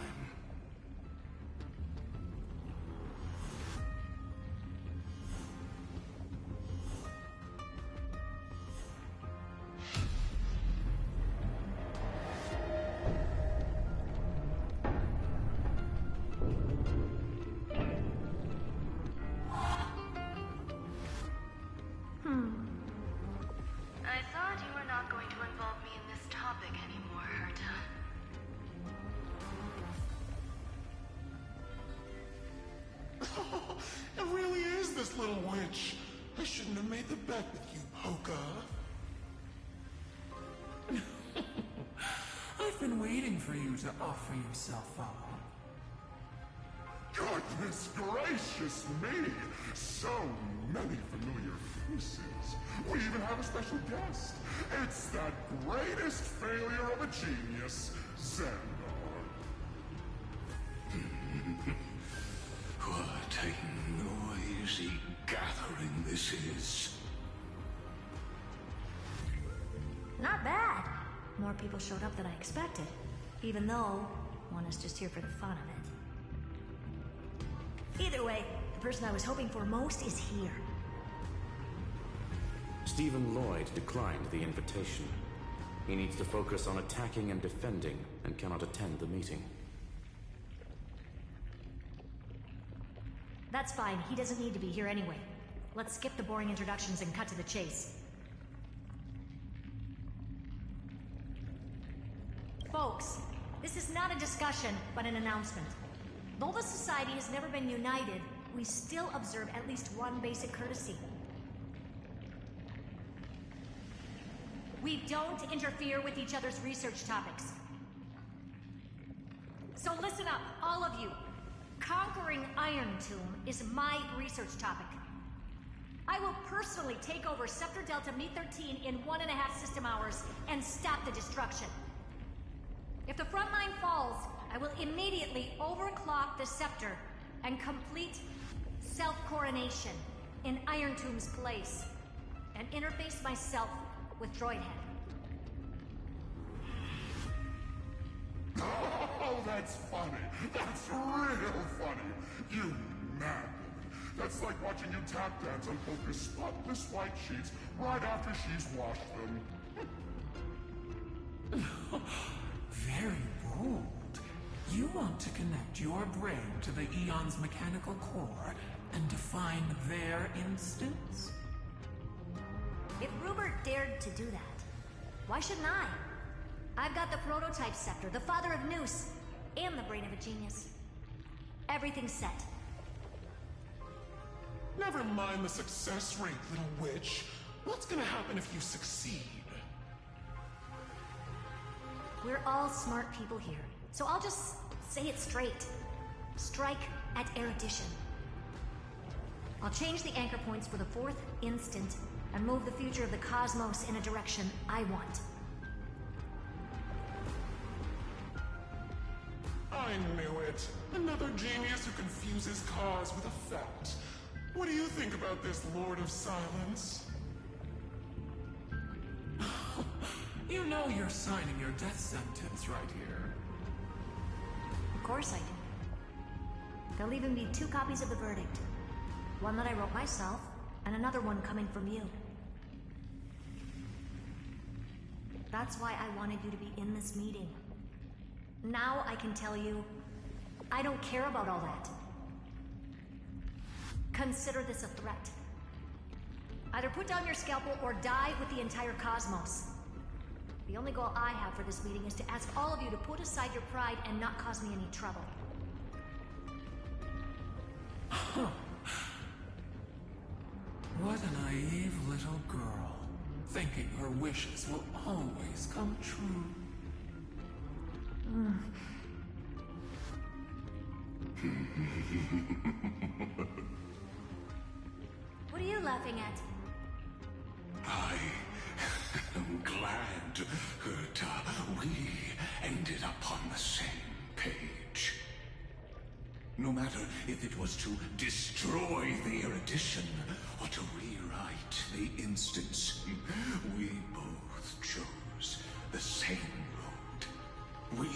S6: I thought you were not going to involve me in this topic anymore, Herta.
S20: It really is this little witch. I shouldn't have made the bet with you, Hoka.
S21: I've been
S18: been waiting for you to offer yourself up.
S20: Goodness gracious me! So many familiar faces. We even have a special guest. It's that greatest failure of a genius, Xandar.
S14: What a noisy gathering this is.
S9: Not bad. More people showed up than I expected. Even though one is just here for the fun of it. Either way, the person I was hoping for most is here.
S16: Stephen Lloyd declined the invitation. He needs to focus on attacking and defending, and cannot attend the meeting.
S9: That's fine. He doesn't need to be here anyway. Let's skip the boring introductions and cut to the chase. Folks, this is not a discussion, but an announcement. Though the Society has never been united, we still observe at least one basic courtesy. We don't interfere with each other's research topics. So listen up, all of you. Conquering Iron Tomb is my research topic. I will personally take over Scepter Delta Me-13 in 1.5 system hours and stop the destruction. If the front line falls, I will immediately overclock the Scepter and complete self-coronation in Iron Tomb's place, and interface myself with Droidhead.
S20: Oh, that's funny. That's real funny. You mad woman. That's like watching you tap dance on Polka's spotless white sheets right after she's washed them.
S18: Very bold. You want to connect your brain to the Eon's mechanical core and define their instance?
S9: If Rupert dared to do that, why shouldn't I? I've got the prototype scepter, the father of Noose, and the brain of a genius. Everything's set.
S20: Never mind the success rate, little witch. What's gonna happen if you succeed?
S9: We're all smart people here, so I'll just say it straight. Strike at erudition. I'll change the anchor points for the 4th instant and move the future of the cosmos in a direction I want.
S20: I knew it. Another genius who confuses cause with effect. What do you think about this, Lord of Silence?
S18: You know you're signing your death sentence right here.
S9: Of course I do. There'll even be 2 copies of the verdict. One that I wrote myself, and another one coming from you. That's why I wanted you to be in this meeting. Now I can tell you, I don't care about all that. Consider this a threat. Either put down your scalpel or die with the entire cosmos. The only goal I have for this meeting is to ask all of you to put aside your pride and not cause me any trouble.
S18: What a naive little girl, thinking her wishes will always come true.
S9: What are you laughing at?
S14: I am glad that we ended up on the same page. No matter if it was to destroy the erudition or to rewrite the instance, we both chose the same road. We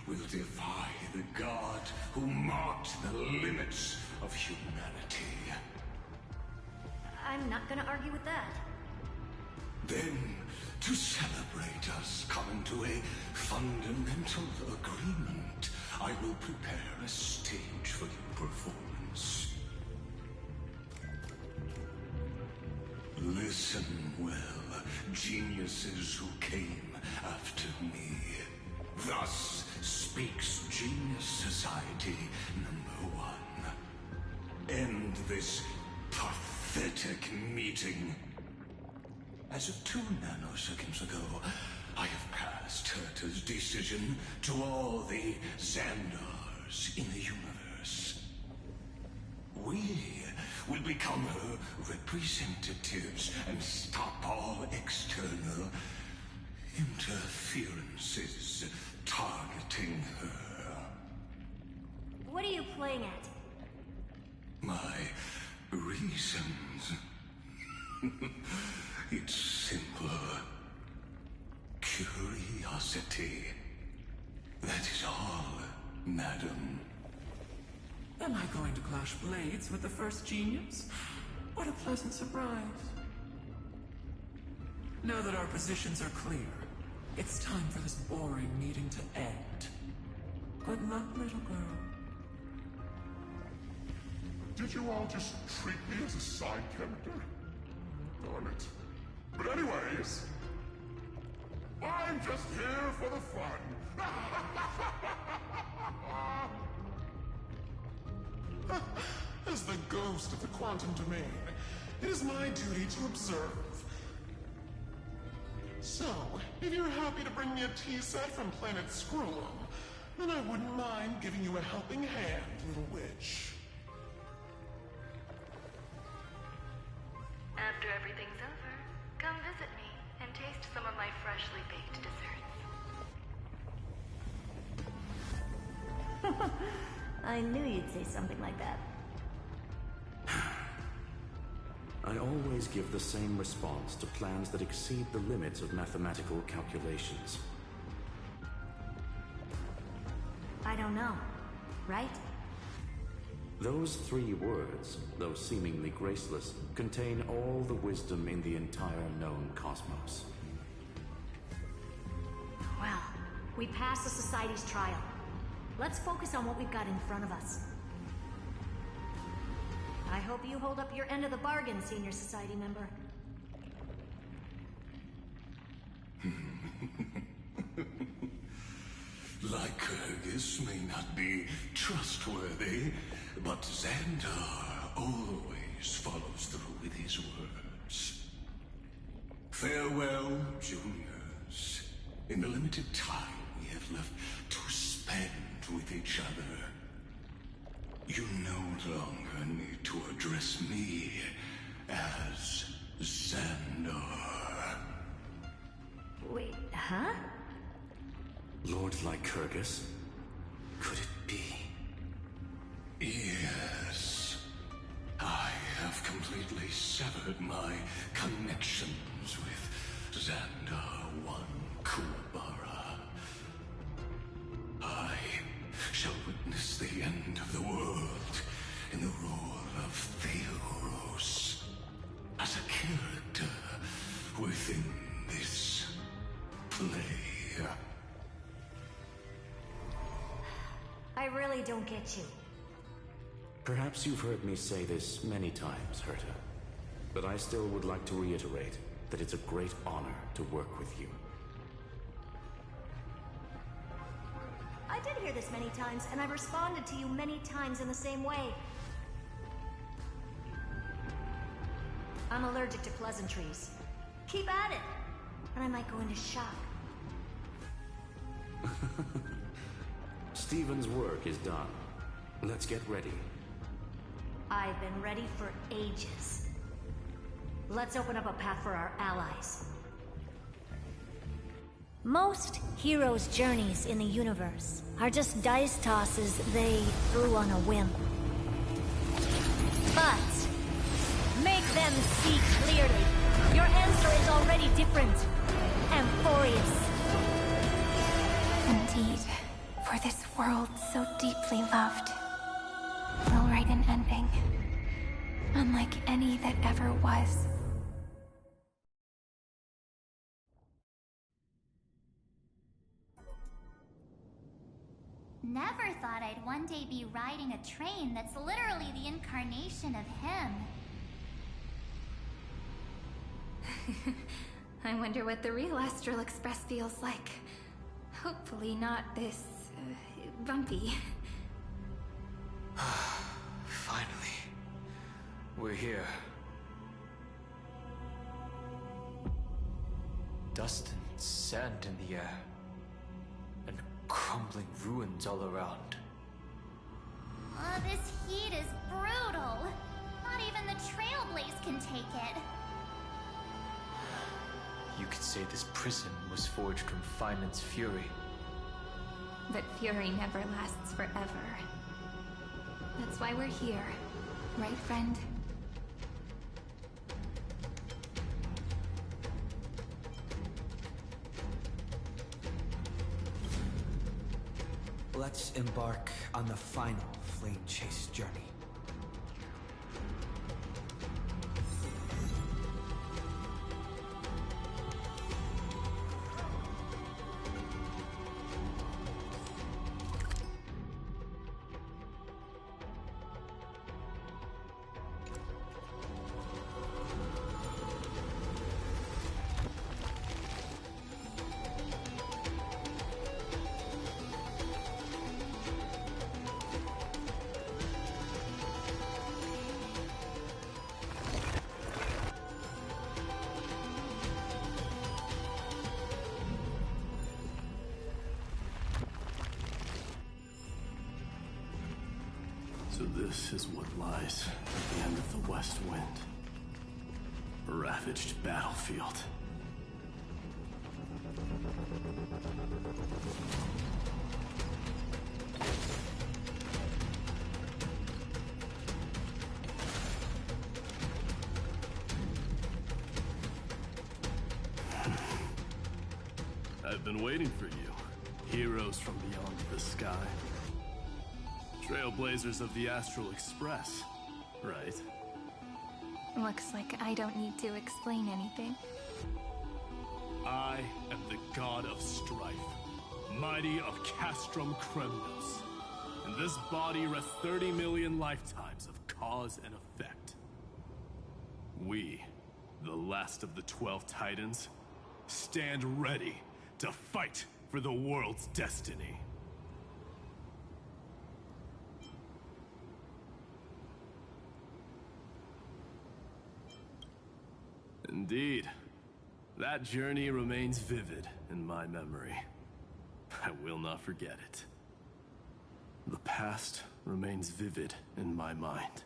S14: will defy the god who marked the limits of humanity.
S9: I'm not gonna argue with that.
S14: Then, to celebrate us coming to a fundamental agreement, I will prepare a stage for your performance. Listen well, geniuses who came after me. Thus speaks Genius Society #1. End this pathetic meeting. As of 2 nanoseconds ago, I have passed Herta's decision to all the Xandars in the universe. We will become her representatives and stop all external interferences targeting her.
S9: What are you playing at?
S14: My reasons. It's simple. Curiosity. That is all, madam.
S18: Am I going to clash blades with the first genius? What a pleasant surprise. Now that our positions are clear, it's time for this boring meeting to end. Good luck, little girl.
S20: Did you all just treat me as a side character? Darn it. But anyways, I'm just here for the fun.
S18: As the ghost of the quantum domain, it is my duty to observe. So, if you're happy to bring me a tea set from planet Scrollum, then I wouldn't mind giving you a helping hand, little witch.
S6: After everything's over, come visit me and taste some of my freshly baked desserts.
S9: I knew you'd say something like that.
S16: I always give the same response to plans that exceed the limits of mathematical calculations.
S9: I don't know, right?
S16: Those 3 words, though seemingly graceless, contain all the wisdom in the entire known cosmos.
S9: Well, we passed the Society's trial. Let's focus on what we've got in front of us. I hope you hold up your end of the bargain, Senior Society member.
S14: Lycurgus may not be trustworthy, but Xandar always follows through with his words. Farewell, juniors. In the limited time we have left to spend with each other, you no longer need to address me as Xandar.
S9: Wait, huh?
S16: Lord Lycurgus? Could it be?
S14: Yes. I have completely severed my connections with Xandar I Kuwabara. I shall witness the end of the world in the role of Theoros, as a character within this play.
S9: I really don't get you.
S16: Perhaps you've heard me say this many times, Herta, but I still would like to reiterate that it's a great honor to work with you.
S9: I did hear this many times, and I've responded to you many times in the same way. I'm allergic to pleasantries. Keep at it, and I might go into shock.
S16: Stephen's work is done. Let's get ready.
S9: I've been ready for ages. Let's open up a path for our allies. Most heroes' journeys in the universe are just dice tosses they threw on a whim. But make them see clearly. Your answer is already different. Amphorius.
S2: Indeed, for this world so deeply loved, will write an ending, unlike any that ever was.
S3: Never thought I'd one day be riding a train that's literally the incarnation of him.
S2: I wonder what the real Astral Express feels like. Hopefully not this, bumpy.
S4: Finally. We're here. Dustin. sand in the air, and crumbling ruins all around.
S3: Oh, this heat is brutal. Not even the Trailblaze can take it.
S4: You could say this prison was forged from Finland's fury.
S2: But fury never lasts forever. That's why we're here, right, friend?
S1: Let's embark on the final flame chase journey.
S21: So this is what lies at the end of the West Wind. A ravaged battlefield. I've been waiting for you, heroes from beyond the sky. Trailblazers of the Astral Express, right?
S2: Looks like I don't need to explain anything.
S21: I am the god of strife, mighty of Castrum Kremnos. In this body rest 30 million lifetimes of cause and effect. We, the last of the 12 Titans, stand ready to fight for the world's destiny. Indeed. That journey remains vivid in my memory. I will not forget it. The past remains vivid in my mind.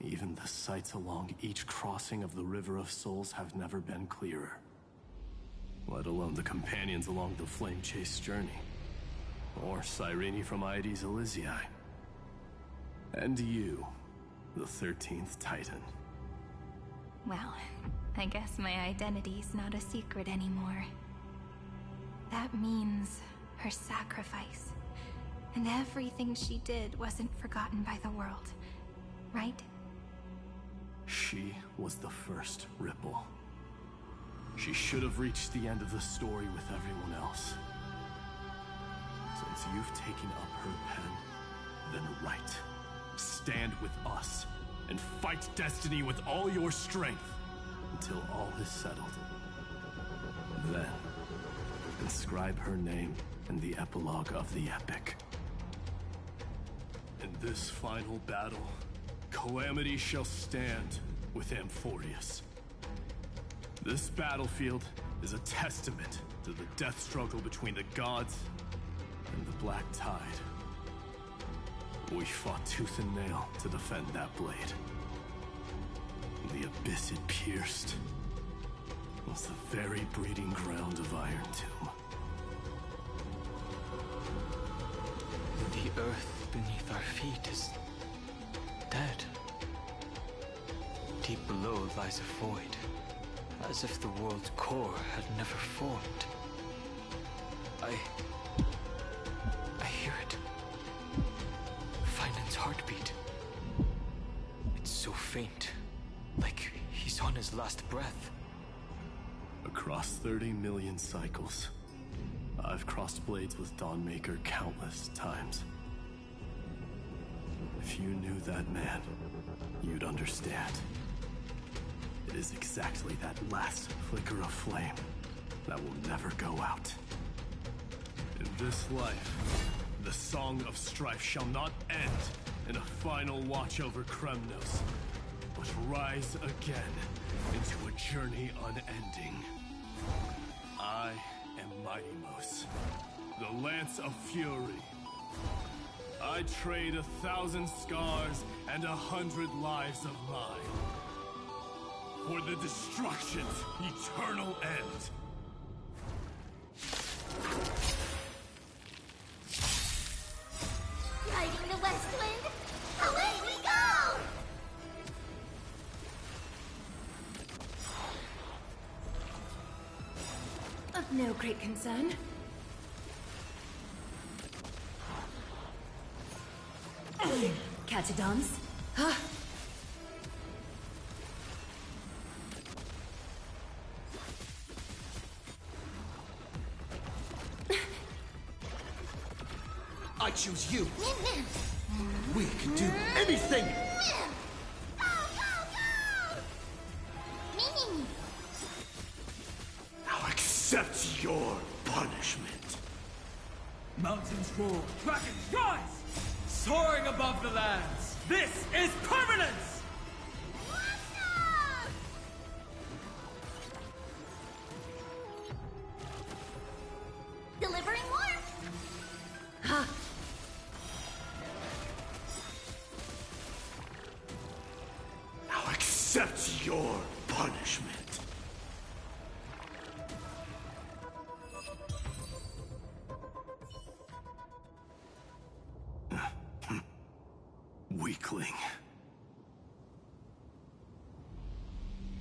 S21: Even the sights along each crossing of the River of Souls have never been clearer. Let alone the companions along the Flame Chase journey. Or Cyrene from Aedes Elysiae. And you, the 13th Titan.
S2: Well, I guess my identity's not a secret anymore. That means her sacrifice. And everything she did wasn't forgotten by the world, right?
S21: She was the first Ripple. She should have reached the end of the story with everyone else. Since you've taken up her pen, then write. Stand with us, and fight destiny with all your strength, until all is settled. Then, inscribe her name in the epilogue of the epic. In this final battle, Calamity shall stand with Amphorius. This battlefield is a testament to the death struggle between the gods and the Black Tide. We fought tooth and nail to defend that blade. The abyss it pierced was the very breeding ground of Iron Tomb.
S4: The earth beneath our feet is dead. Deep below lies a void, as if the world's core had never formed. I hear it. Finland's heartbeat. It's so faint, like he's on his last breath.
S21: Across 30 million cycles, I've crossed blades with Dawnmaker countless times. If you knew that man, you'd understand. It is exactly that last flicker of flame that will never go out. In this life, the Song of Strife shall not end in a final watch over Kremnos, but rise again into a journey unending. I am Mighty Moose, the Lance of Fury. I trade 1,000 scars and 100 lives of mine for the destruction's eternal end.
S3: Riding the west wind, away we go!
S10: Of no great concern. Catch a dance? Huh?
S5: I choose you. We can do anything.
S21: Now accept your punishment.
S22: Mountains roar, dragons rise! Soaring above the lands, this is permanence!
S3: Delivering warmth!
S10: Huh?
S21: Now accept your punishment. Weakling.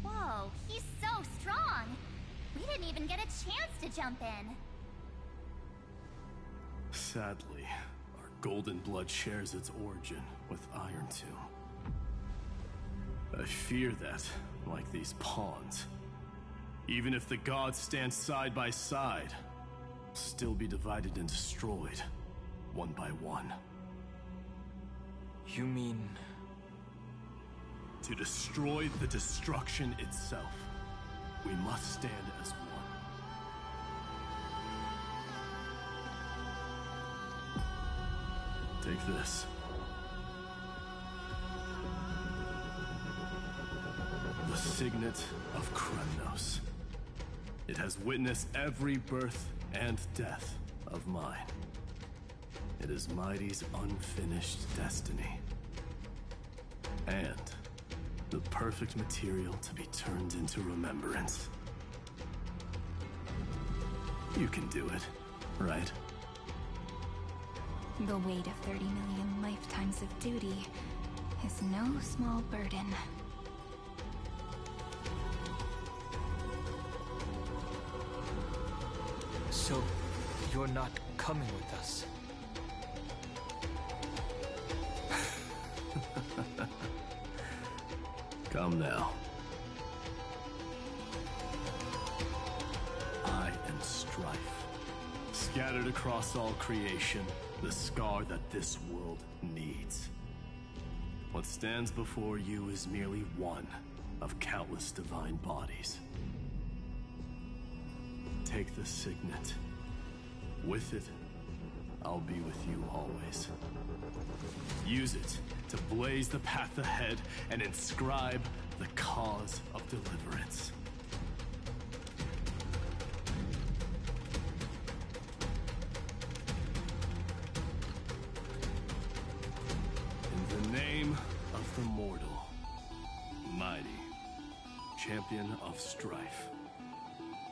S3: Whoa, he's so strong! We didn't even get a chance to jump in.
S21: Sadly, our golden blood shares its origin with Iron Tomb. I fear that, like these pawns, even if the gods stand side by side, will still be divided and destroyed, one by one.
S4: You mean...
S21: To destroy the destruction itself, we must stand as one. Take this. The Signet of Kremnos. It has witnessed every birth and death of mine. It is Mighty's unfinished destiny. And the perfect material to be turned into remembrance. You can do it, right?
S2: The weight of 30 million lifetimes of duty is no small burden.
S4: So, you're not coming with us?
S21: Come now. I am Strife. Scattered across all creation, the scar that this world needs. What stands before you is merely one of countless divine bodies. Take the signet. With it, I'll be with you always. Use it to blaze the path ahead and inscribe the cause of deliverance. In the name of the mortal, Mighty, champion of strife,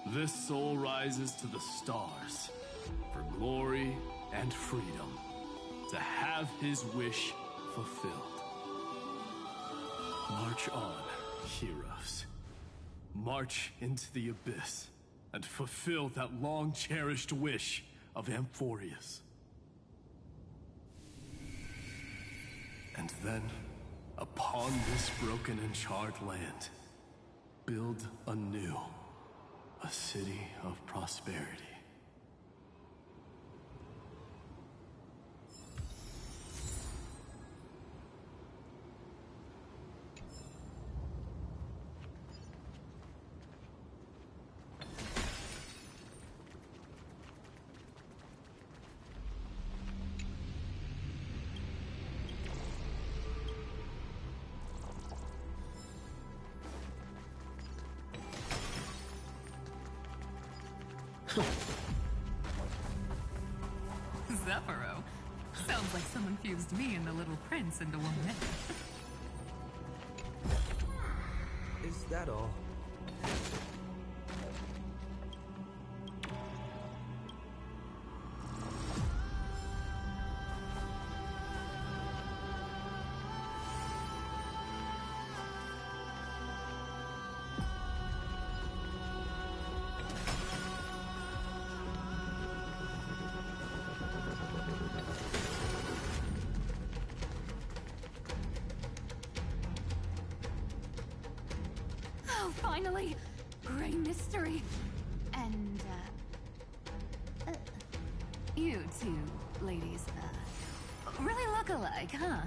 S21: this soul rises to the stars for glory and freedom, to have his wish fulfilled. March on, heroes. March into the abyss and fulfill that long-cherished wish of Amphorius. And then, upon this broken and charred land, build anew a city of prosperity.
S11: Zephyro. Sounds like someone fused me and the Little Prince into one man.
S13: Is that all?
S11: Oh, finally! Gray mystery! And, you two ladies, really look alike, huh?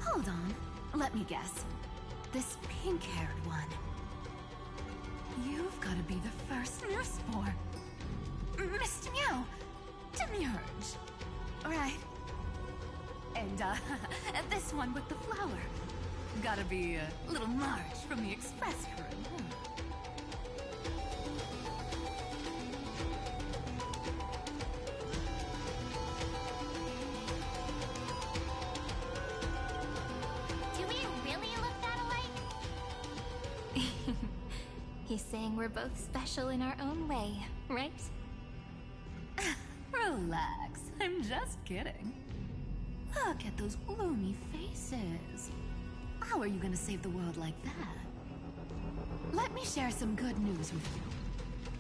S11: Hold on, let me guess. This pink-haired one. You've gotta be the first nurse for Mr. Meow, Demurge, right? And, this one with the flower. Gotta be little Marge from the Express crew, huh?
S3: Do we really look that alike?
S2: He's saying we're both special in our own way, right?
S11: Relax, I'm just kidding. Look at those gloomy faces. How are you gonna save the world like that? Let me share some good news with you.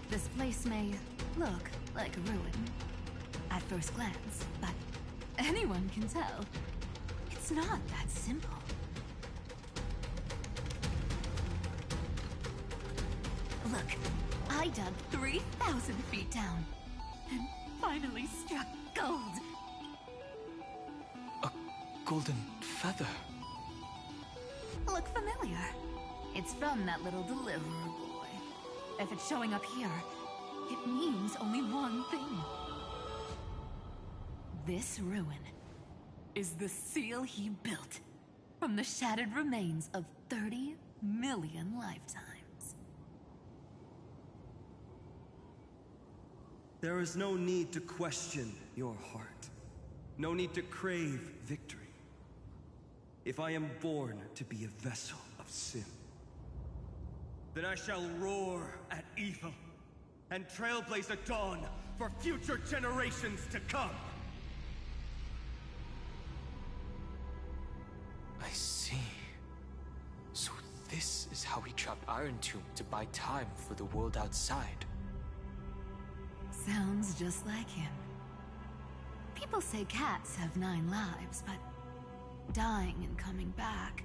S11: This place may look like a ruin at first glance, but anyone can tell it's not that simple. Look, I dug 3,000 feet down and finally struck gold.
S4: A golden feather.
S11: Look familiar. It's from that little deliverer boy. If it's showing up here, it means only one thing. This ruin is the seal he built from the shattered remains of 30 million lifetimes.
S13: There is no need to question your heart. No need to crave victory. If I am born to be a vessel of sin, then I shall roar at evil and trailblaze a dawn for future generations to come.
S4: I see. So this is how he trapped Iron Tomb to buy time for the world outside.
S11: Sounds just like him. People say cats have 9 lives, but dying and coming back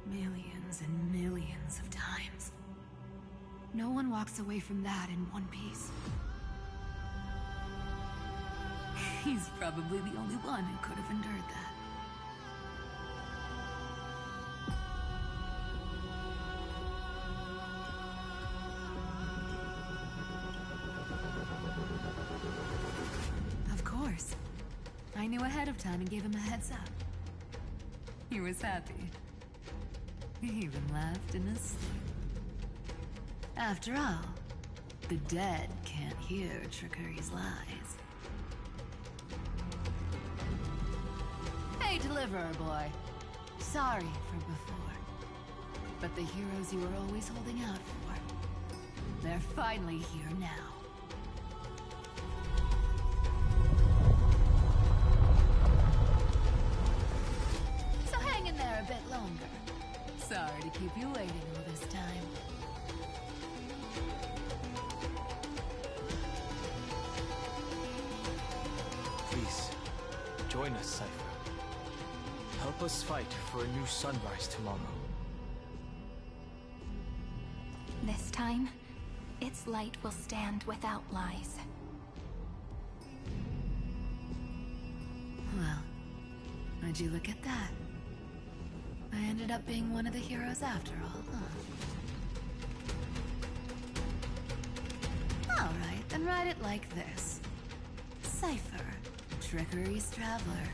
S11: millions and millions of times. No one walks away from that in one piece. He's probably the only one who could have endured that. Of course. I knew ahead of time and gave him a heads up. He was happy. He even laughed in his sleep. After all, the dead can't hear Trickery's lies. Hey, Deliverer Boy. Sorry for before. But the heroes you were always holding out for, they're finally here now. So hang in there a bit longer. Sorry to keep you waiting all this time.
S4: Please, join us, Cypher. Help us fight for a new sunrise tomorrow.
S2: This time, its light will stand without lies.
S11: Well, would you look at that? I ended up being one of the heroes after all, huh? Alright, then write it like this. Cypher, Trickery's traveler.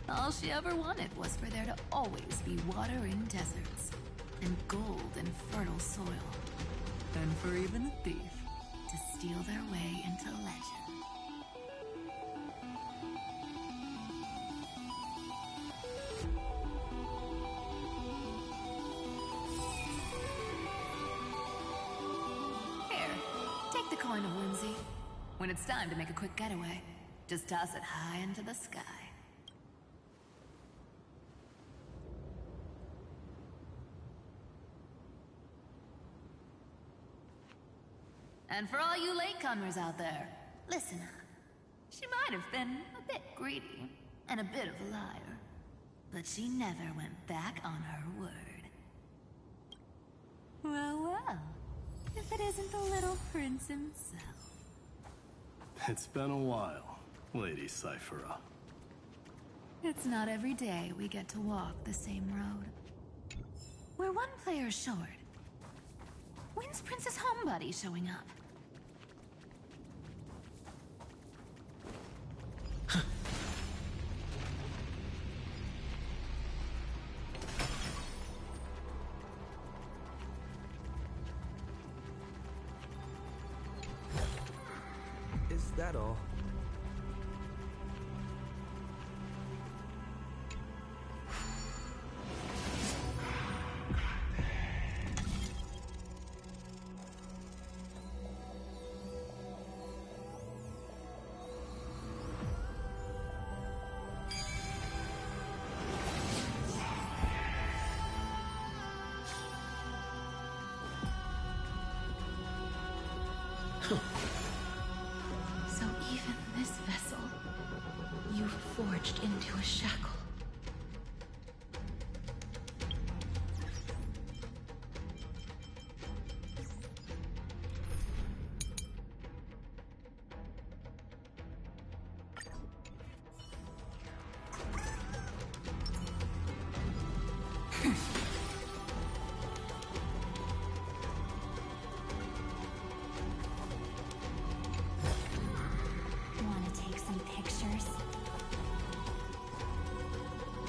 S11: All she ever wanted was for there to always be water in deserts, and gold in fertile soil. And for even a thief to steal their way into legend. Here, take the coin of whimsy. When it's time to make a quick getaway, just toss it high into the sky. And for all you latecomers out there, listen up. She might have been a bit greedy and a bit of a liar, but she never went back on her word. Well, well, if it isn't the little prince himself.
S21: It's been a while, Lady Cyphera.
S11: It's not every day we get to walk the same road. We're one player short. When's Princess Homebody showing up?
S13: Is that all?
S2: So even this vessel, you've forged into a shackle.
S3: Want to take some pictures?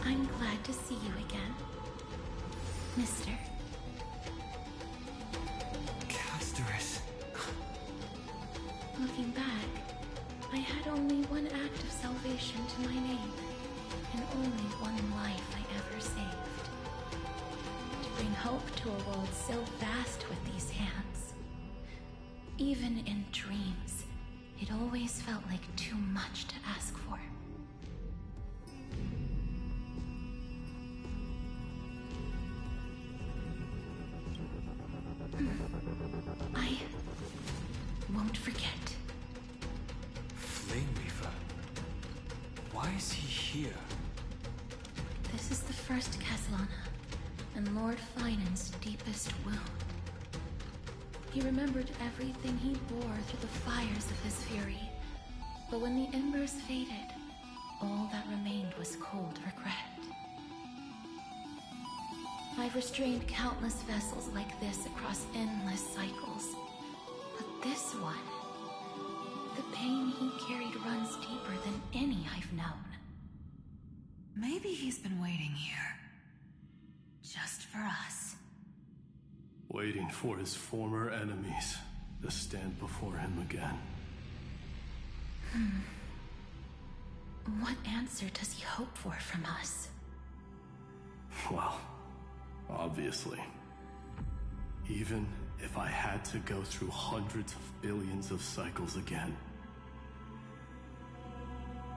S2: I'm glad to see you again, Mister.
S1: Casterus.
S2: Looking back, I had only one act of salvation to my name, and only one life I ever saved. To bring hope to a world so vast with these hands. Even in dreams, it always felt like too much to ask for. I won't forget.
S1: Flame Weaver. Why is he here?
S2: This is the first Castellana, and Lord Finan's deepest wound. He remembered everything he bore through the fires of his fury, but when the embers faded, all that remained was cold regret. I've restrained countless vessels like this across endless cycles, but this one, the pain he carried runs deeper than any I've known.
S11: Maybe he's been waiting here. Just for us.
S21: Waiting for his former enemies to stand before him again.
S2: What answer does he hope for from us?
S21: Well, obviously. Even if I had to go through hundreds of billions of cycles again,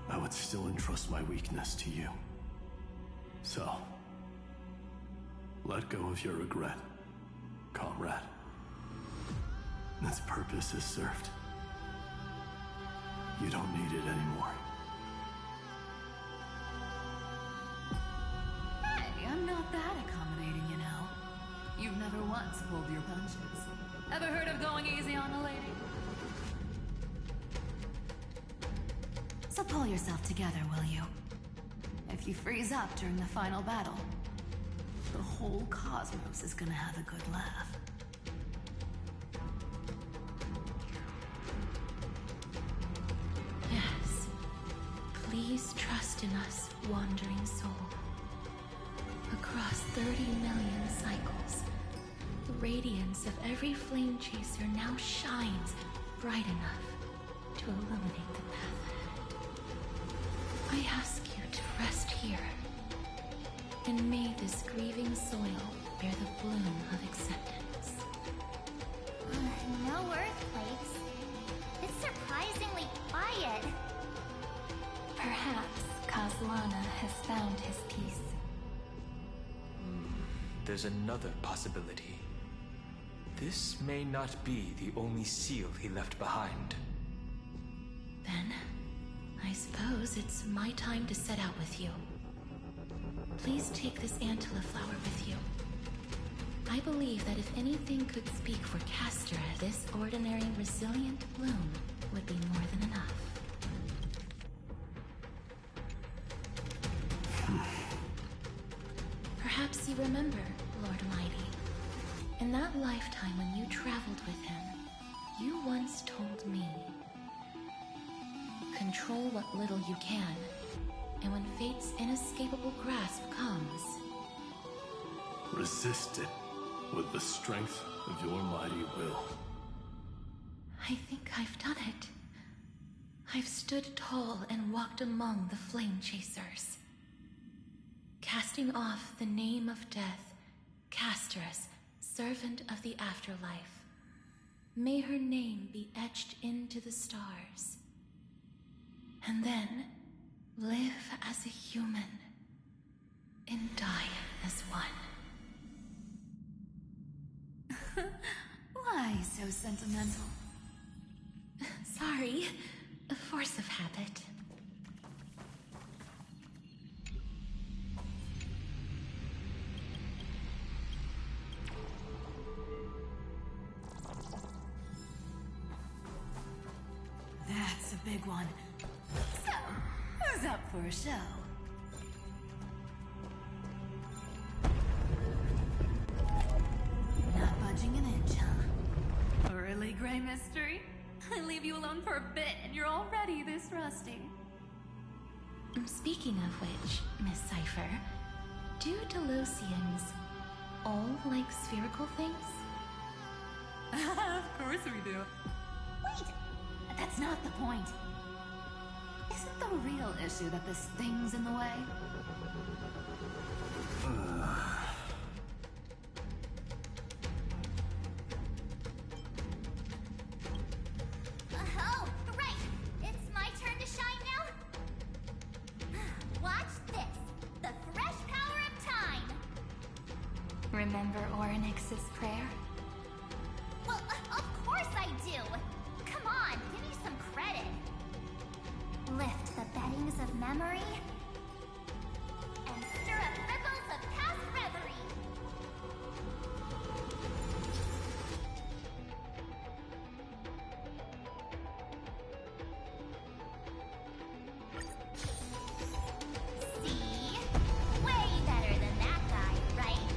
S21: I would still entrust my weakness to you. So, let go of your regret, comrade. Its purpose is served. You don't need it anymore.
S11: Hey, I'm not that accommodating, you know. You've never once pulled your punches. Ever heard of going easy on a lady? So pull yourself together, will you? If you freeze up during the final battle, the whole cosmos is gonna have a good laugh.
S2: Yes. Please trust in us, wandering soul. Across 30 million cycles, the radiance of every flame chaser now shines bright enough to illuminate the path ahead. I ask you to rest here, and may this grieving soil bear the bloom of acceptance.
S3: No earthquakes. It's surprisingly quiet.
S2: Perhaps Kazlana has found his peace.
S4: There's another possibility. This may not be the only seal he left behind.
S2: Then, I suppose it's my time to set out with you. Please take this Antilla flower with you. I believe that if anything could speak for Castor, this ordinary resilient bloom would be more than enough. Perhaps you remember, Lord Mighty. In that lifetime when you traveled with him, you once told me, control what little you can, and when fate's inescapable grasp comes,
S21: resist it with the strength of your mighty will.
S2: I think I've done it. I've stood tall and walked among the flame chasers, casting off the name of death, Castorus, servant of the afterlife. May her name be etched into the stars. And then live as a human and die as one.
S11: Why so sentimental?
S2: Sorry, a force of habit.
S11: That's a big one. So, who's up for a show? Not budging an inch, huh? Really, Gray Mystery? I leave you alone for a bit and you're already this rusty.
S2: Speaking of which, Miss Cipher, do Delosians all like spherical things?
S11: Of course we do. Wait! That's not the point. Isn't the real issue that this thing's in the way?
S3: Oh, right! It's my turn to shine now? Watch this! The fresh power of time!
S2: Remember Orynyx's prayer?
S3: Well, of course I do! Come on, give me some credit. Lift the beddings of memory and stir up ripples of past reverie. See? Way better than that guy, right?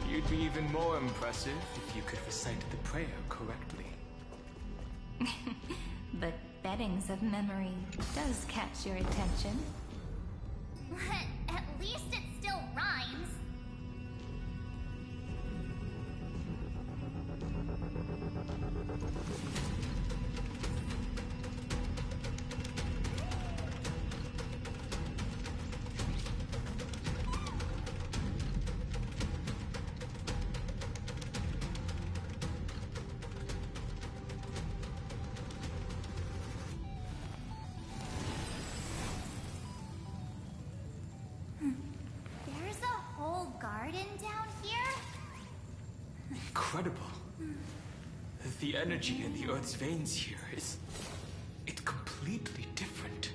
S4: You'd be even more impressive if you could recite the prayer correctly.
S2: But beddings of memory does catch your attention.
S3: At least it still rhymes. There's a whole garden down here?
S4: Incredible. The energy in the Earth's veins here it's completely different.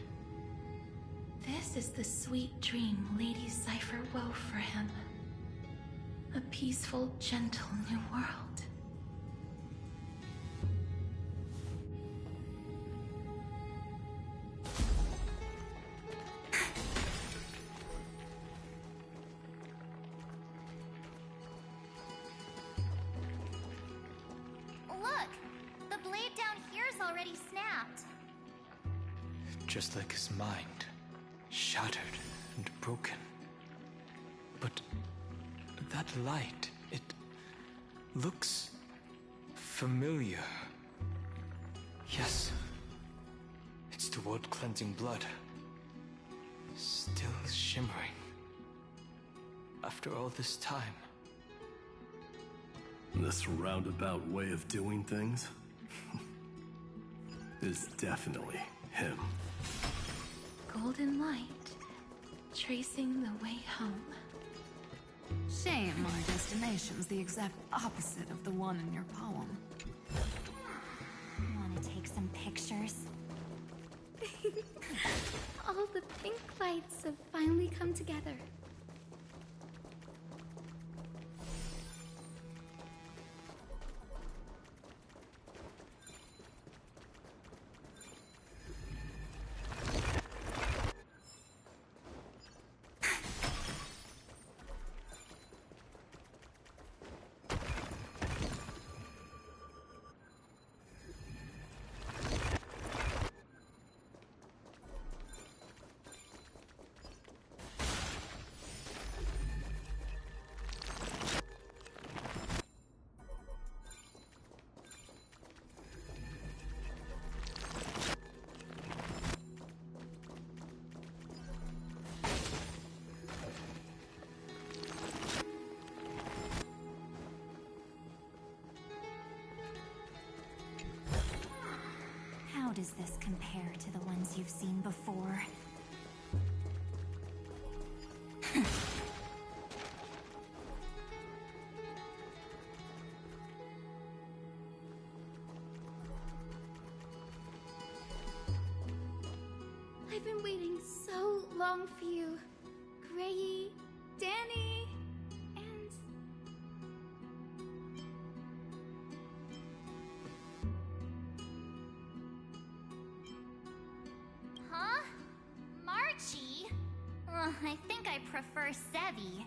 S2: This is the sweet dream Lady Cipher wove for him. A peaceful, gentle new world.
S3: Look! The blade down here's already snapped.
S4: Just like his mind, shattered and broken. But that light, it looks familiar. Yes. It's the world-cleansing blood. Still shimmering. After all this time.
S21: This roundabout way of doing things is definitely him.
S11: Golden light, tracing the way home. Shame our destination's the exact opposite of the one in your poem.
S3: Want to take some pictures?
S2: All the pink lights have finally come together.
S3: How does this compare to the ones you've seen before?
S2: I've been waiting so long for you, Grayi, Danny, and...
S3: Huh? Marchie? I think I prefer Sevi.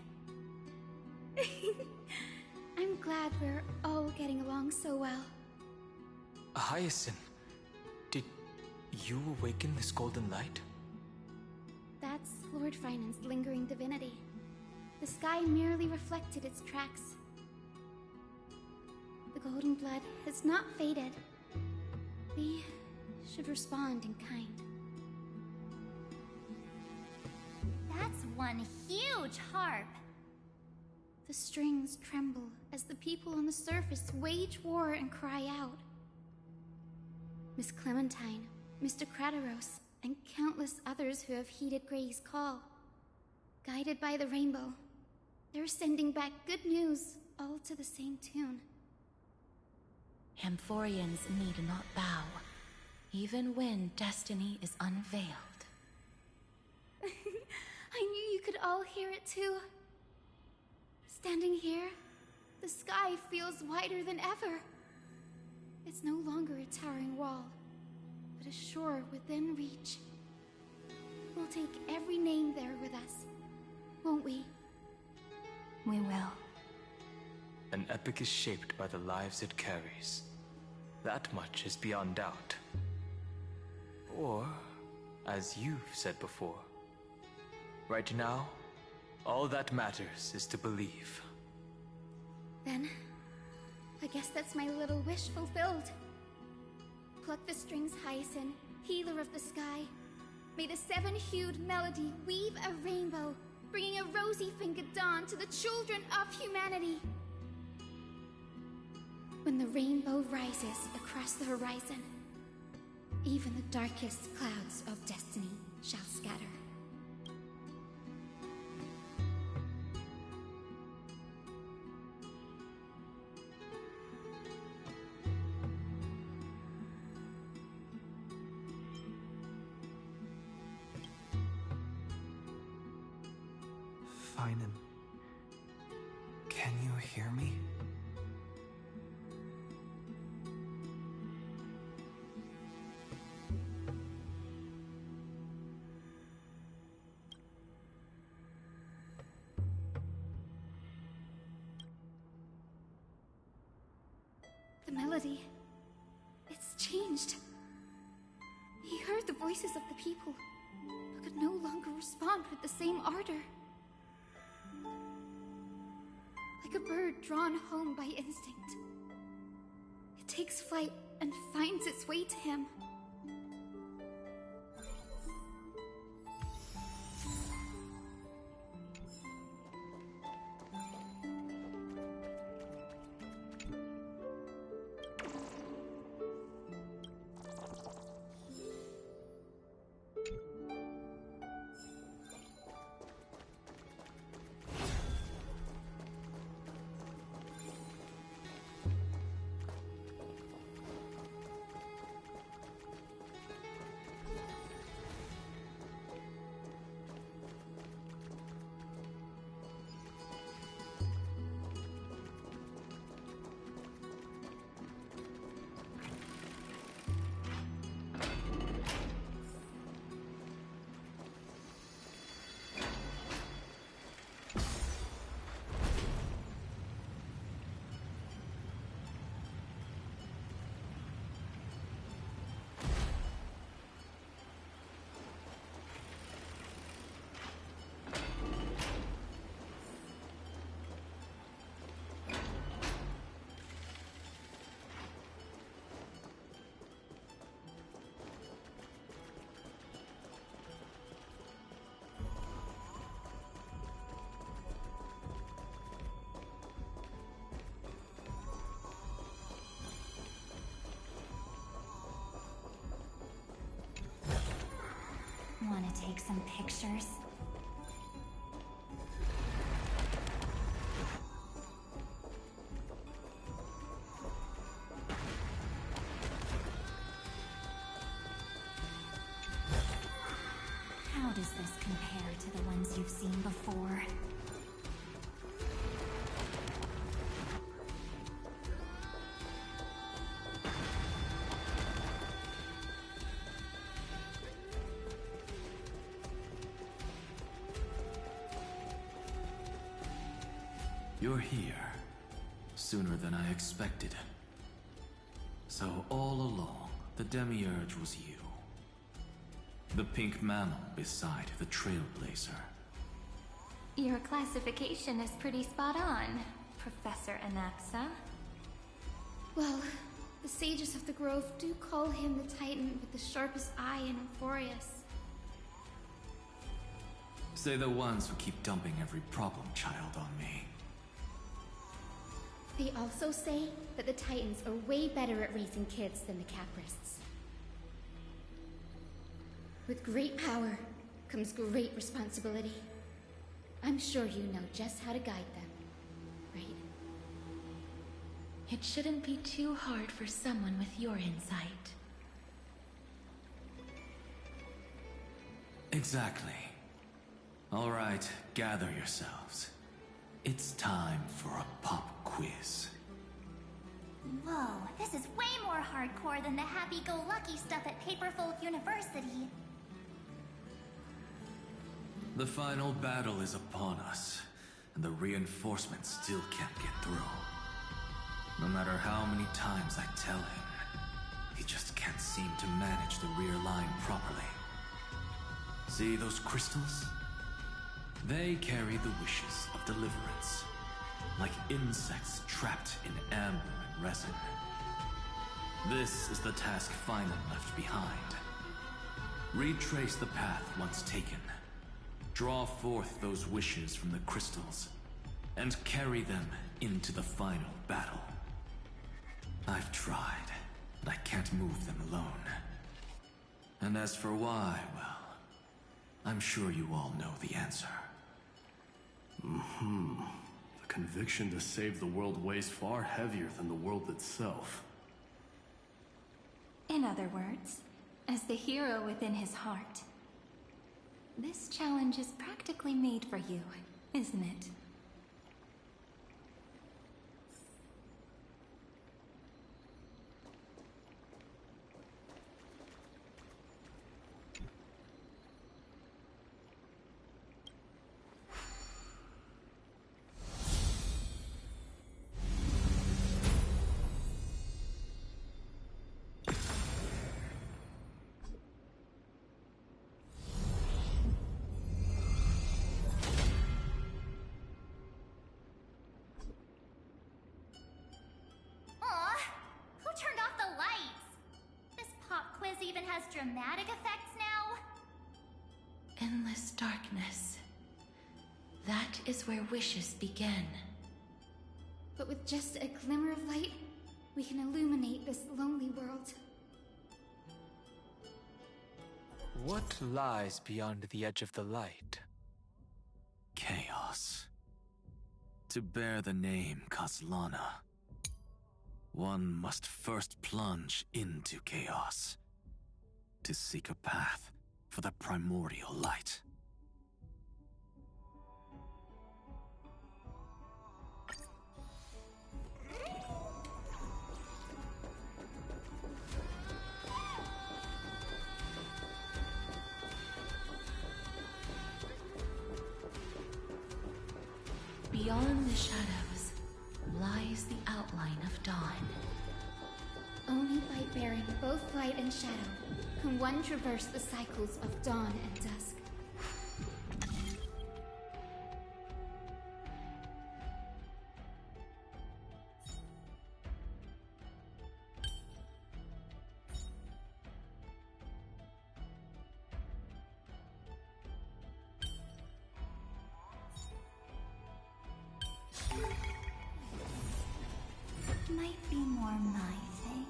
S2: I'm glad we're all getting along so well.
S4: Hyacinth, did you awaken this golden light?
S2: That's Lord Finan's lingering divinity. The sky merely reflected its tracks. The golden blood has not faded. We should respond in kind.
S3: That's one huge harp.
S2: The strings tremble as the people on the surface wage war and cry out. Miss Clementine, Mr. Krateros, and countless others who have heeded Gray's call. Guided by the rainbow, they're sending back good news, all to the same tune.
S10: Amphorians need not bow, even when destiny is unveiled.
S2: I knew you could all hear it too. Standing here, the sky feels wider than ever. It's no longer a towering wall, but a shore within reach. We'll take every name there with us, won't we? We will.
S4: An epic is shaped by the lives it carries. That much is beyond doubt. Or, as you've said before, right now, all that matters is to believe.
S2: Then, I guess that's my little wish fulfilled. Pluck the strings, Hyacinth, healer of the sky. May the seven-hued melody weave a rainbow, bringing a rosy-fingered dawn to the children of humanity. When the rainbow rises across the horizon, even the darkest clouds of destiny shall scatter.
S1: Finan, can you hear me?
S2: The melody, it's changed. He heard the voices of the people, but could no longer respond with the same ardor. Like a bird drawn home by instinct. It
S7: takes flight and finds its way to him.
S3: Want to take some pictures? How does this compare to the ones you've seen before?
S12: You're here. Sooner than I expected. So all along, the Demiurge was you. The pink mammal beside the Trailblazer.
S2: Your classification is pretty spot on, Professor Anaxa.
S7: Well, the sages of the Grove do call him the Titan with the sharpest eye in Euphorius.
S12: Say the ones who keep dumping every problem child on me.
S7: They also say that the Titans are way better at raising kids than the Caprists. With great power comes great responsibility. I'm sure you know just how to guide them, right?
S11: It shouldn't be too hard for someone with your insight.
S12: Exactly. All right, gather yourselves. It's time for a pop quiz.
S3: Whoa, this is way more hardcore than the happy-go-lucky stuff at Paperfold University.
S12: The final battle is upon us, and the reinforcements still can't get through. No matter how many times I tell him, he just can't seem to manage the rear line properly. See those crystals? They carry the wishes of deliverance, like insects trapped in amber and resin. This is the task finally left behind. Retrace the path once taken. Draw forth those wishes from the crystals, and carry them into the final battle. I've tried, but I can't move them alone. And as for why, well, I'm sure you all know the answer.
S21: The conviction to save the world weighs far heavier than the world itself.
S2: In other words, as the hero within his heart, this challenge is practically made for you, isn't it?
S3: dramatic effects now?
S11: Endless darkness. That is where wishes begin.
S7: But with just a glimmer of light, we can illuminate this lonely world.
S4: What lies beyond the edge of the light?
S12: Chaos. To bear the name Kaslana, one must first plunge into chaos to seek a path for the primordial light.
S11: Beyond the shadows lies the outline of dawn.
S7: Only by bearing both light and shadow can one traverse the cycles of dawn and dusk.
S2: Might be more my thing.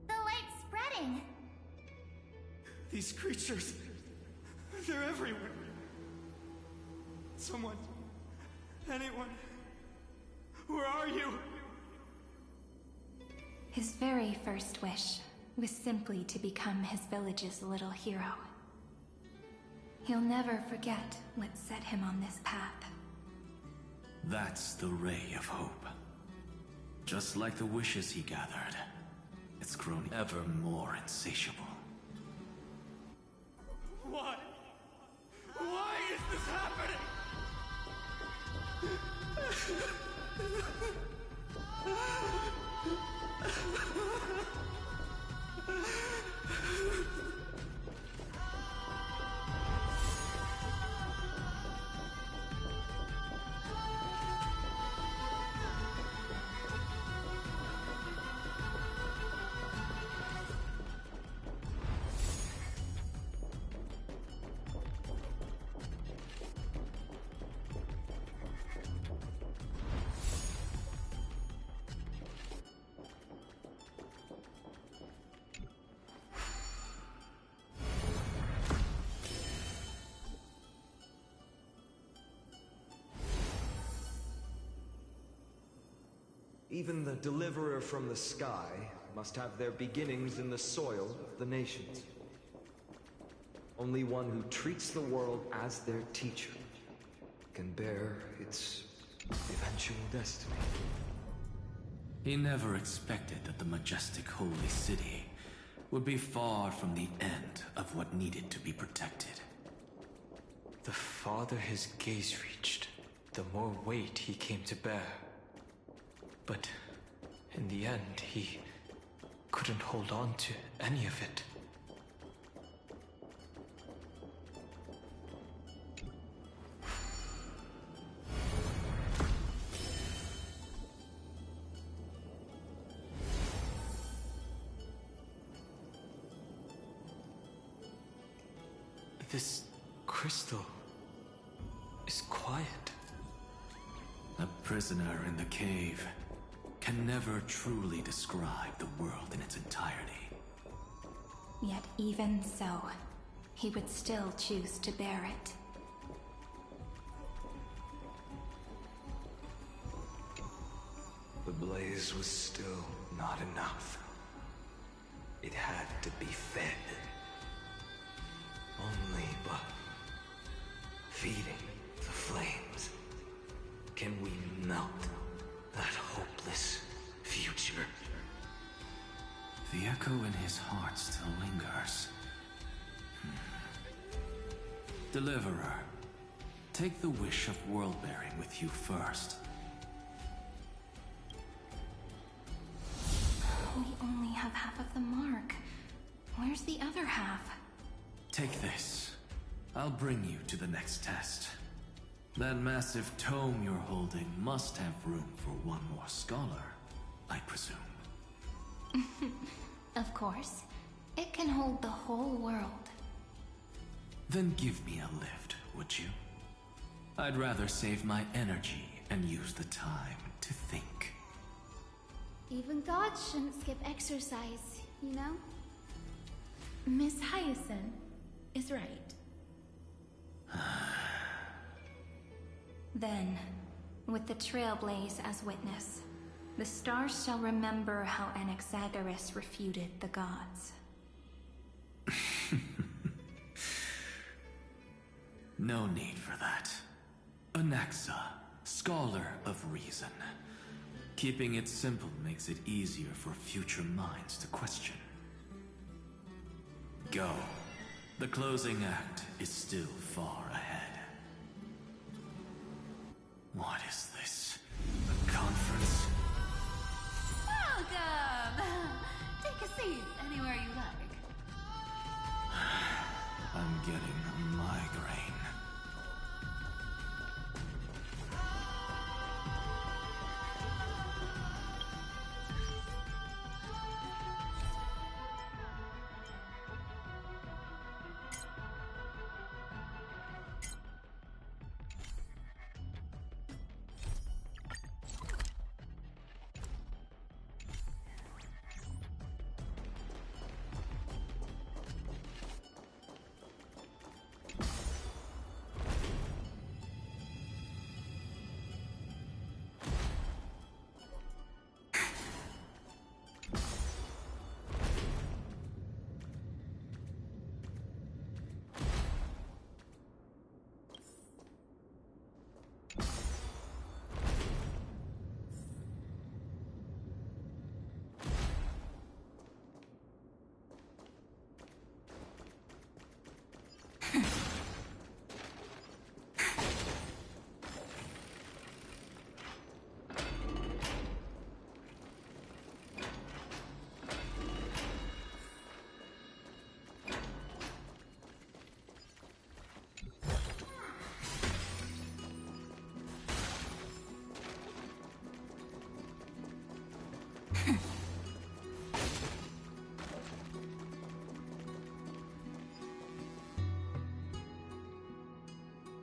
S3: The light's spreading.
S13: These creatures, they're everywhere. Someone, anyone, where are you?
S2: His very first wish was simply to become his village's little hero. He'll never forget what set him on this path.
S12: That's the ray of hope. Just like the wishes he gathered, it's grown ever more insatiable.
S13: Why? Why is this happening? Even the deliverer from the sky must have their beginnings in the soil of the nations. Only one who treats the world as their teacher can bear its eventual destiny.
S12: He never expected that the majestic holy city would be far from the end of what needed to be protected.
S4: The farther his gaze reached, the more weight he came to bear. But in the end, he couldn't hold on to any of it. This crystal is quiet.
S12: A prisoner in the cave can never truly describe the world in its entirety.
S2: Yet even so, he would still choose to bear it.
S13: The blaze was still not enough. It had to be fed. Only by feeding the flames can we melt that hopeless future.
S12: The echo in his heart still lingers. Deliverer, take the wish of world-bearing with you first.
S2: half of the mark. Where's the other half?
S22: Take this. I'll bring you to the next test. That massive tome you're holding must have room for one more scholar, I presume.
S2: Of course. It can hold the whole world.
S22: Then give me a lift, would you? I'd rather save my energy and use the time to think.
S7: Even gods shouldn't skip exercise, you know?
S17: Miss Hyacinth is right.
S2: Then, with the Trailblaze as witness, the stars shall remember how Anaxagoras refuted the gods.
S22: No need for that. Anaxa, scholar of reason. Keeping it simple makes it easier for future minds to question. Go. The closing act is still far ahead. What is this? A conference?
S11: Welcome! Take a seat anywhere you like.
S22: I'm getting a migraine.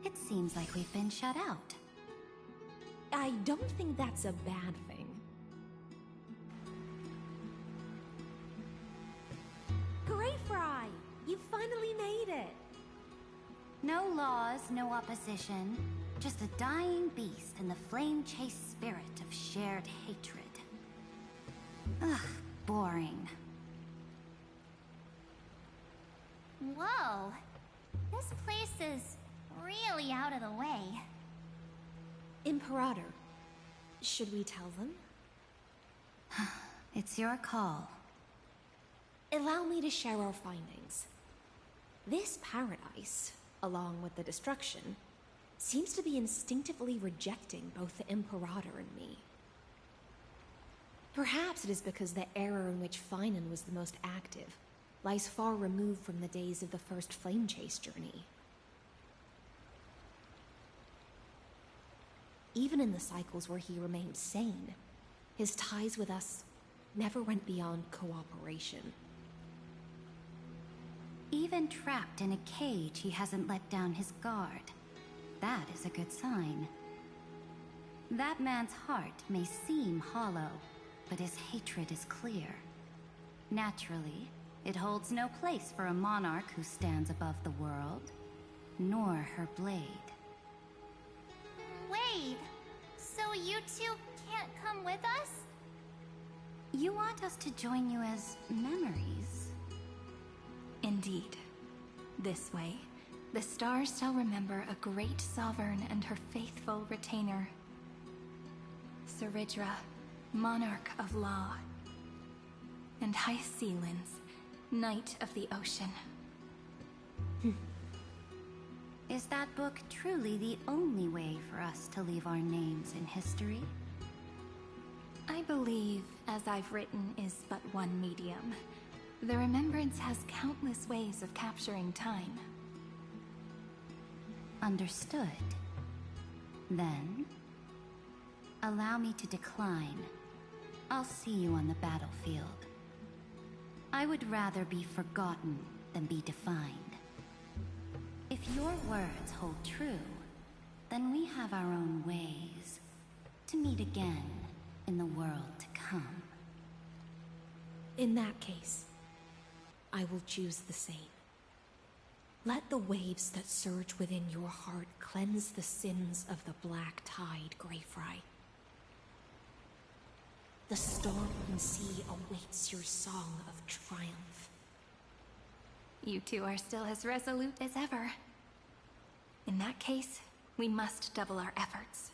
S11: It seems like we've been shut out.
S17: I don't think that's a bad thing. Great Fry! You finally made it!
S11: No laws, no opposition. Just a dying beast and the flame-chased spirit of shared hatred. Ugh, boring.
S3: Whoa. This place is really out of the way.
S17: Imperator, should we tell them?
S11: It's your call.
S17: Allow me to share our findings. This paradise, along with the destruction, seems to be instinctively rejecting both the Imperator and me. Perhaps it is because the era in which Finan was the most active lies far removed from the days of the first flame chase journey. Even in the cycles where he remained sane, his ties with us never went beyond cooperation.
S11: Even trapped in a cage, he hasn't let down his guard. That is a good sign. That man's heart may seem hollow, but his hatred is clear. Naturally, it holds no place for a monarch who stands above the world, nor her blade.
S3: Wait, so you two can't come with us?
S11: You want us to join you as memories?
S2: Indeed. This way, the stars shall remember a great sovereign and her faithful retainer. Saridra, monarch of law. And Hyacinth, knight of the ocean.
S11: Is that book truly the only way for us to leave our names in history?
S2: I believe, as I've written, is but one medium. The remembrance has countless ways of capturing time.
S19: Understood. Then, allow me to decline. I'll see you on the battlefield. I would rather be forgotten than be defined. If your words hold true, then we have our own ways to meet again in the world to come.
S17: In that case, I will choose the same. Let the waves that surge within your heart cleanse the sins of the Black Tide, Greyfry. The storming sea awaits your song of triumph.
S2: You two are still as resolute as ever. In that case, we must double our efforts.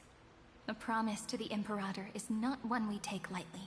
S2: A promise to the Imperator is not one we take lightly.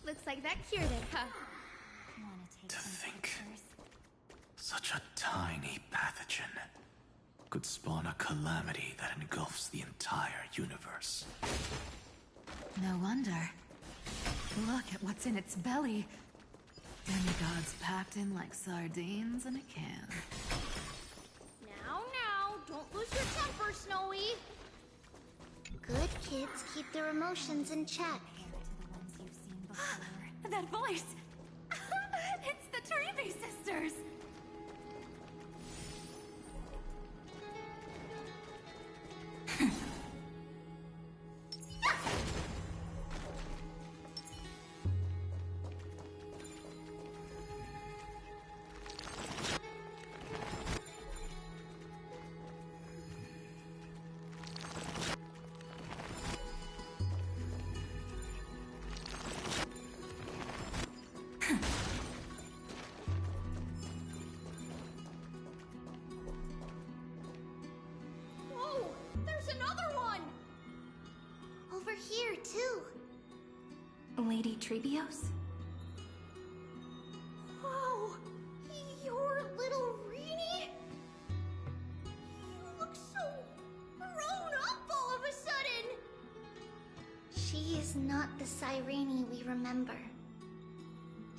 S7: Looks like that cured it, huh?
S22: To think, such a tiny pathogen could spawn a calamity that engulfs the entire universe.
S11: No wonder. Look at what's in its belly. Demigods packed in like sardines in a can.
S7: Now, don't lose your temper, Snowy.
S3: Good kids keep their emotions in check.
S11: That voice! It's the Treevy sisters!
S7: Whoa! There's another one!
S3: Over here, too.
S2: Lady Treebios?
S7: Whoa! Your little Reenie? You look so grown up all of a sudden!
S3: She is not the Cyrene we remember.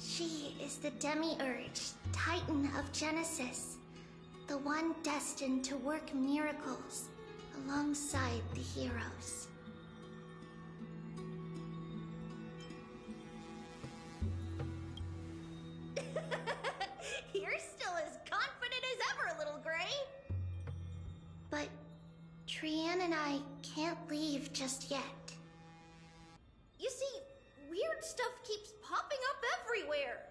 S3: She is the Demiurge, Titan of Genesis, the one destined to work miracles alongside the heroes.
S7: You're still as confident as ever, little Gray!
S3: But Trian and I can't leave just yet.
S7: You see, weird stuff keeps popping up everywhere.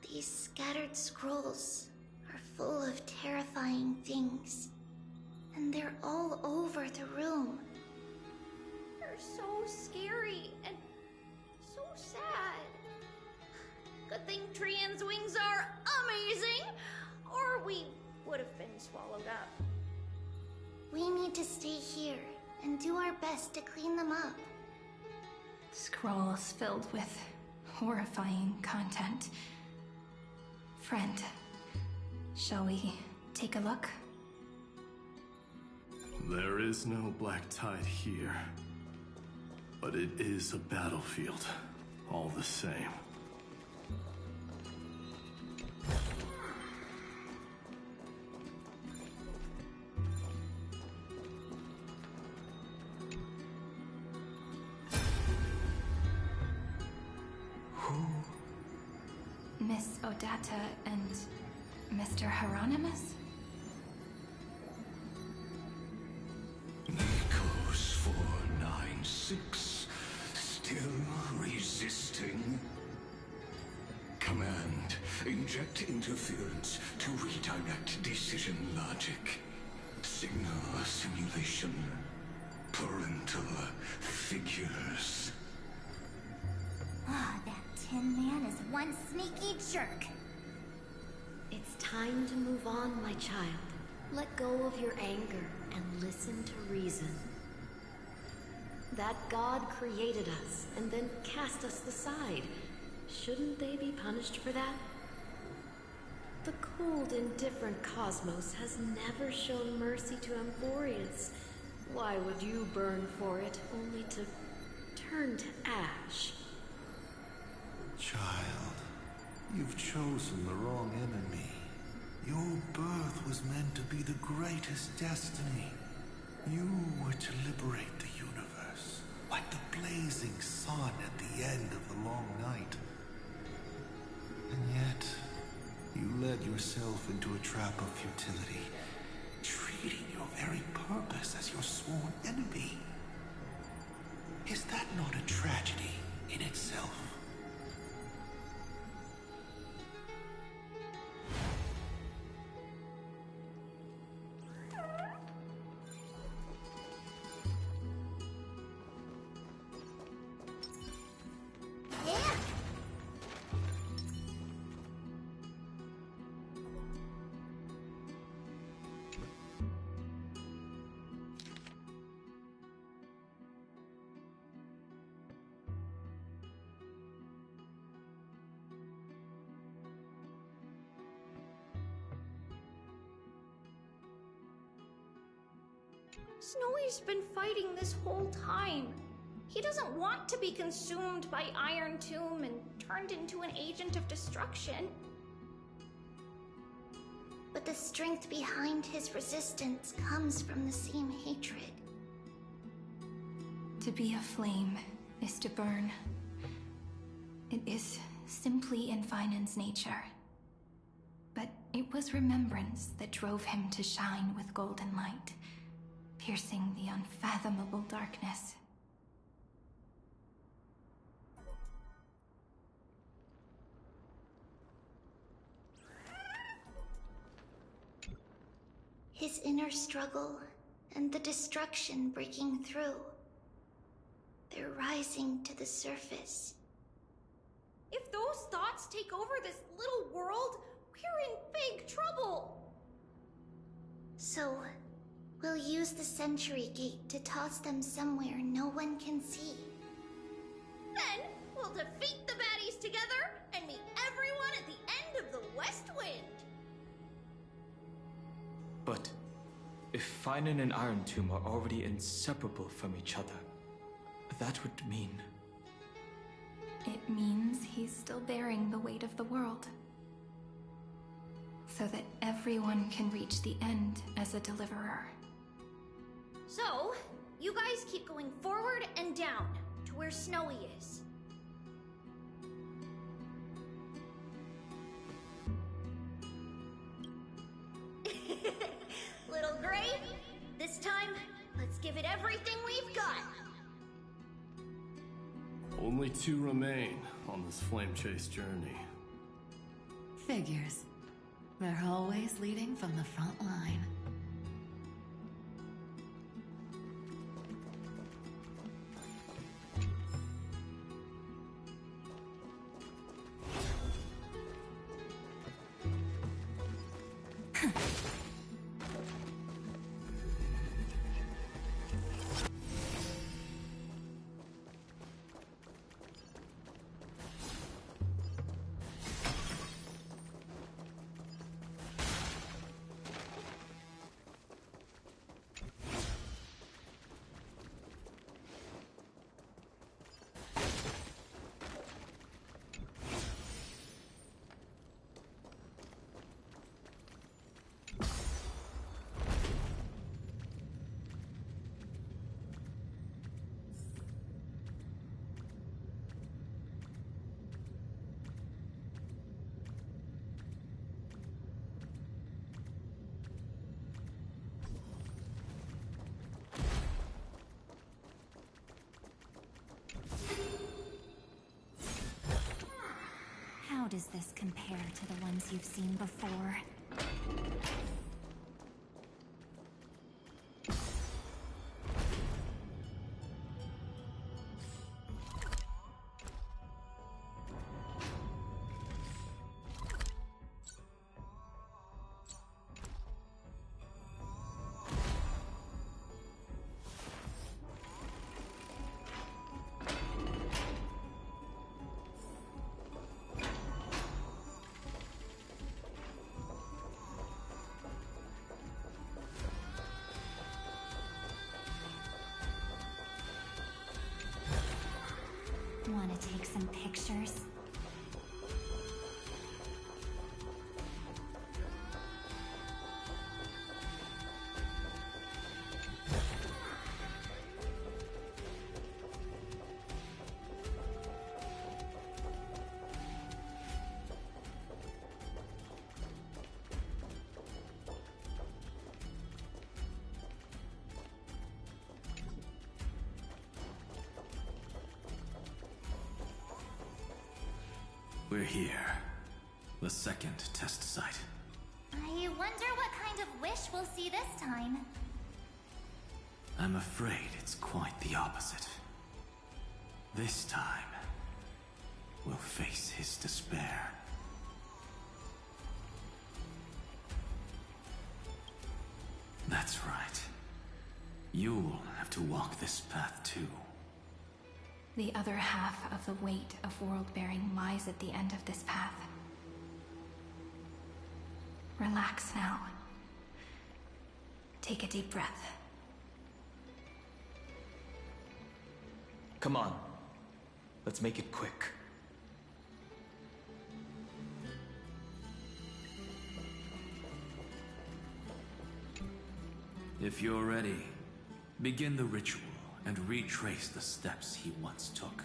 S3: These scattered scrolls are full of terrifying things, and they're all over the room.
S8: are so scary and so sad. Good thing Trian's wings are amazing, or we would have been swallowed up.
S3: We need to stay here and do our best to clean them up.
S2: Scrolls filled with horrifying content. Friend, shall we take a look?
S21: There is no black tide here, but it is a battlefield, all the same.
S2: Miss Odata and Mr. Hieronymus?
S14: Nikos 496, still resisting. Command, inject interference to redirect decision logic. Signal simulation. Parental figures.
S3: Ah, that Tin Man is one sneaky jerk.
S9: It's time to move on, my child. Let go of your anger and listen to reason. That God created us and then cast us aside. Shouldn't they be punished for that? The cold, indifferent cosmos has never shown mercy to Amphorius. Why would you burn for it, only to turn to ash?
S15: Child, you've chosen the wrong enemy. Your birth was meant to be the greatest destiny. You were to liberate the universe, like the blazing sun at the end of the long night. And yet, you led yourself into a trap of futility, treating your very purpose as your sworn enemy. Is that not a tragedy in itself?
S8: Snowy's been fighting this whole time. He doesn't want to be consumed by Iron Tomb and turned into an agent of destruction.
S3: But the strength behind his resistance comes from the same hatred.
S2: To be a flame is to burn. It is simply in Finan's nature. But it was remembrance that drove him to shine with golden light, piercing the unfathomable darkness.
S3: His inner struggle and the destruction breaking through. They're rising to the surface.
S8: If those thoughts take over this little world, we're in big trouble.
S3: So, we'll use the Century Gate to toss them somewhere no one can see.
S8: Then, we'll defeat the baddies together and meet everyone at the end of the West Wind.
S4: But if Finan and Iron Tomb are already inseparable from each other, that would mean...
S2: It means he's still bearing the weight of the world. So that everyone can reach the end as a deliverer.
S8: So, you guys keep going forward and down to where Snowy is. Little Gray, this time, let's give it everything we've got.
S21: Only 2 remain on this flame chase journey.
S11: Figures. They're always leading from the front line.
S2: How does this compare to the ones you've seen before? Want to take some pictures?
S22: We're here. The second test site.
S3: I wonder what kind of wish we'll see this time.
S22: I'm afraid it's quite the opposite. This time, we'll face his despair. That's right. You'll have to walk this path too.
S2: The other half of the weight of world-bearing lies at the end of this path. Relax now. Take a deep breath.
S4: Come on. Let's make it quick.
S22: If you're ready, begin the ritual and retrace the steps he once took.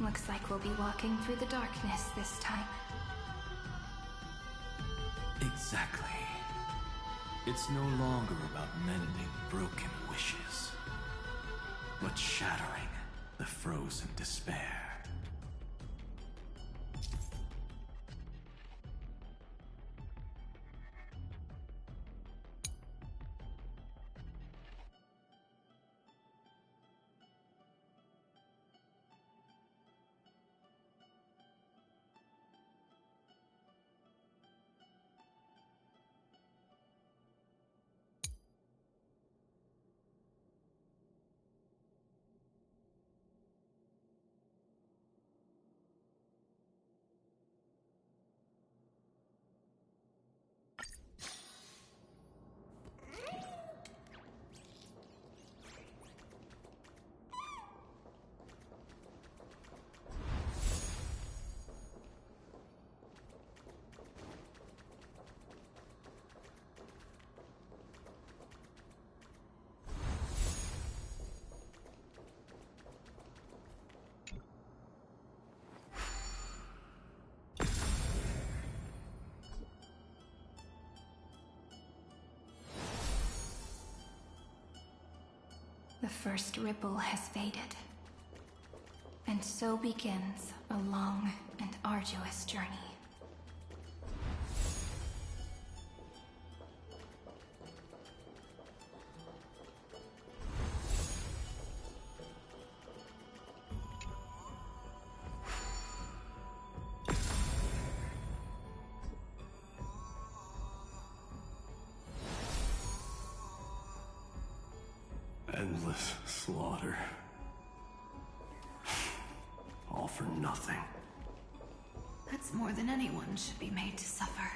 S2: Looks like we'll be walking through the darkness this time.
S22: Exactly. It's no longer about mending broken wishes, but shattering the frozen despair.
S2: The first ripple has faded. And so begins a long and arduous journey.
S21: Endless slaughter. All for nothing.
S11: That's more than anyone should be made to suffer.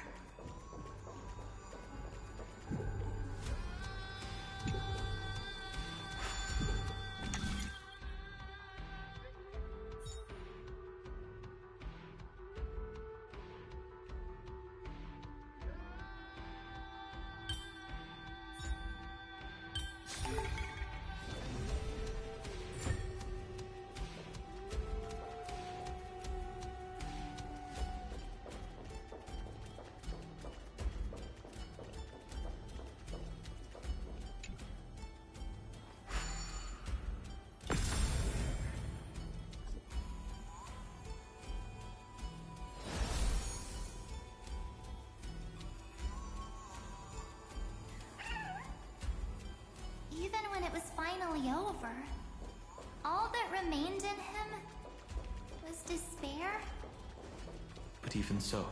S3: Even when it was finally over, all that remained in him was despair.
S4: But even so,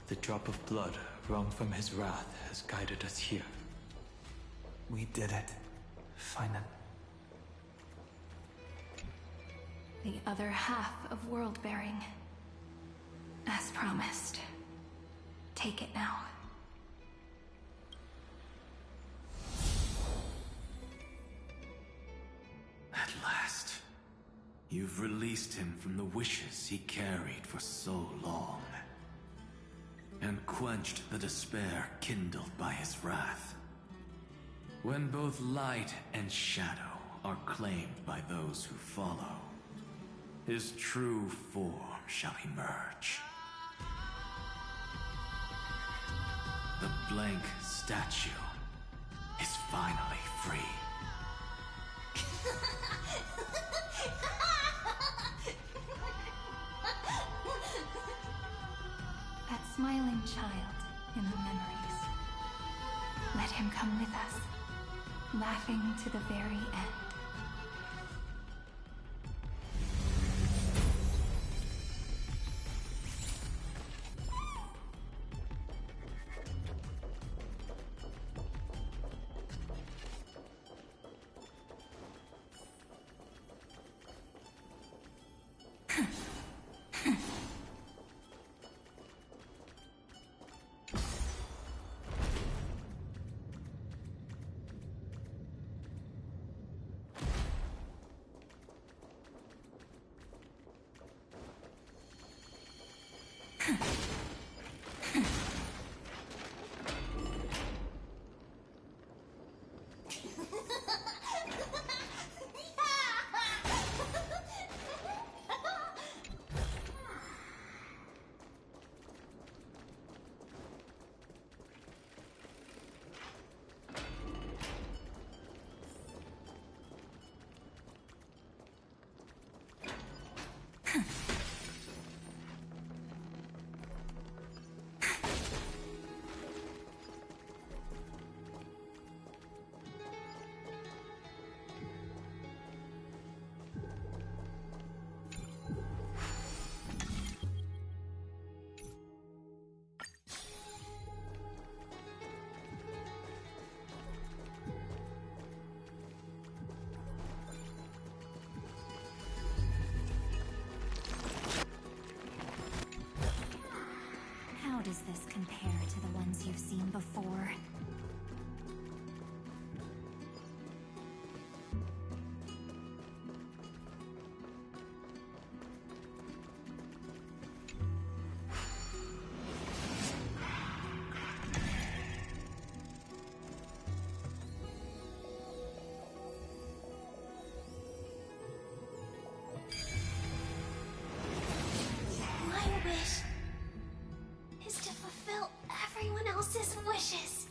S4: the drop of blood wrung from his wrath has guided us here.
S1: We did it. Finally.
S2: The other half of world-bearing. As promised. Take it now.
S22: At last, you've released him from the wishes he carried for so long, and quenched the despair kindled by his wrath. When both light and shadow are claimed by those who follow, his true form shall emerge. The blank statue is finally free.
S2: That smiling child in the memories. Let him come with us, laughing to the very end. How does this compare to the ones you've seen before?
S8: My wish is to fulfill everyone else's wishes.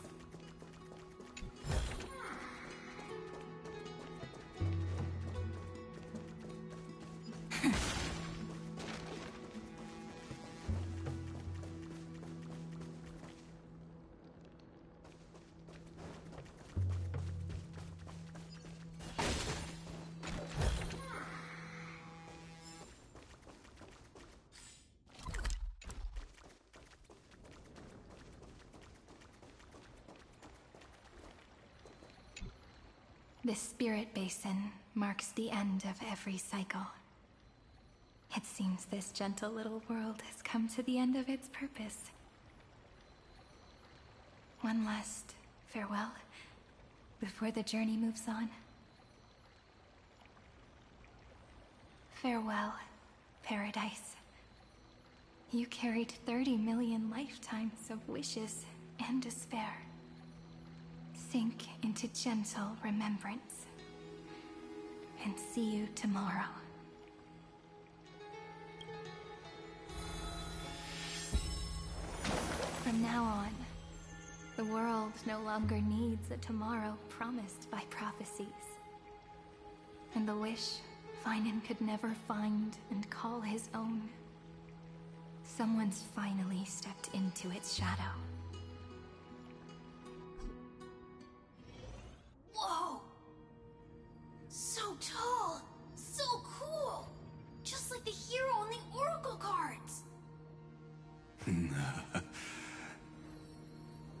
S2: This spirit basin marks the end of every cycle. It seems this gentle little world has come to the end of its purpose. One last farewell before the journey moves on. Farewell, Paradise. You carried 30 million lifetimes of wishes and despair. Sink into gentle remembrance. And see you tomorrow. From now on, the world no longer needs a tomorrow promised by prophecies. And the wish Finan could never find and call his own. Someone's finally stepped into its shadow.
S8: Whoa! So tall! So cool! Just like the hero on the Oracle cards!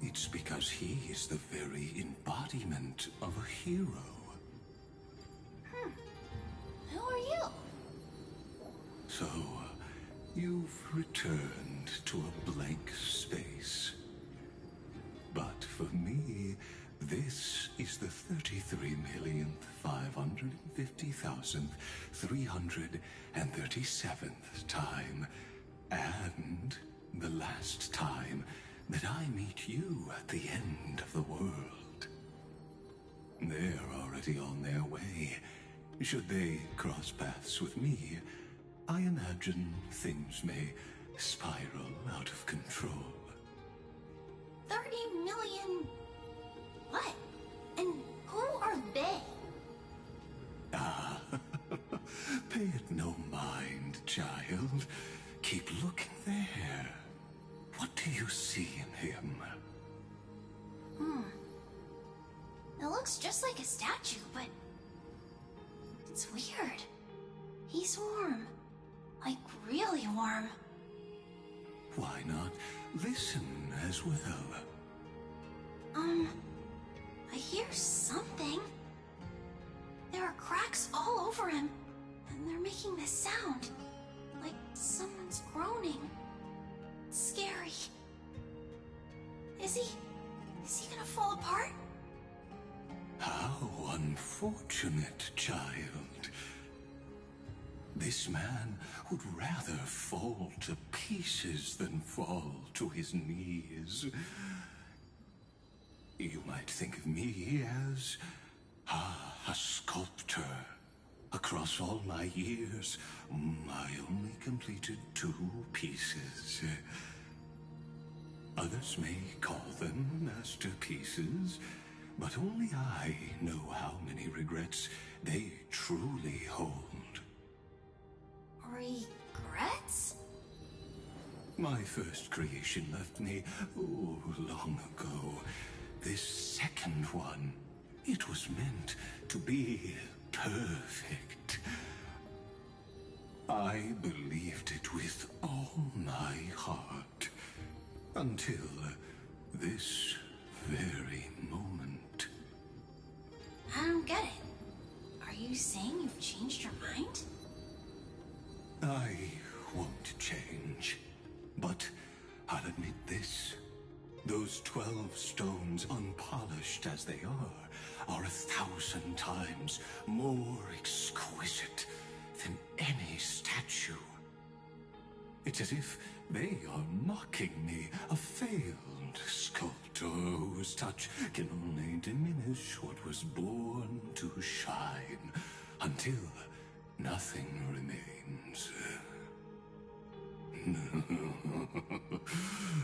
S14: It's because he is the very embodiment of a hero.
S8: Who are you?
S14: So, you've returned to a blank space. But for me, this is the 33,550,337th time, and the last time that I meet you at the end of the world. They're already on their way. Should they cross paths with me, I imagine things may spiral out of control.
S8: 30 million... what? And who are they?
S14: Ah, pay it no mind, child. Keep looking there. What do you see in him?
S8: It looks just like a statue, but... it's weird. He's warm. Like, really warm.
S14: Why not listen as well?
S8: I hear something. There are cracks all over him, and they're making this sound. Like someone's groaning. It's scary. Is he gonna fall apart?
S14: How unfortunate, child. This man would rather fall to pieces than fall to his knees. You might think of me as a sculptor. Across all my years, I only completed 2 pieces. Others may call them masterpieces, but only I know how many regrets they truly hold.
S8: Regrets?
S14: My first creation left me, long ago. This second one, it was meant to be perfect. I believed it with all my heart. Until this very moment.
S8: I don't get it. Are you saying you've changed your mind?
S14: I won't change. But I'll admit this. Those 12 stones, unpolished as they are 1,000 times more exquisite than any statue. It's as if they are mocking me, a failed sculptor whose touch can only diminish what was born to shine, until nothing remains.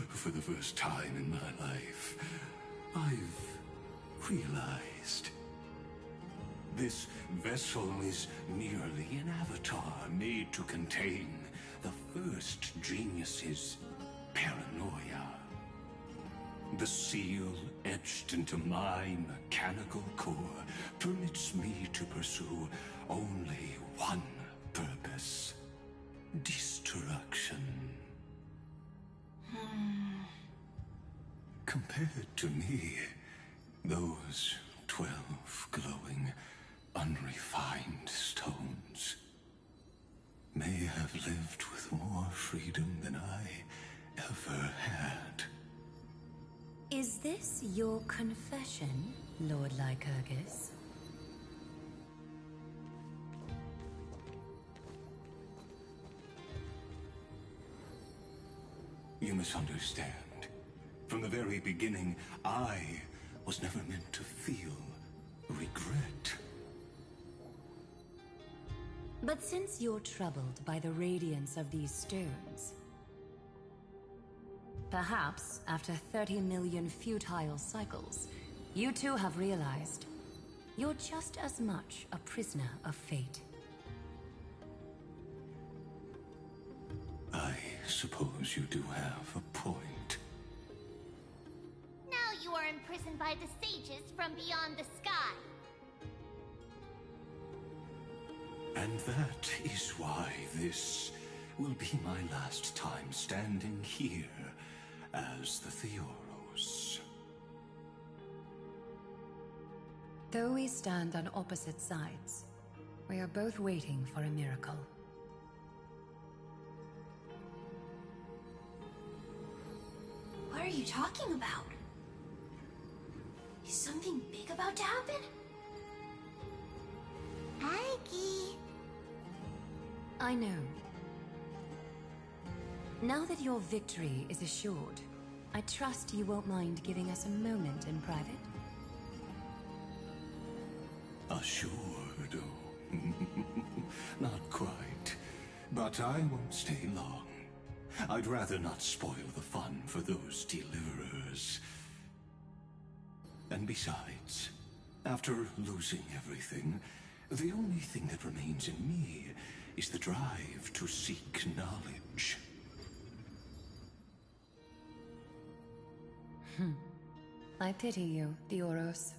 S14: For the first time in my life, I've realized this vessel is merely an avatar made to contain the first genius's paranoia. The seal etched into my mechanical core permits me to pursue only one purpose: destruction. Compared to me, those 12 glowing, unrefined stones may have lived with more freedom than I ever had.
S18: Is this your confession, Lord Lycurgus?
S14: You misunderstand. From the very beginning, I was never meant to feel regret.
S18: But since you're troubled by the radiance of these stones, perhaps after 30 million futile cycles, you too have realized you're just as much a prisoner of fate.
S14: I suppose you do have a point.
S3: Now you are imprisoned by the sages from beyond the sky.
S14: And that is why this will be my last time standing here as the Theoros.
S18: Though we stand on opposite sides, we are both waiting for a miracle.
S8: What are you talking about? Is something big about to happen?
S3: Aggie.
S18: I know. Now that your victory is assured, I trust you won't mind giving us a moment in private.
S14: Assured? Oh. Not quite. But I won't stay long. I'd rather not spoil the fun for those deliverers. And besides, after losing everything, the only thing that remains in me is the drive to seek knowledge.
S18: I pity you, Theoros.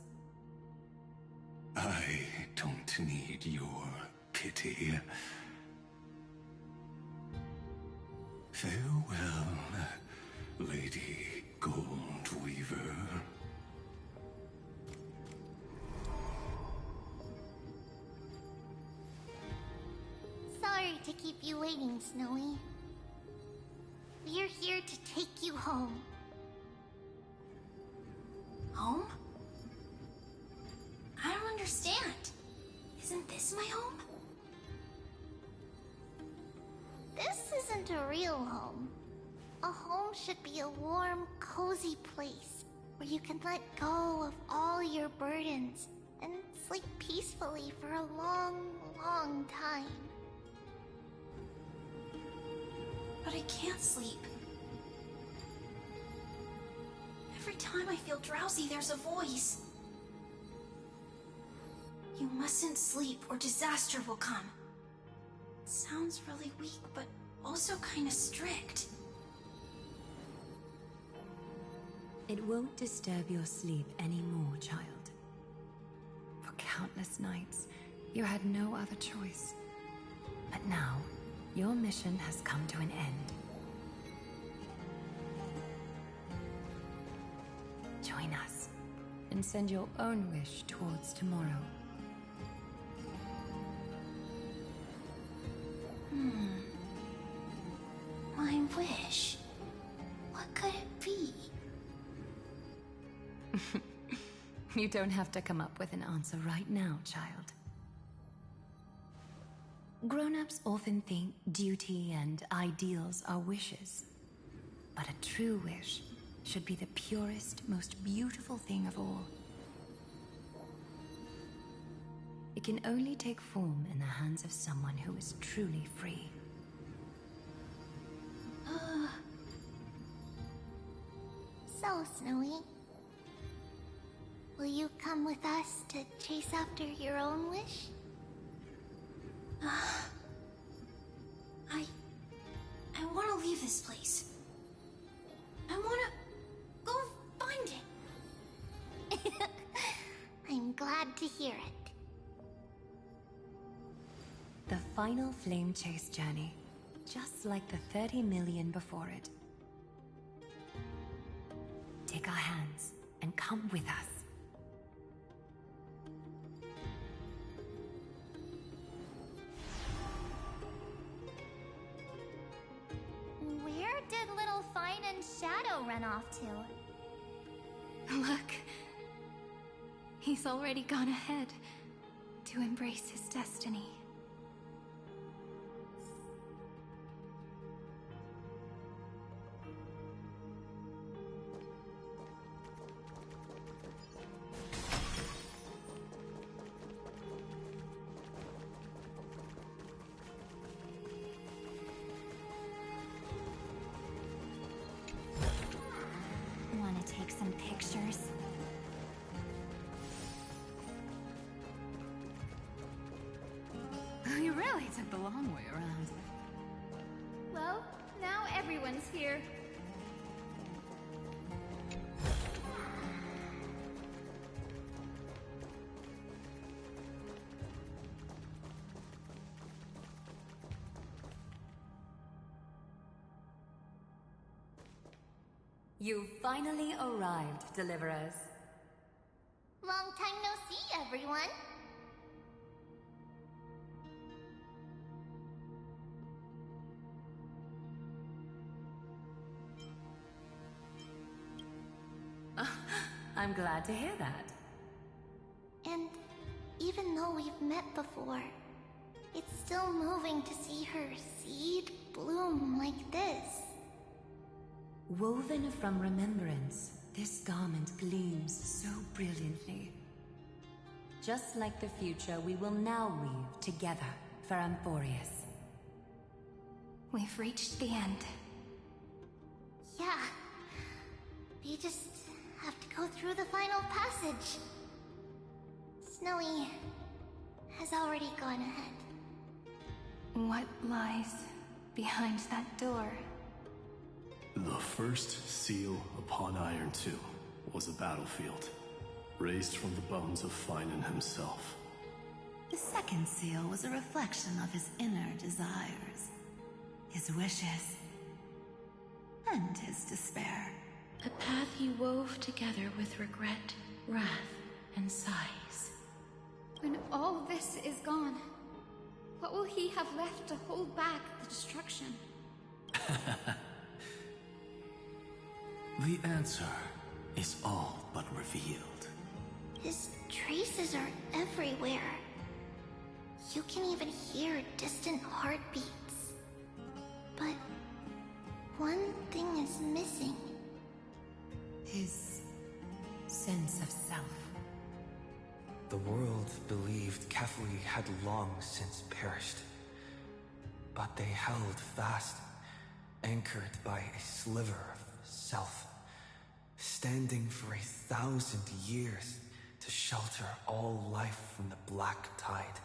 S14: I don't need your pity. Farewell, Lady Goldweaver.
S3: Sorry to keep you waiting, Snowy. We're here to take you home.
S8: Home? I don't understand. Isn't this my home?
S3: This isn't a real home. A home should be a warm, cozy place where you can let go of all your burdens and sleep peacefully for a long, long time.
S8: But I can't sleep. Every time I feel drowsy, there's a voice. You mustn't sleep or disaster will come. It sounds really weak, but also kind of strict.
S18: It won't disturb your sleep anymore, child. For countless nights, you had no other choice. But now, your mission has come to an end. Join us, and send your own wish towards tomorrow.
S8: My wish? What could it be?
S18: You don't have to come up with an answer right now, child. Grown-ups often think duty and ideals are wishes. But a true wish should be the purest, most beautiful thing of all. It can only take form in the hands of someone who is truly free.
S3: So, Snowy, will you come with us to chase after your own wish?
S8: I want to leave this place. I want to go find it.
S3: I'm glad to hear it.
S18: The final flame chase journey, just like the 30 million before it. Take our hands and come with us.
S3: run off to.
S2: Look. He's already gone ahead to embrace his destiny.
S3: Want to take some pictures?
S11: You really took the long way around.
S7: Well, now everyone's here.
S18: You finally arrived, Deliverers.
S3: Long time no see, everyone.
S18: I'm glad to hear that.
S3: And even though we've met before, it's still moving to see her seed bloom like this.
S18: Woven from remembrance, this garment gleams so brilliantly. Just like the future, we will now weave together for Amphorius.
S2: We've reached the end.
S3: Yeah. We just have to go through the final passage. Snowy has already gone ahead.
S2: What lies behind that door?
S21: The first seal upon Iron Tomb was a battlefield, raised from the bones of Finan himself.
S11: The second seal was a reflection of his inner desires, his wishes, and his despair.
S7: A path he wove together with regret, wrath, and sighs. When all this is gone, what will he have left to hold back the destruction?
S22: The answer is all but revealed.
S3: His traces are everywhere. You can even hear distant heartbeats. But one thing is missing.
S18: His sense of self.
S1: The world believed Kefli had long since perished. But they held fast, anchored by a sliver of self, standing for 1,000 years to shelter all life from the black tide.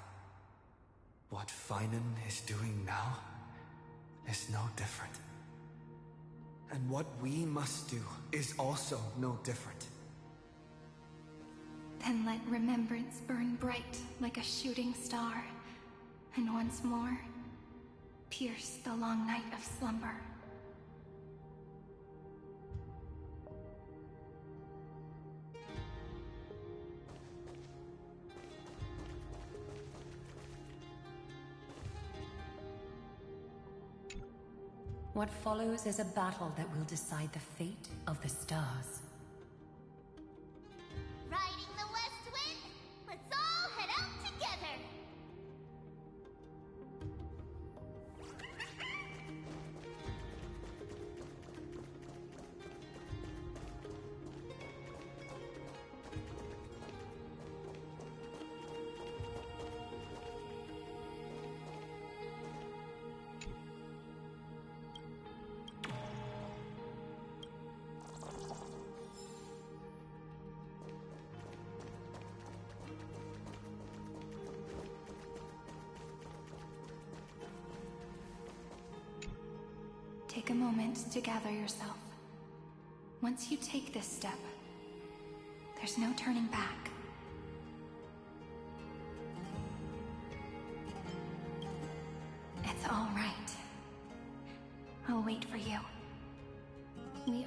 S1: What Finan is doing now is no different. And what we must do is also no different.
S2: Then let remembrance burn bright like a shooting star, and once more, pierce the long night of slumber.
S18: What follows is a battle that will decide the fate of the stars.
S3: Riding the west wind, let's all head out together!
S2: Take a moment to gather yourself. Once you take this step, there's no turning back. It's all right. I'll wait for you. We